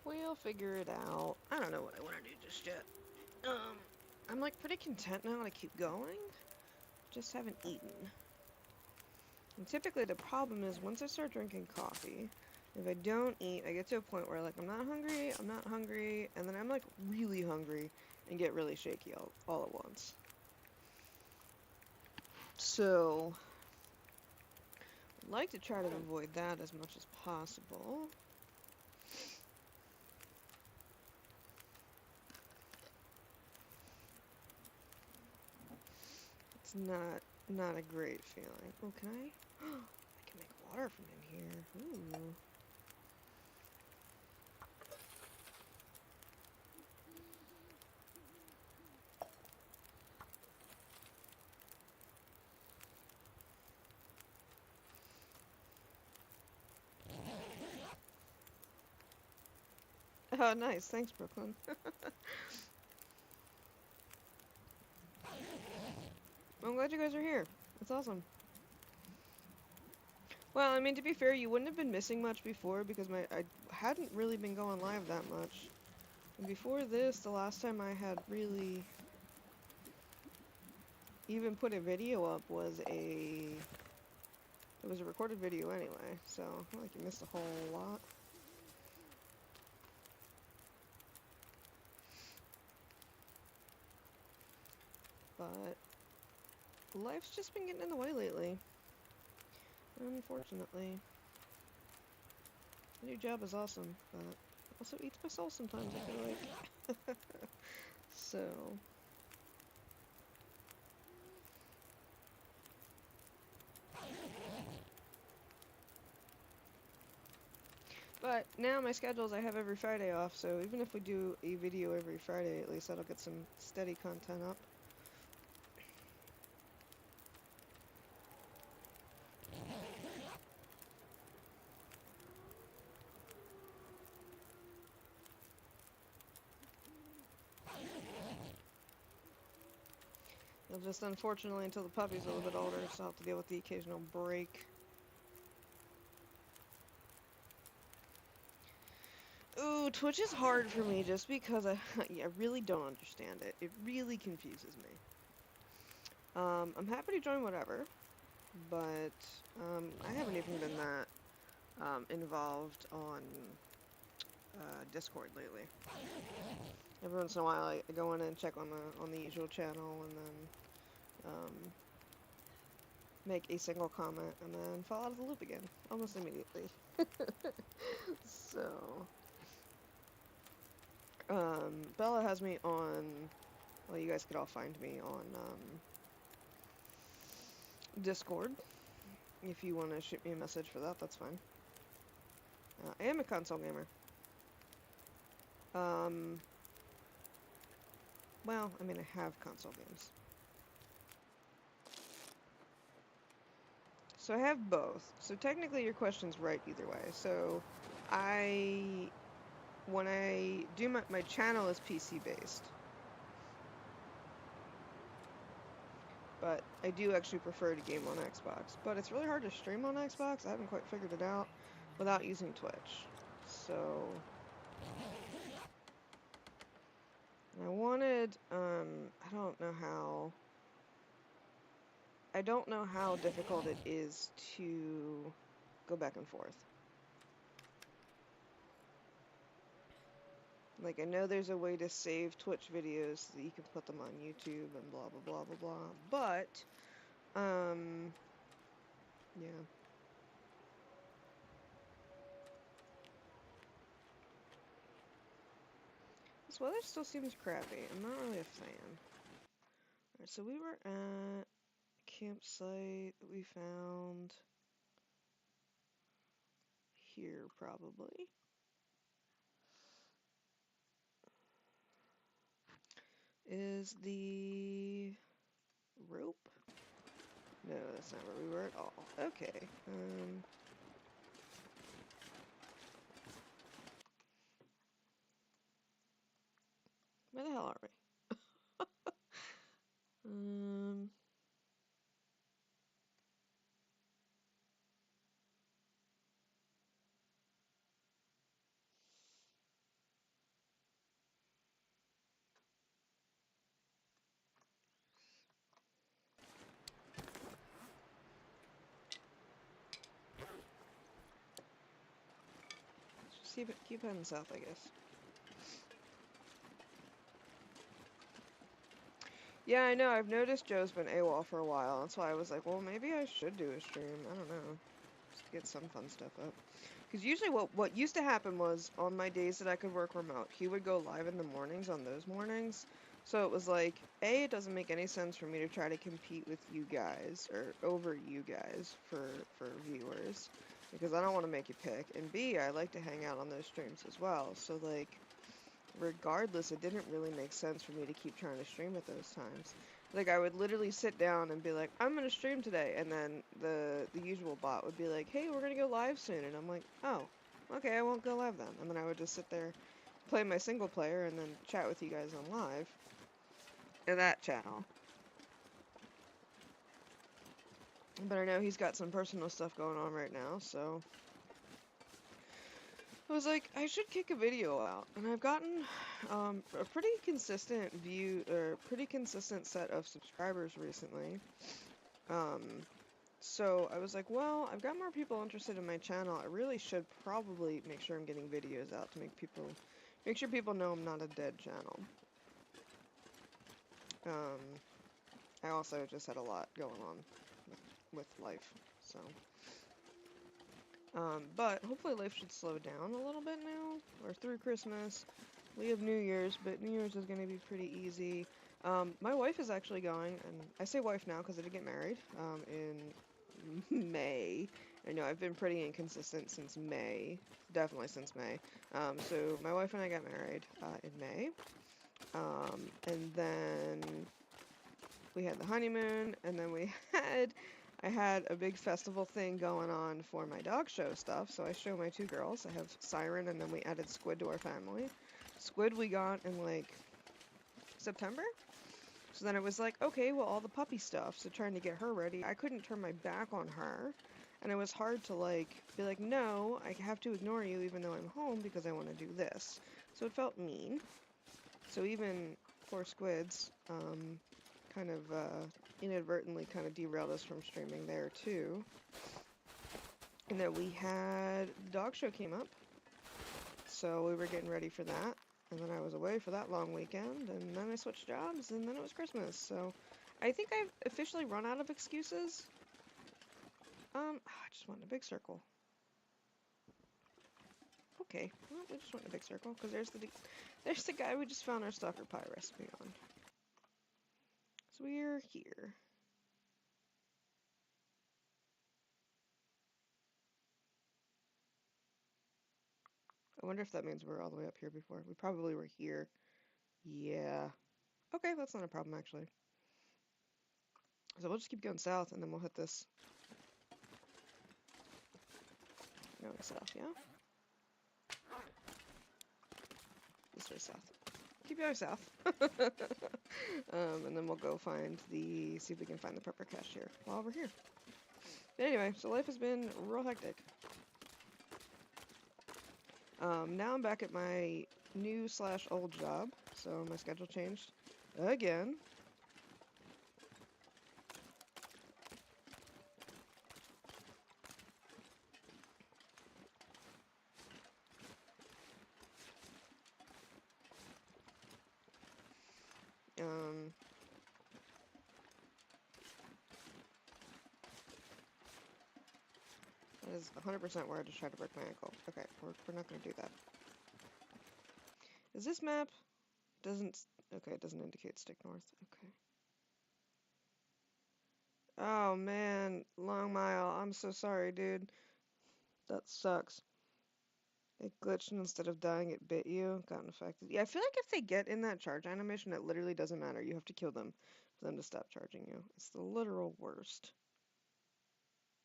We'll figure it out. I don't know what I want to do just yet. I'm like pretty content now to keep going. Just haven't eaten. And typically the problem is once I start drinking coffee, if I don't eat, I get to a point where like I'm not hungry, and then I'm like really hungry and get really shaky all at once. So, I'd like to try to avoid that as much as possible. It's not a great feeling. Oh, can I? I can make water from in here. Ooh. Nice. Thanks, Brooklyn. I'm glad you guys are here. That's awesome. Well, I mean, to be fair, you wouldn't have been missing much before because I hadn't really been going live that much. And before this, the last time I had really even put a video up was it was a recorded video anyway, so not like you missed a whole lot. But life's just been getting in the way lately, unfortunately. The new job is awesome, but it also eats my soul sometimes, I feel like. So, but now my schedules, I have every Friday off, so even if we do a video every Friday, at least that'll get some steady content up. It'll just unfortunately until the puppy's a little bit older, so I'll have to deal with the occasional break. Ooh, Twitch is hard for me just because I really don't understand it. It really confuses me. I'm happy to join whatever, but I haven't even been that involved on Discord lately. Every once in a while, I go in and check on the usual channel, and then make a single comment, and then fall out of the loop again almost immediately. So, Bella has me on. Well, you guys could all find me on Discord. If you want to shoot me a message for that, that's fine. I am a console gamer. Well, I mean, I have console games. So I have both. So technically your question's right either way. So when I do my channel is PC based. But I do actually prefer to game on Xbox. But it's really hard to stream on Xbox. I haven't quite figured it out without using Twitch. So I wanted, I don't know how difficult it is to go back and forth. Like, I know there's a way to save Twitch videos so that you can put them on YouTube and blah, blah, blah, blah, blah. But, yeah. This weather still seems crappy. I'm not really a fan. Alright, so we were at a campsite that we found here, probably. Is the rope? No, that's not where we were at all. Okay. Where the hell are we? Just keep heading south, I guess. Yeah, I know. I've noticed Joe's been AWOL for a while. That's why I was like, well, maybe I should do a stream. I don't know. Just get some fun stuff up. Because usually what used to happen was on my days that I could work remote, he would go live in the mornings on those mornings. So it was like, A, it doesn't make any sense for me to try to compete with you guys or over you guys for viewers because I don't want to make you pick. And B, I like to hang out on those streams as well. So like, regardless, it didn't really make sense for me to keep trying to stream at those times. Like, I would literally sit down and be like, I'm gonna stream today, and then the usual bot would be like, hey, we're gonna go live soon, and I'm like, oh, okay, I won't go live then. And then I would just sit there play my single player and then chat with you guys on live in that channel. But I know he's got some personal stuff going on right now, so I was like, I should kick a video out. And I've gotten a pretty consistent pretty consistent set of subscribers recently. Um, so I was like, well, I've got more people interested in my channel. I really should probably make sure I'm getting videos out to make sure people know I'm not a dead channel. Um, I also just had a lot going on with life, so. But hopefully life should slow down a little bit now. We're through Christmas. We have New Year's, but New Year's is going to be pretty easy. My wife is actually going, and I say wife now because I did get married in May. I know I've been pretty inconsistent since May, definitely since May. So my wife and I got married in May, and then we had the honeymoon, and then I had a big festival thing going on for my dog show stuff. So I show my two girls. I have Siren, and then we added Squid to our family. Squid we got in like September. So then it was like, okay, well, all the puppy stuff. So trying to get her ready, I couldn't turn my back on her. And it was hard to like be like, no, I have to ignore you even though I'm home because I want to do this. So it felt mean. So even poor Squids, kind of inadvertently kind of derailed us from streaming there too. And then we had the dog show came up, so we were getting ready for that. And then I was away for that long weekend, and then I switched jobs, and then it was Christmas. So I think I've officially run out of excuses. I just want a big circle. Okay, well, we just want a big circle because there's the guy we just found our stalker pie recipe on. So we're here. I wonder if that means we're all the way up here before. We probably were here. Yeah. Okay, that's not a problem actually. So we'll just keep going south and then we'll hit this. Going south, yeah? This way south. Keep going south. And then we'll go see if we can find the prepper cache here while we're here. But anyway, so life has been real hectic. Now I'm back at my new/old job, so my schedule changed again. That is 100% where I just tried to break my ankle. Okay, we're not going to do that. Is this map? Okay, it doesn't indicate stick north. Okay. Oh man, long mile. I'm so sorry, dude. That sucks. It glitched and instead of dying, it bit you. Got infected. Yeah, I feel like if they get in that charge animation, it literally doesn't matter. You have to kill them for them to stop charging you. It's the literal worst.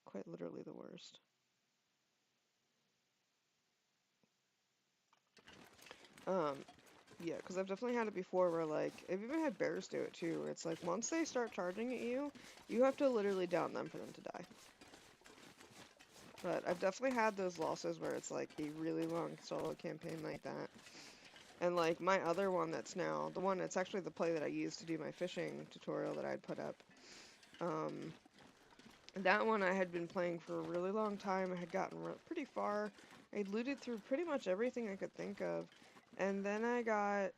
Quite literally the worst. Yeah, because I've definitely had it before where, like, I've even had bears do it too, where it's like, once they start charging at you, you have to literally down them for them to die. But I've definitely had those losses where it's like a really long solo campaign like that. And like my other one that's now, the one that's actually the play that I used to do my fishing tutorial that I'd put up. That one I had been playing for a really long time. I had gotten pretty far. I looted through pretty much everything I could think of. And then I got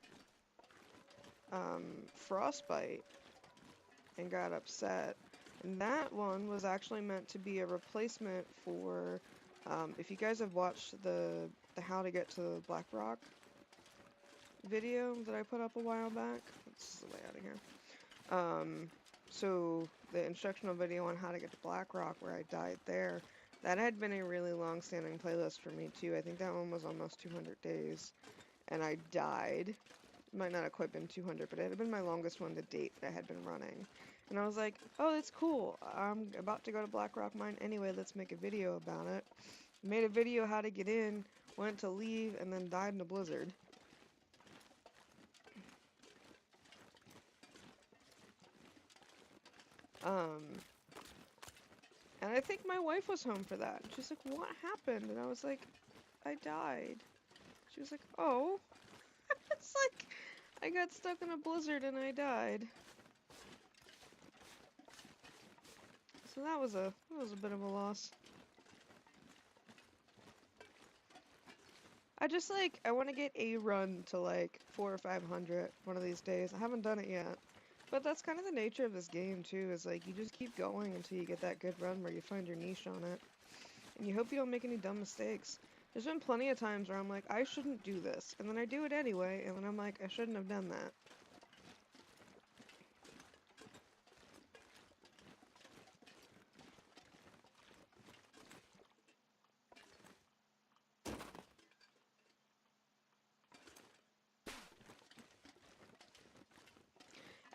frostbite and got upset. And that one was actually meant to be a replacement for, if you guys have watched the How to Get to Black Rock video that I put up a while back. This is the way out of here. So the instructional video on how to get to Black Rock where I died there, that had been a really long standing playlist for me too. I think that one was almost 200 days and I died. Might not have quite been 200, but it had been my longest one to date that I had been running. And I was like, oh, that's cool. I'm about to go to Black Rock Mine anyway. Let's make a video about it. Made a video how to get in, went to leave, and then died in a blizzard. Um, and I think my wife was home for that. She's like, "What happened?" And I was like, "I died." She was like, "Oh." It's like I got stuck in a blizzard and I died. So that was a bit of a loss. I want to get a run to like 4 or 500 one of these days. I haven't done it yet. But that's kind of the nature of this game too, is like you just keep going until you get that good run where you find your niche on it. And you hope you don't make any dumb mistakes. There's been plenty of times where I'm like, I shouldn't do this. And then I do it anyway, and then I'm like, I shouldn't have done that.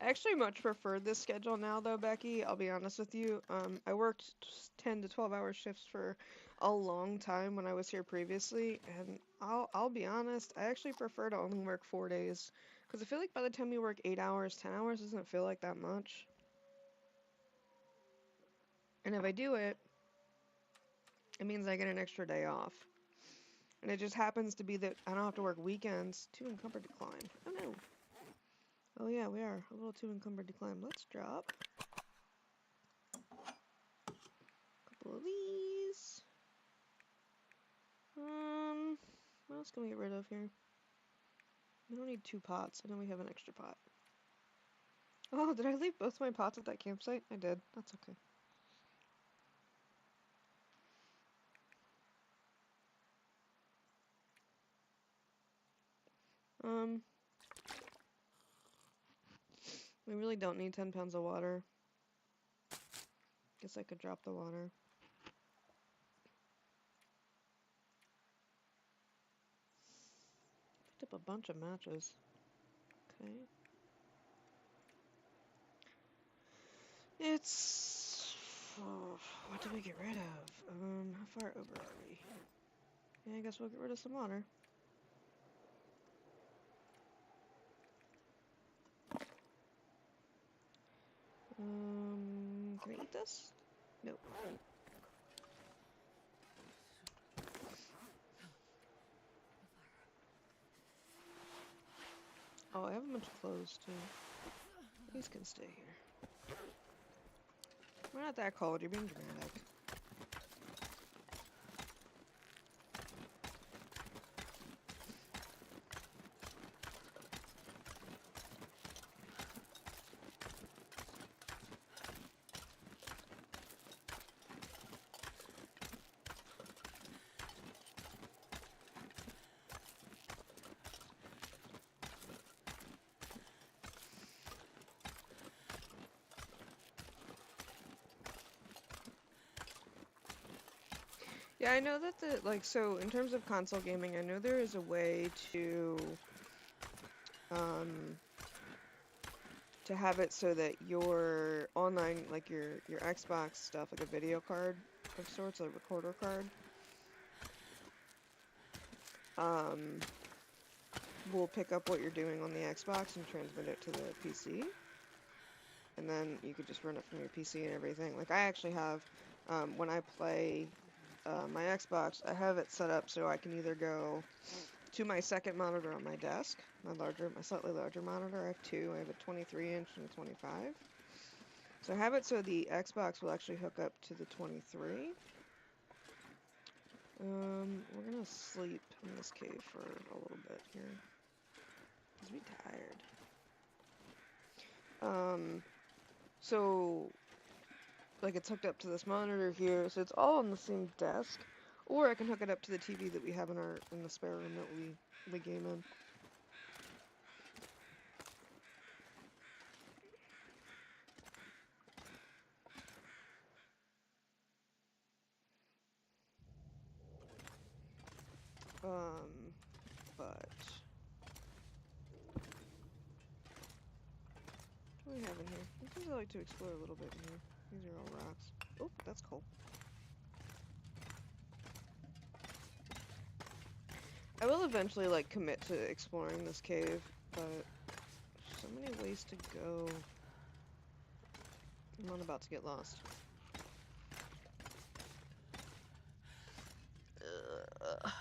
I actually much prefer this schedule now, though, Becky. I'll be honest with you. I worked 10 to 12-hour shifts for a long time when I was here previously, and I'll be honest. I actually prefer to only work 4 days because I feel like by the time you work 8 hours, 10 hours doesn't feel like that much. And if I do it, it means I get an extra day off. And it just happens to be that I don't have to work weekends. Too encumbered to climb. Oh no. Oh yeah, we are a little too encumbered to climb. Let's drop a couple of these. What else can we get rid of here? We don't need 2 pots. I know we have an extra pot. Oh, did I leave both my pots at that campsite? I did. That's okay. Um, we really don't need 10 pounds of water. Guess I could drop the water. Picked up a bunch of matches. Okay. It's... Oh, what did we get rid of? How far over are we? Yeah, I guess we'll get rid of some water. Can I eat this? Nope. Oh, I have a bunch of clothes too. These can stay here. We're not that cold, you're being dramatic. Yeah, I know that so in terms of console gaming, I know there is a way um, to have it so that your online, like your Xbox stuff, like a video card of sorts, a recorder card, um, will pick up what you're doing on the Xbox and transmit it to the PC. And then you could just run it from your PC and everything. Like I actually have, when I play my Xbox, I have it set up so I can either go to my second monitor on my desk, my slightly larger monitor. I have two. I have a 23-inch and a 25. So I have it so the Xbox will actually hook up to the 23. We're gonna sleep in this cave for a little bit here. Cause we tired. So like it's hooked up to this monitor here, so it's all on the same desk. Or I can hook it up to the TV that we have in the spare room that we game in. But what do we have in here? I think I like to explore a little bit in here. These are all rocks. Oh, that's cool. I will eventually like commit to exploring this cave, but there's so many ways to go. I'm not about to get lost. Ugh.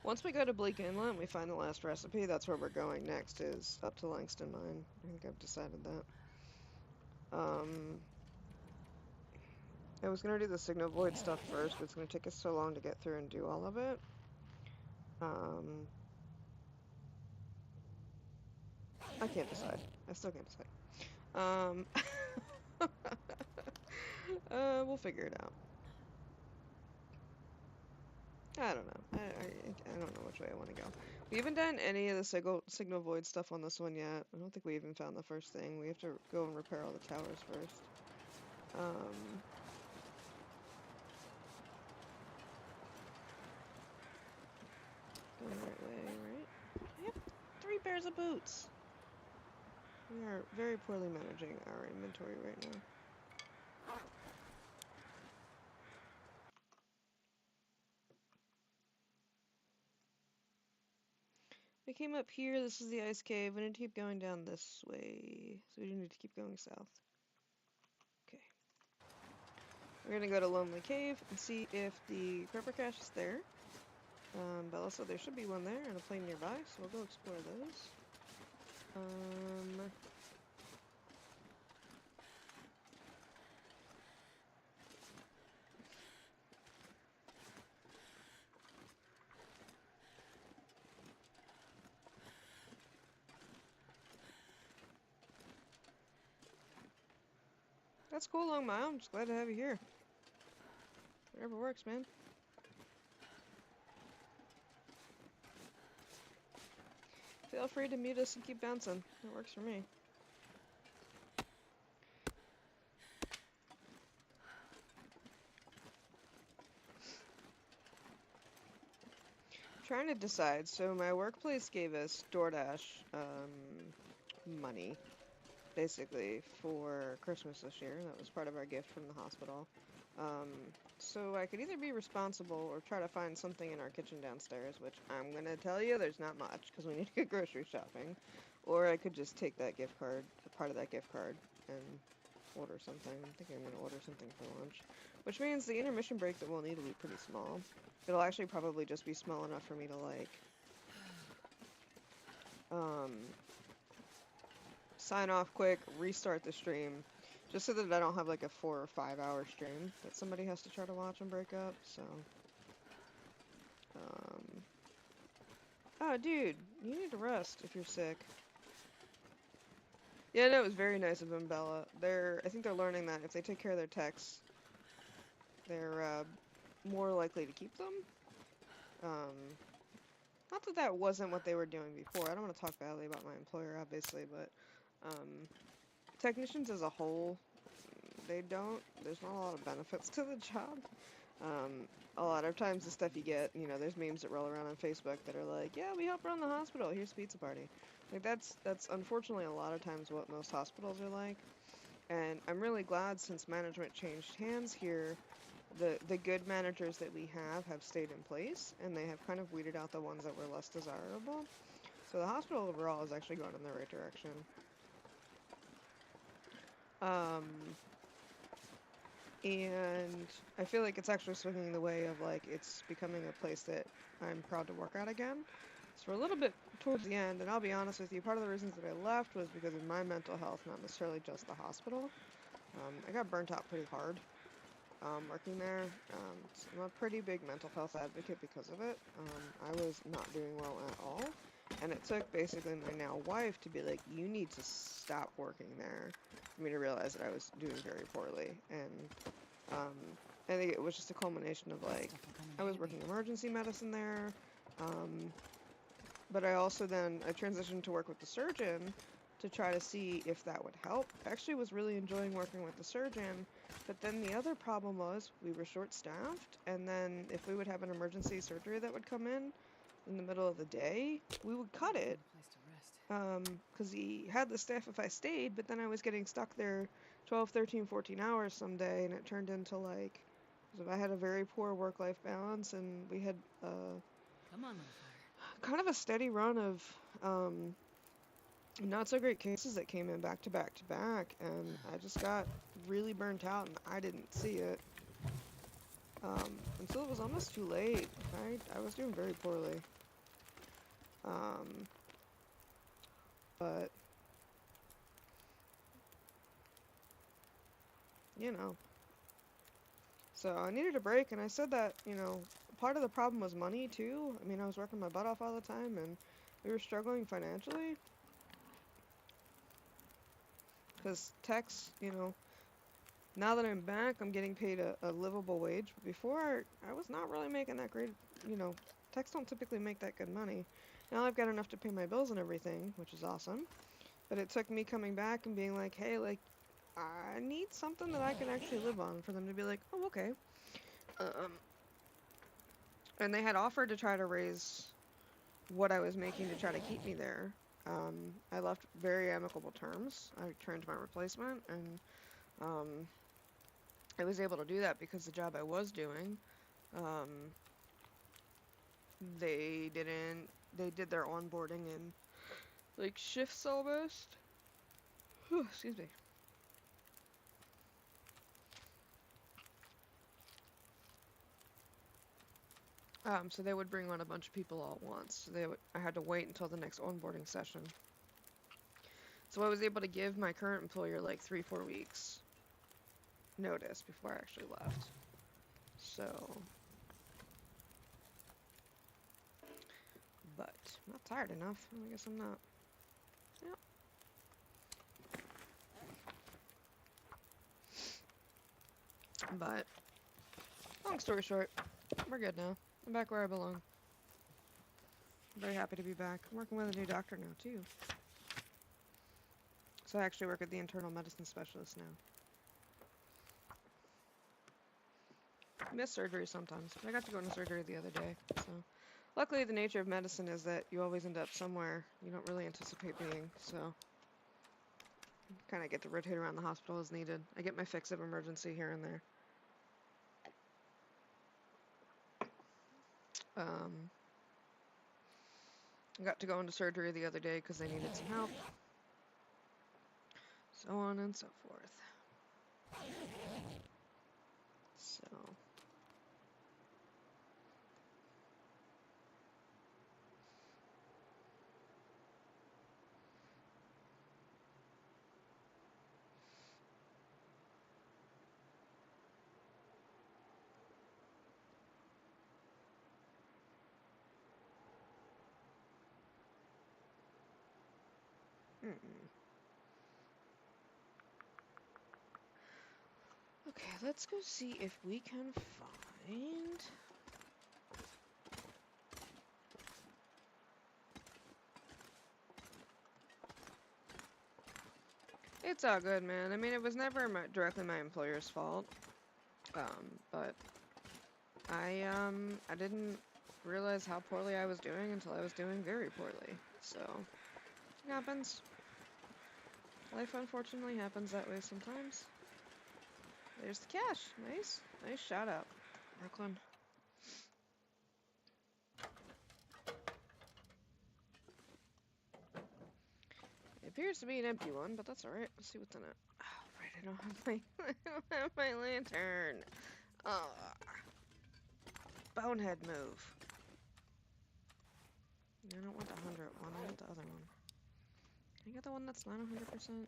Once we go to Bleak Inlet and we find the last recipe, that's where we're going next, is up to Langston Mine. I think I've decided that. I was gonna do the Signal Void stuff first, but it's gonna take us so long to get through and do all of it. I can't decide. I still can't decide. Um, we'll figure it out. I don't know. I don't know which way I want to go. We haven't done any of the signal void stuff on this one yet. I don't think we even found the first thing. We have to go and repair all the towers first. Um, going the right way, right? Yep, 3 pairs of boots. We are very poorly managing our inventory right now. We came up here. This is the ice cave. We need to keep going down this way. So we need to keep going south. Okay. We're gonna go to Lonely Cave and see if the Prepper Cache is there. Bella said there should be one there and a plane nearby, so we'll go explore those. That's cool, Long Mile. I'm just glad to have you here. Whatever works, man. Feel free to mute us and keep bouncing. That works for me. Trying to decide. So my workplace gave us DoorDash money, basically, for Christmas this year. That was part of our gift from the hospital. Um, so I could either be responsible or try to find something in our kitchen downstairs, which I'm gonna tell you there's not much because we need to go grocery shopping. Or I could just take that gift card, part of that gift card, and order something. I'm thinking I'm gonna order something for lunch, which means the intermission break that we'll need will be pretty small. It'll actually probably just be small enough for me to like um, sign off quick, restart the stream, just so that I don't have like a 4 or 5 hour stream that somebody has to try to watch and break up. So, oh, dude, you need to rest if you're sick. Yeah, no, it was very nice of them, Bella. I think they're learning that if they take care of their techs, they're more likely to keep them. Not that that wasn't what they were doing before. I don't want to talk badly about my employer, obviously, but technicians as a whole, there's not a lot of benefits to the job. A lot of times the stuff you get, there's memes that roll around on Facebook that are like, yeah, we help run the hospital, here's a pizza party. Like that's unfortunately a lot of times what most hospitals are like. And I'm really glad since management changed hands here, the good managers that we have stayed in place, and they have kind of weeded out the ones that were less desirable. So the hospital overall is actually going in the right direction. And I feel like it's actually swinging the way of like it's becoming a place that I'm proud to work at again. So for a little bit towards the end, and I'll be honest with you, part of the reasons that I left was because of my mental health, not necessarily just the hospital. I got burnt out pretty hard working there. So I'm a pretty big mental health advocate because of it. I was not doing well at all. And it took basically my now wife to be like, you need to stop working there, for me to realize that I was doing very poorly. And I think it was just a culmination of like, I was working emergency medicine there. But I also I transitioned to work with the surgeon to try to see if that would help. I actually was really enjoying working with the surgeon, but then the other problem was we were short-staffed, and then if we would have an emergency surgery that would come in the middle of the day, we would cut it, because he had the staff if I stayed, but then I was getting stuck there 12, 13, 14 hours some day, and it turned into like, so I had a very poor work-life balance, and we had
Come on, little fire.
kind of a steady run of not so great cases that came in back to back to back, and I just got really burnt out, and I didn't see it until it was almost too late. I was doing very poorly, um, but you know, so I needed a break, and I said that, part of the problem was money too. I mean, I was working my butt off all the time, and we were struggling financially because techs, now that I'm back, I'm getting paid a livable wage. But before, I was not really making that great, you know, techs don't typically make that good money. Now I've got enough to pay my bills and everything, which is awesome. But it took me coming back and being like, hey, like, I need something that I can actually live on, for them to be like, oh, okay. Um, and they had offered to try to raise what I was making to try to keep me there. I left very amicable terms. I returned my replacement, and I was able to do that because the job I was doing, um, they didn't, they did their onboarding in like shifts almost. Excuse me. So they would bring on a bunch of people all at once. So I had to wait until the next onboarding session. So I was able to give my current employer like 3-4 weeks notice before I actually left. So, but I'm not tired enough. I guess I'm not. Yep. But long story short, we're good now. I'm back where I belong. I'm very happy to be back. I'm working with a new doctor now too. So I actually work at the internal medicine specialist now. I miss surgery sometimes. I got to go into surgery the other day. So luckily the nature of medicine is that you always end up somewhere you don't really anticipate being. So kind of get to rotate around the hospital as needed. I get my fix of emergency here and there. Um, I got to go into surgery the other day because they needed some help. So on and so forth. So. Okay, let's go see if we can find... It's all good, man. I mean, it was never directly my employer's fault. But I didn't realize how poorly I was doing until I was doing very poorly. So, it happens. Life unfortunately happens that way sometimes. There's the cash. Nice. Nice shout out, Brooklyn. It appears to be an empty one, but that's alright. Let's see what's in it. Oh, right, I don't have my, I don't have my lantern. Oh, bonehead move. I don't want the 100 one, I want the other one. Can I get the one that's not 100%? This one.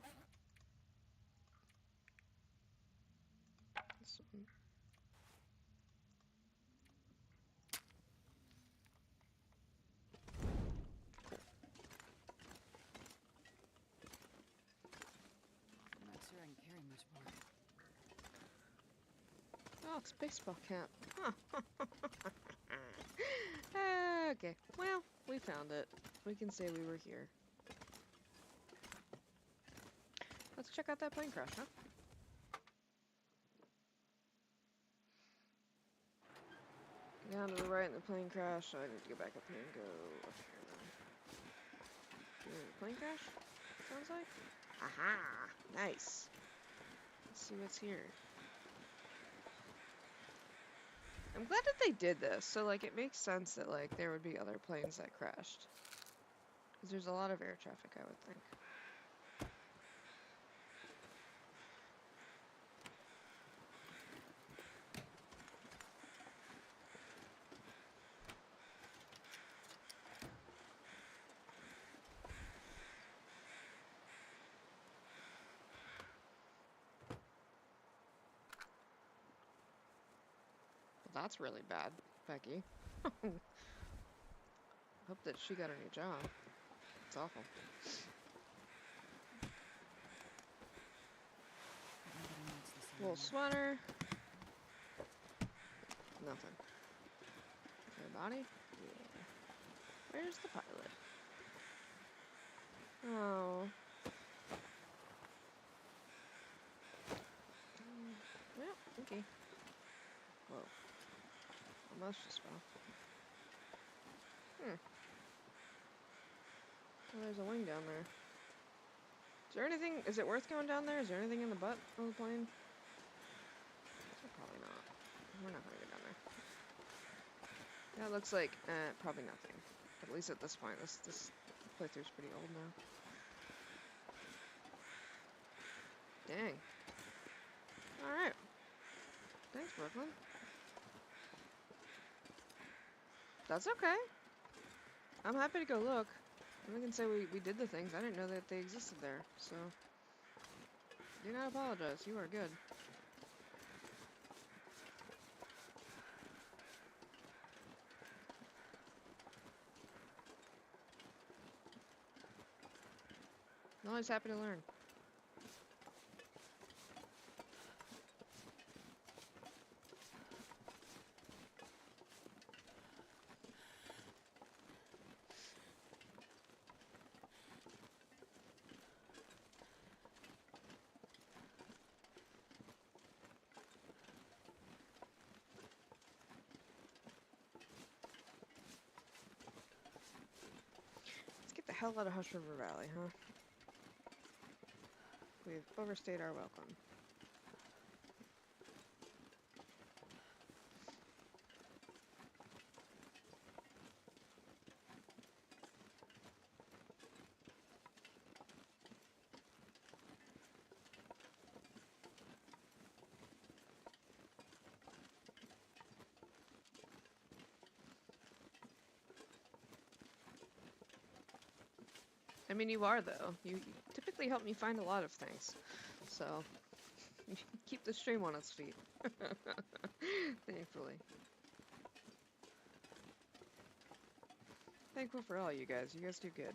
I'm not sure I can carry much more.
Oh, it's a baseball cap. Huh. Okay, well, we found it. We can say we were here. Let's check out that plane crash, huh? Down to the right in the plane crash, so I need to get back up here and go up here then. Plane crash? Sounds like? Aha! Nice. Let's see what's here. I'm glad that they did this, so like it makes sense that like there would be other planes that crashed. Because there's a lot of air traffic, I would think. Well, that's really bad, Becky. Hope that she got a new job. It's awful.
Nobody needs this
Wool
anymore.
sweater. Nothing. Okay, body? Yeah. Where's the pilot? Oh. Yeah, okay. Whoa. Almost just fell. Hmm. Well, there's a wing down there. Is there anything? Is it worth going down there? Is there anything in the butt of the plane? Probably not. We're not gonna go down there. That looks like probably nothing. At least at this point, this playthrough's pretty old now. Dang. All right. Thanks, Brooklyn. That's okay. I'm happy to go look. I can say we did the things. I didn't know that they existed there, so do not apologize. You are good. I'm always happy to learn. Let's get the hell out of Hush River Valley, huh? We've overstayed our welcome. I mean, you are, though. You typically help me find a lot of things. So, keep the stream on its feet. Thankfully. Thankful for all you guys. You guys do good.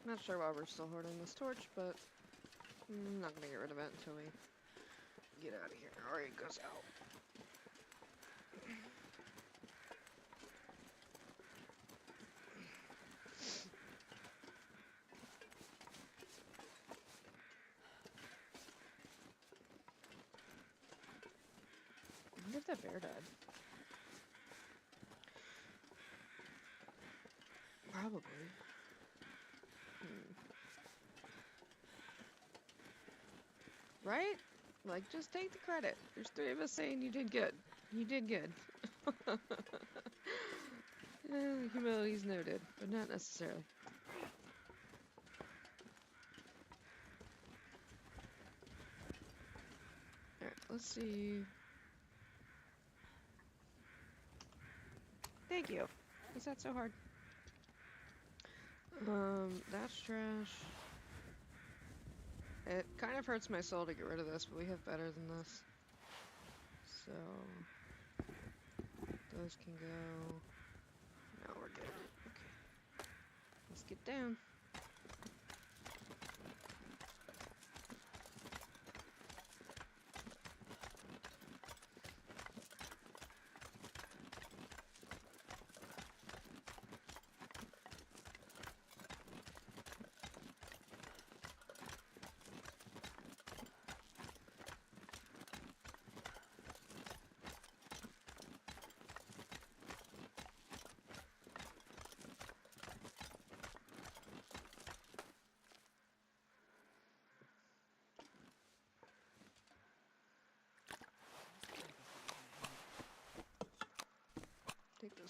Not sure why we're still holding this torch, but I'm not gonna get rid of it until we get out of here. Or it goes out. I wonder if that bear died. Probably. Right? Like, just take the credit. There's three of us saying you did good. You did good. Humility's noted, but not necessarily. Alright, let's see. Thank you. Is that so hard? That's trash. It kind of hurts my soul to get rid of this, but we have better than this. So, those can go. No, we're good. Okay. Let's get down.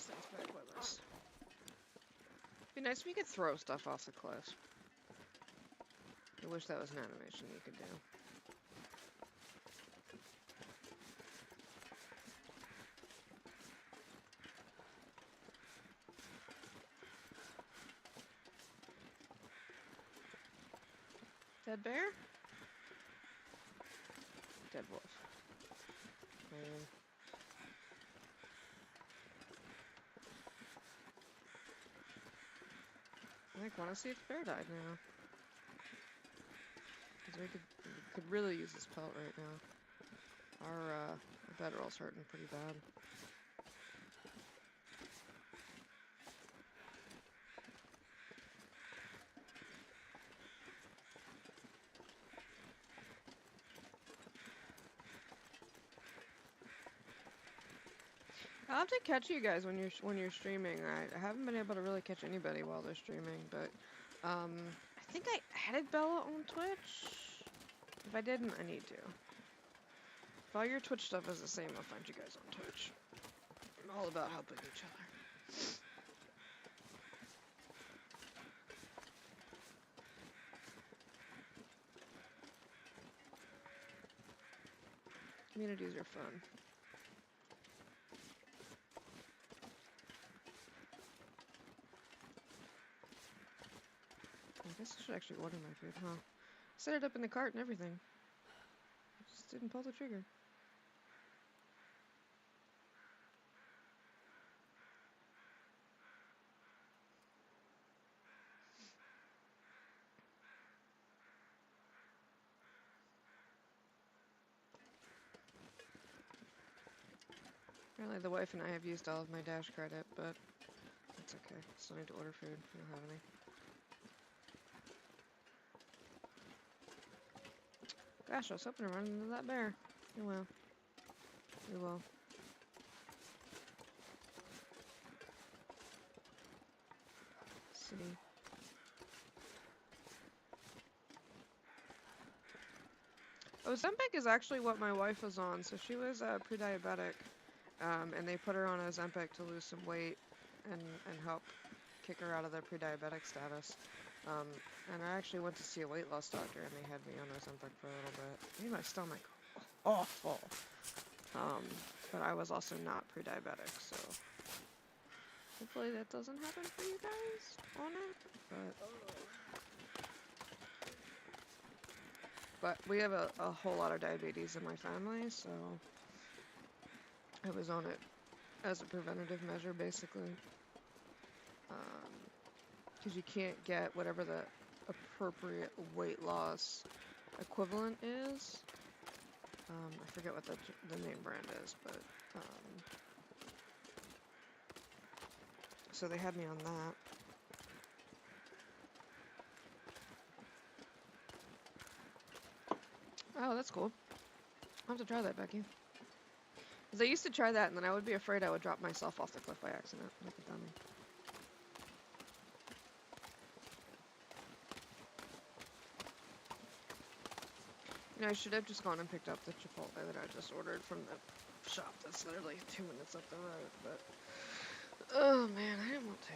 things back with us. Be nice if you could throw stuff off the cliff. I wish that was an animation you could do. Dead bear? Dead wolf. Man. I want to see if the bear died now. Because we could really use this pelt right now. Our bedroll's hurting pretty bad. I'll have to catch you guys when you're streaming. I haven't been able to really catch anybody while they're streaming, but I think I added Bella on Twitch. If I didn't, I need to. If all your Twitch stuff is the same, I'll find you guys on Twitch. I'm all about helping each other. Communities are fun. I guess I should actually order my food, huh? Set it up in the cart and everything. I just didn't pull the trigger. Apparently the wife and I have used all of my Dash credit, but it's okay. Still need to order food. I don't have any. Gosh, I was hoping to run into that bear. Oh well. We will. See. Oh, Ozempic is actually what my wife was on. So she was pre-diabetic, and they put her on Ozempic to lose some weight and help kick her out of the pre-diabetic status. And I actually went to see a weight loss doctor, and they had me on Ozempic for a little bit. Made my stomach awful. But I was also not pre-diabetic, so hopefully that doesn't happen for you guys on it. But we have a whole lot of diabetes in my family, so I was on it as a preventative measure, basically. Because you can't get whatever the appropriate weight loss equivalent is. I forget what the name brand is, but so they had me on that. Oh, that's cool. I'll have to try that, Becky. Because I used to try that, and then I would be afraid I would drop myself off the cliff by accident, like a dummy. You know, I should have just gone and picked up the Chipotle that I just ordered from the shop that's literally 2 minutes up the road, but oh man, I didn't want to.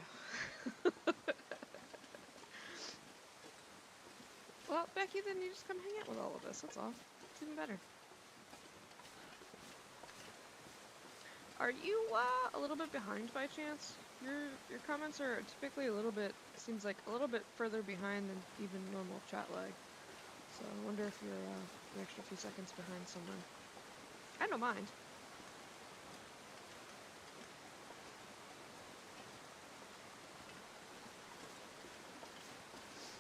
Well, Becky, then you just come hang out with all of us, that's all. It's even better. Are you a little bit behind by chance? Your comments are typically a little bit, seems like a little bit further behind than even normal chat lag. So I wonder if you're an extra few seconds behind somewhere. I don't mind.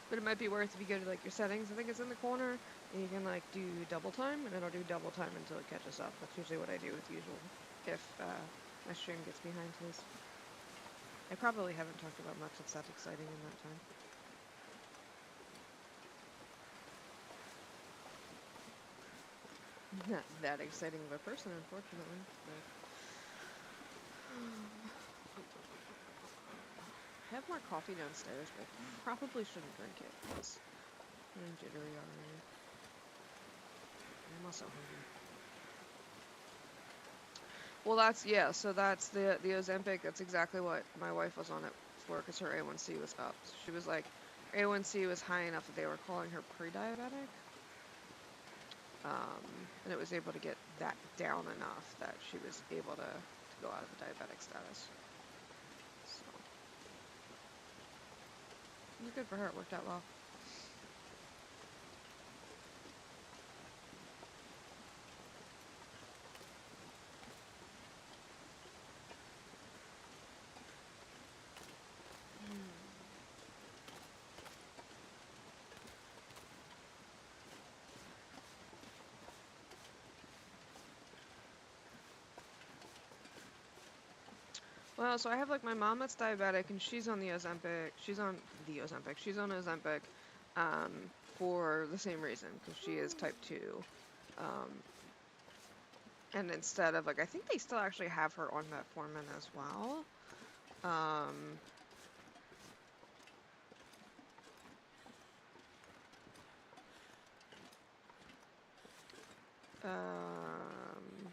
But it might be worth if you go to like your settings, I think it's in the corner, and you can like do double time, and it'll do double time until it catches up. That's usually what I do with usual, if my stream gets behind his. I probably haven't talked about much that's that exciting in that time. Not that exciting of a person, unfortunately. But I have more coffee downstairs, but probably shouldn't drink it because I'm jittery already. I'm also hungry. Well, that's yeah. So that's the Ozempic. That's exactly what my wife was on it for because her A1C was up. So she was like, her A1C was high enough that they were calling her pre-diabetic, and it was able to get that down enough that she was able to go out of the diabetic status. So it was good for her. It worked out well. Well, so I have like my mom that's diabetic and she's on the Ozempic. She's on the Ozempic. She's on Ozempic for the same reason because she is type 2. Um, and instead of like, I think they still actually have her on metformin as well. Um, um,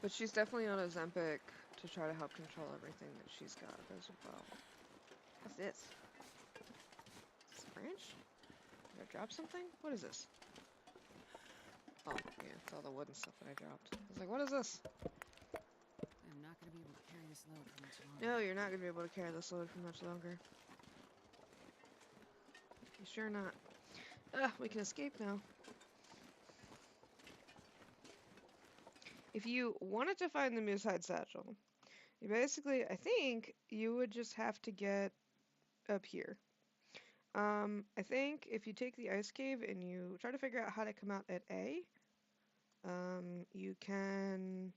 but she's definitely on Ozempic to try to help control everything that she's got as well. What's this? Is this a branch? Did I drop something? What is this? Oh, yeah, it's all the wooden stuff that I dropped. I was like, what is this?
I'm not gonna be able to carry this load for much
No,
longer.
you're not going to be able to carry this load for much longer. You sure not. We can escape now. If you wanted to find the moose hide satchel, you basically, I think, you would just have to get up here. I think if you take the ice cave and you try to figure out how to come out at A, you can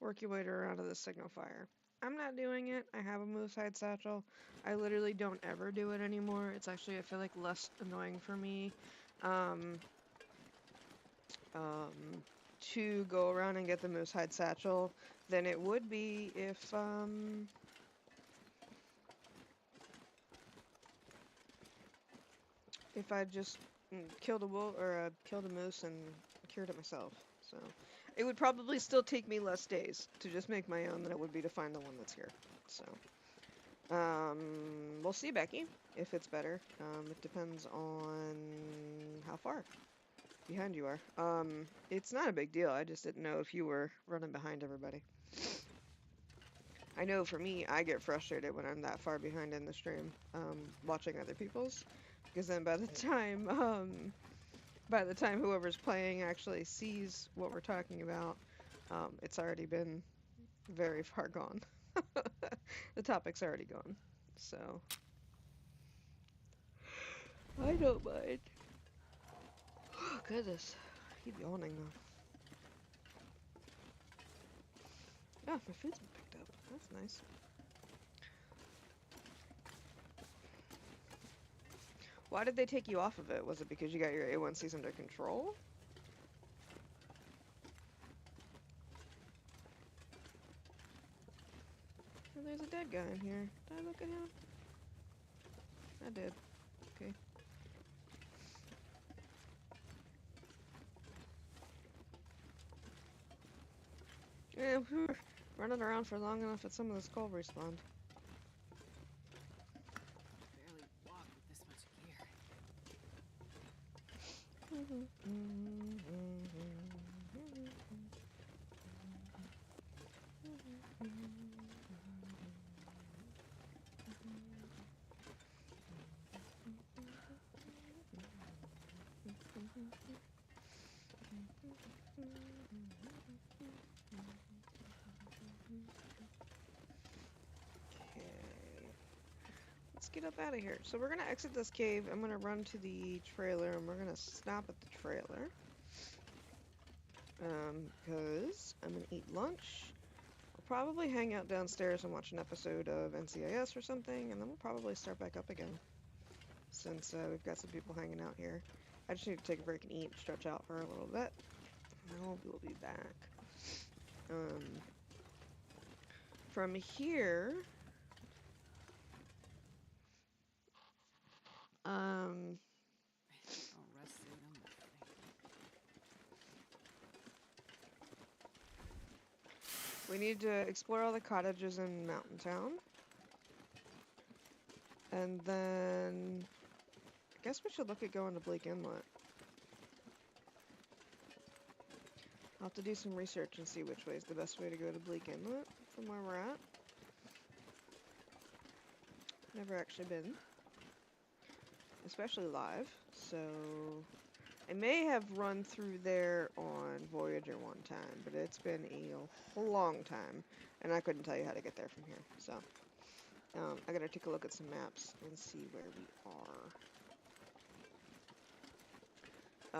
work your way around to the signal fire. I'm not doing it. I have a moose hide satchel. I literally don't ever do it anymore. It's actually, I feel like, less annoying for me. Um, um, to go around and get the moose hide satchel than it would be if I just killed a wolf or killed a moose and cured it myself. So it would probably still take me less days to just make my own than it would be to find the one that's here. So we'll see, Becky, if it's better. It depends on how far behind you are. It's not a big deal. I just didn't know if you were running behind everybody. I know for me, I get frustrated when I'm that far behind in the stream, watching other people's, because then by the time whoever's playing actually sees what we're talking about, it's already been very far gone. The topic's already gone, so I don't mind. Oh, goodness, I keep yawning though. Oh, my food's been picked up. That's nice. Why did they take you off of it? Was it because you got your A1Cs under control? Oh, there's a dead guy in here. Did I look at him? I did. Okay. Yeah, we were running around for long enough that some of the skull respawned.
Barely walk with this much gear.
Okay. Let's get up out of here. So we're gonna exit this cave. I'm gonna run to the trailer and we're gonna stop at the trailer. Because I'm gonna eat lunch. I'll probably hang out downstairs and watch an episode of NCIS or something, and then we'll probably start back up again. Since we've got some people hanging out here. I just need to take a break and eat, stretch out for a little bit. And then we'll be back. Um, from here, We need to explore all the cottages in Mountain Town. And then I guess we should look at going to Bleak Inlet. I'll have to do some research and see which way is the best way to go to Bleak Inlet from where we're at. Never actually been, especially live, so I may have run through there on Voyager one time, but it's been a long time, and I couldn't tell you how to get there from here, so I gotta take a look at some maps and see where we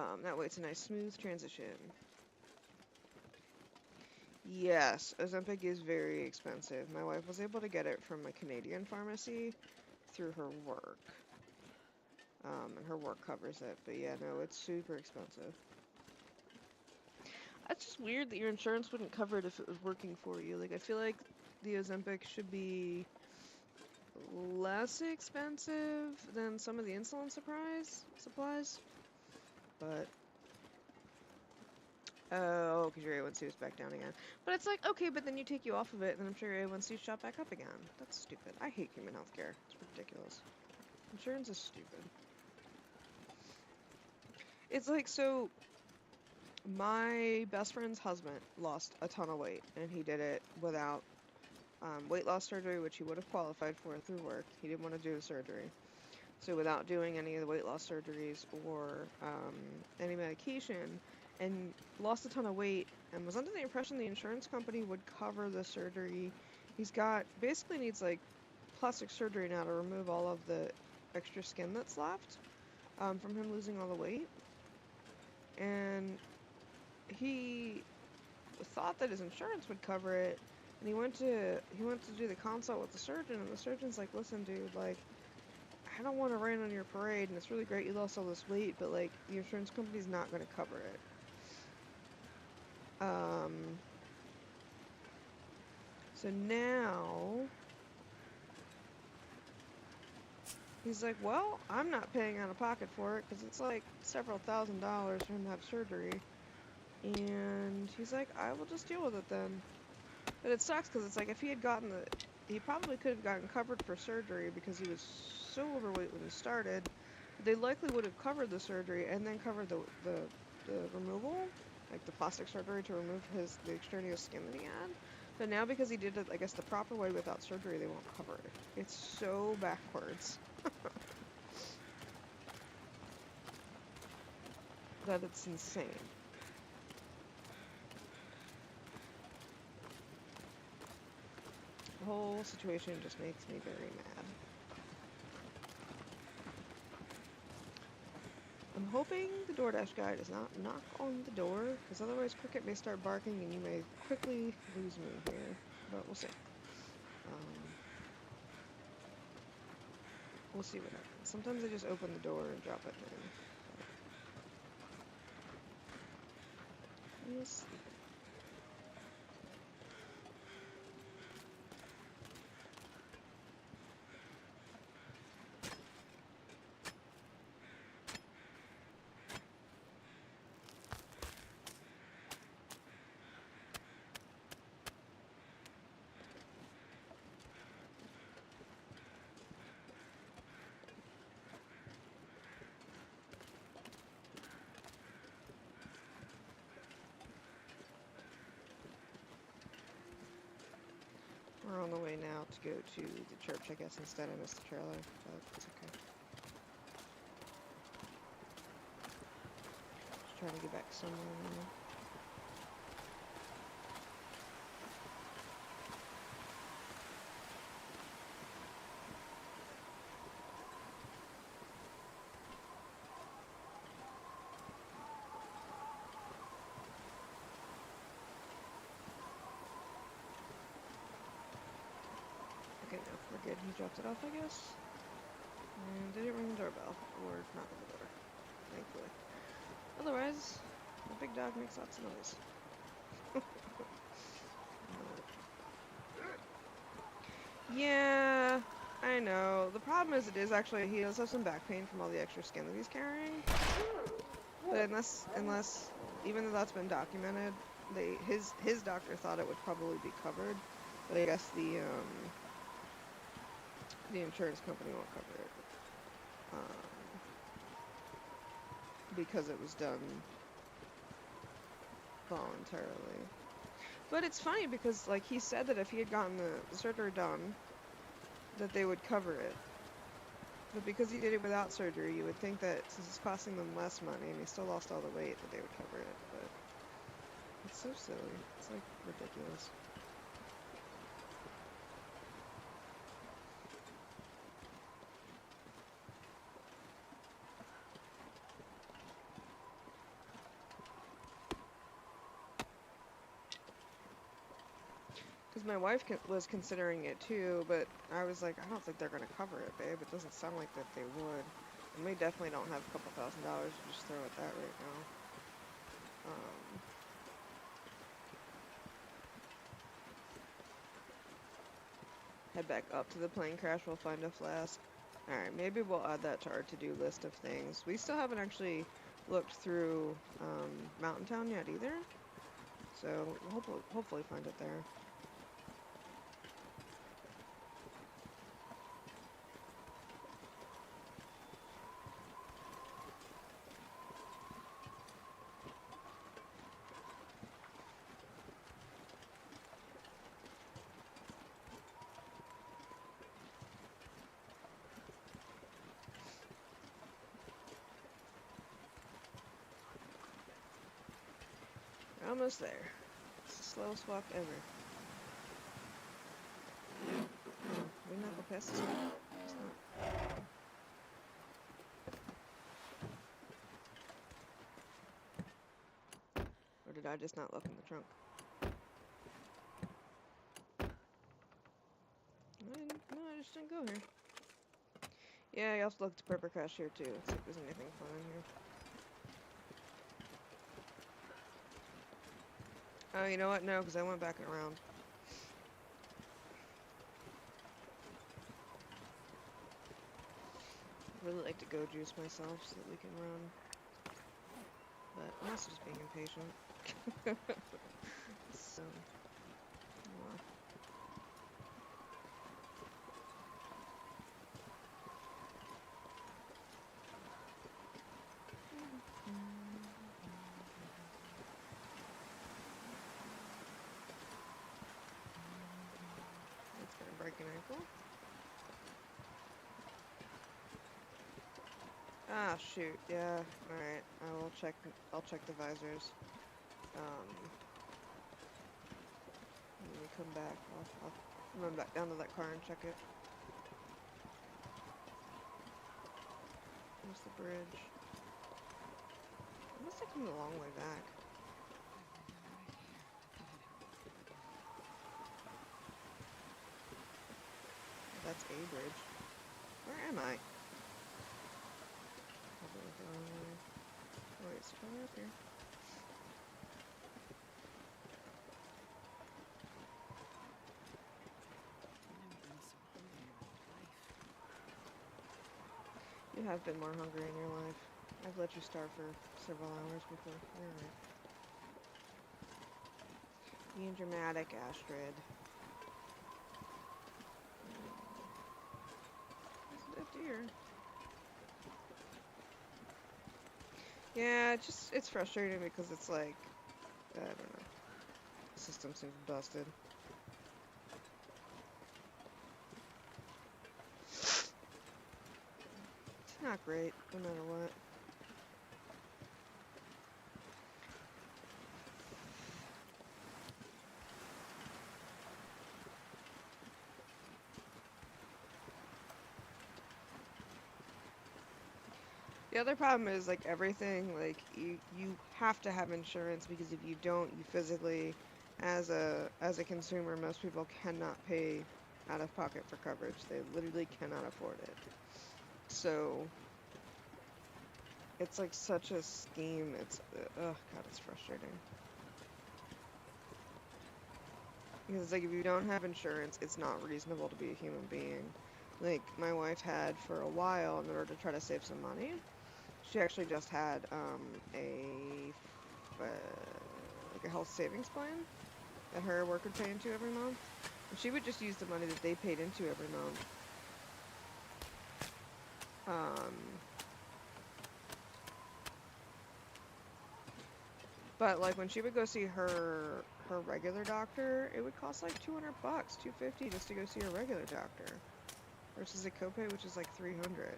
are. That way it's a nice smooth transition. Yes, Ozempic is very expensive. My wife was able to get it from a Canadian pharmacy through her work. And her work covers it, but yeah, no, it's super expensive. That's just weird that your insurance wouldn't cover it if it was working for you. Like, I feel like the Ozempic should be less expensive than some of the insulin supplies, but oh, because your A1C was back down again. But it's like, okay, but then you take you off of it, and then I'm sure your A1C shot back up again. That's stupid. I hate human healthcare. It's ridiculous. Insurance is stupid. It's like, so my best friend's husband lost a ton of weight, and he did it without weight loss surgery, which he would have qualified for through work. He didn't want to do the surgery. So without doing any of the weight loss surgeries or any medication, and lost a ton of weight, and was under the impression the insurance company would cover the surgery. He's got, basically needs like plastic surgery now to remove all of the extra skin that's left from him losing all the weight. And he thought that his insurance would cover it, and he went to do the consult with the surgeon, and the surgeon's like, listen dude, like, I don't want to rain on your parade, and it's really great you lost all this weight, but like, the insurance company's not going to cover it. So now he's like, well, I'm not paying out of pocket for it because it's like several $1,000s for him to have surgery. And he's like, I will just deal with it then. But it sucks because it's like if he had gotten he probably could have gotten covered for surgery because he was so overweight when he started. They likely would have covered the surgery and then covered the removal, like the plastic surgery to remove the extraneous skin that he had. But now because he did it, I guess, the proper way without surgery, they won't cover it. It's so backwards. That it's insane. The whole situation just makes me very mad. I'm hoping the DoorDash guy does not knock on the door, because otherwise Cricket may start barking and you may quickly lose me here. But we'll see. We'll see what happens. Sometimes I just open the door and drop it in. We'll see. We're on the way now to go to the church, I guess. Instead, I missed the trailer, but it's okay. Just trying to get back somewhere now. Okay, no, we're good. He dropped it off, I guess. And didn't ring the doorbell, or knock on the door, thankfully. Otherwise, the big dog makes lots of noise. Yeah, I know. The problem is, he does have some back pain from all the extra skin that he's carrying. But unless, even though that's been documented, his doctor thought it would probably be covered, but I guess the insurance company won't cover it because it was done voluntarily. But it's funny because like he said that if he had gotten the surgery done, that they would cover it. But because he did it without surgery, you would think that since it's costing them less money and he still lost all the weight, that they would cover it. But it's so silly. It's like ridiculous. Because my wife was considering it too, but I was like, I don't think they're going to cover it, babe. It doesn't sound like that they would. And we definitely don't have a couple $1,000 to just throw at that right now. Um, Head back up to the plane crash. We'll find a flask. Alright, maybe we'll add that to our to-do list of things. We still haven't actually looked through Mountain Town yet either. So we'll hopefully find it there. We're almost there. It's the slowest walk ever. We not go past this one? It's not. Or did I just not look in the trunk? No, I just didn't go here. Yeah, I also looked at Purple Crash here too. See if there's anything fun in here. Oh, you know what? No, because I went back around. I'd really like to go juice myself so that we can run. But I'm also just being impatient. So, yeah. It's gonna break an ankle. Ah, shoot. Yeah. All right. I will check. I'll check the visors. When we come back, I'll run back down to that car and check it. There's the bridge. I must have come a long way back. That's a bridge. Where am I? Probably went the wrong way. Oh, wait, it's probably up here. You have been more hungry in your life. I've let you starve for several hours before. You're right. Being dramatic, Astrid. It's a deer. Yeah, it's frustrating because it's like, I don't know. The system seems busted. It's not great, no matter what. The other problem is like everything, like you have to have insurance because if you don't, you physically, as a consumer, most people cannot pay out of pocket for coverage. They literally cannot afford it. So it's like such a scheme. It's oh god, it's frustrating. Because it's like if you don't have insurance, it's not reasonable to be a human being. Like my wife had for a while in order to try to save some money. She actually just had a like a health savings plan that her work would pay into every month. And she would just use the money that they paid into every month. Um, but like when she would go see her regular doctor, it would cost like 200 bucks, 250 just to go see her regular doctor versus a copay which is like 300.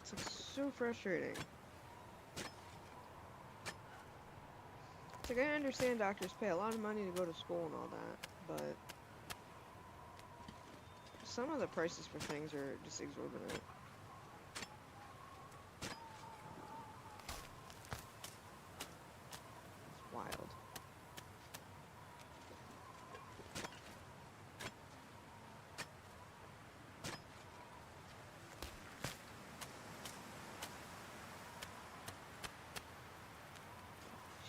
It's like so frustrating. It's like I understand doctors pay a lot of money to go to school and all that, but some of the prices for things are just exorbitant. It's wild.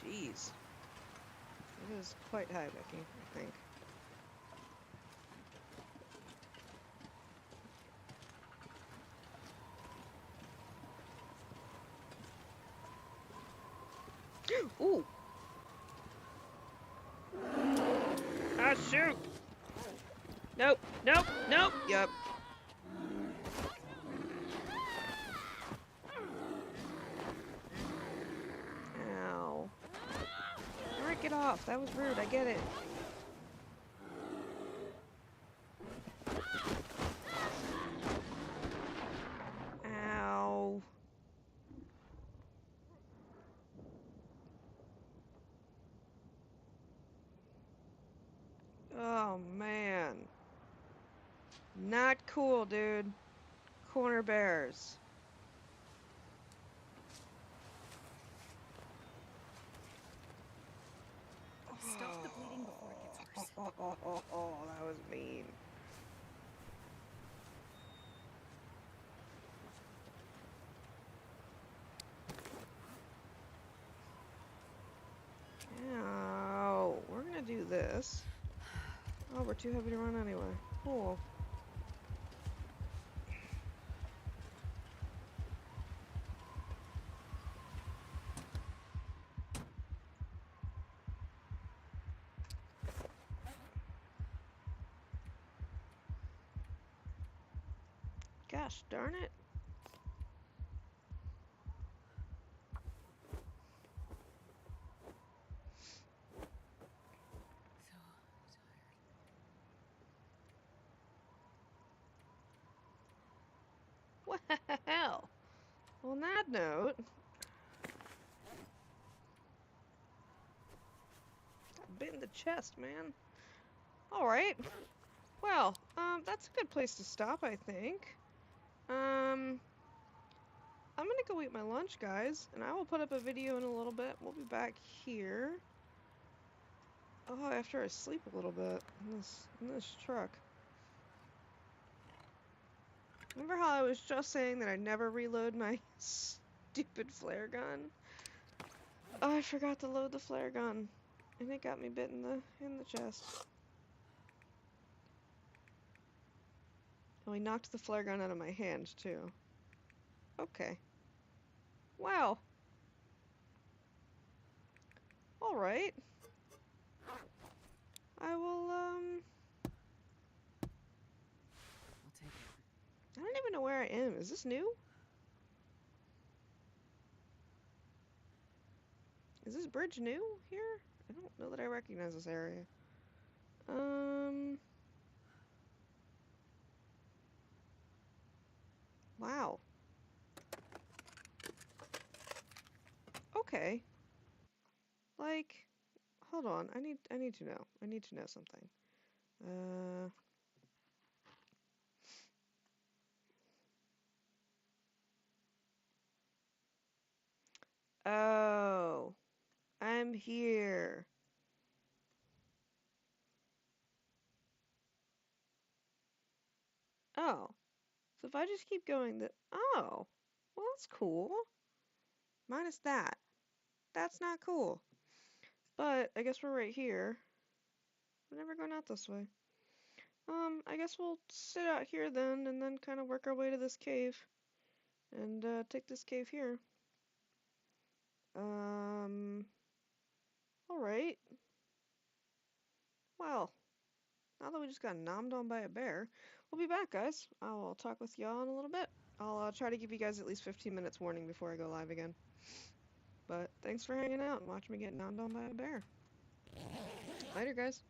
Jeez. It is quite high, Becky, I think. Ooh! Ah, shoot! Nope, nope, nope! Yep. Ow. Alright, get off. That was rude, I get it. Ow. Oh, man. Not cool, dude. Corner bears.
Stop the bleeding before it gets worse.
Oh, that was mean. Ow. We're gonna do this. Oh, we're too heavy to run anyway. Cool. Gosh darn it.
So tired.
Well, on that note, got bit in the chest, man. Alright. Well, that's a good place to stop, I think. I'm gonna go eat my lunch, guys, and I will put up a video in a little bit. We'll be back here. Oh, after I sleep a little bit in this truck. Remember how I was just saying that I never reload my stupid flare gun? Oh, I forgot to load the flare gun, and it got me bit in the chest. Oh, he knocked the flare gun out of my hand too. Okay. Wow. All right. I will
I'll take it.
I don't even know where I am. Is this new? Is this bridge new here? I don't know that I recognize this area. Um, wow. Okay. Like, hold on. I need to know. I need to know something. Oh, I'm here. Oh, so if I just keep going oh, well that's cool. Minus that. That's not cool. But I guess we're right here. We're never going out this way. I guess we'll sit out here then and then kind of work our way to this cave and take this cave here. Um, Alright. Well, now that we just got nommed on by a bear, we'll be back, guys. I will talk with y'all in a little bit. I'll try to give you guys at least 15 minutes warning before I go live again. But thanks for hanging out and watching me get nommed on by a bear. Later, guys.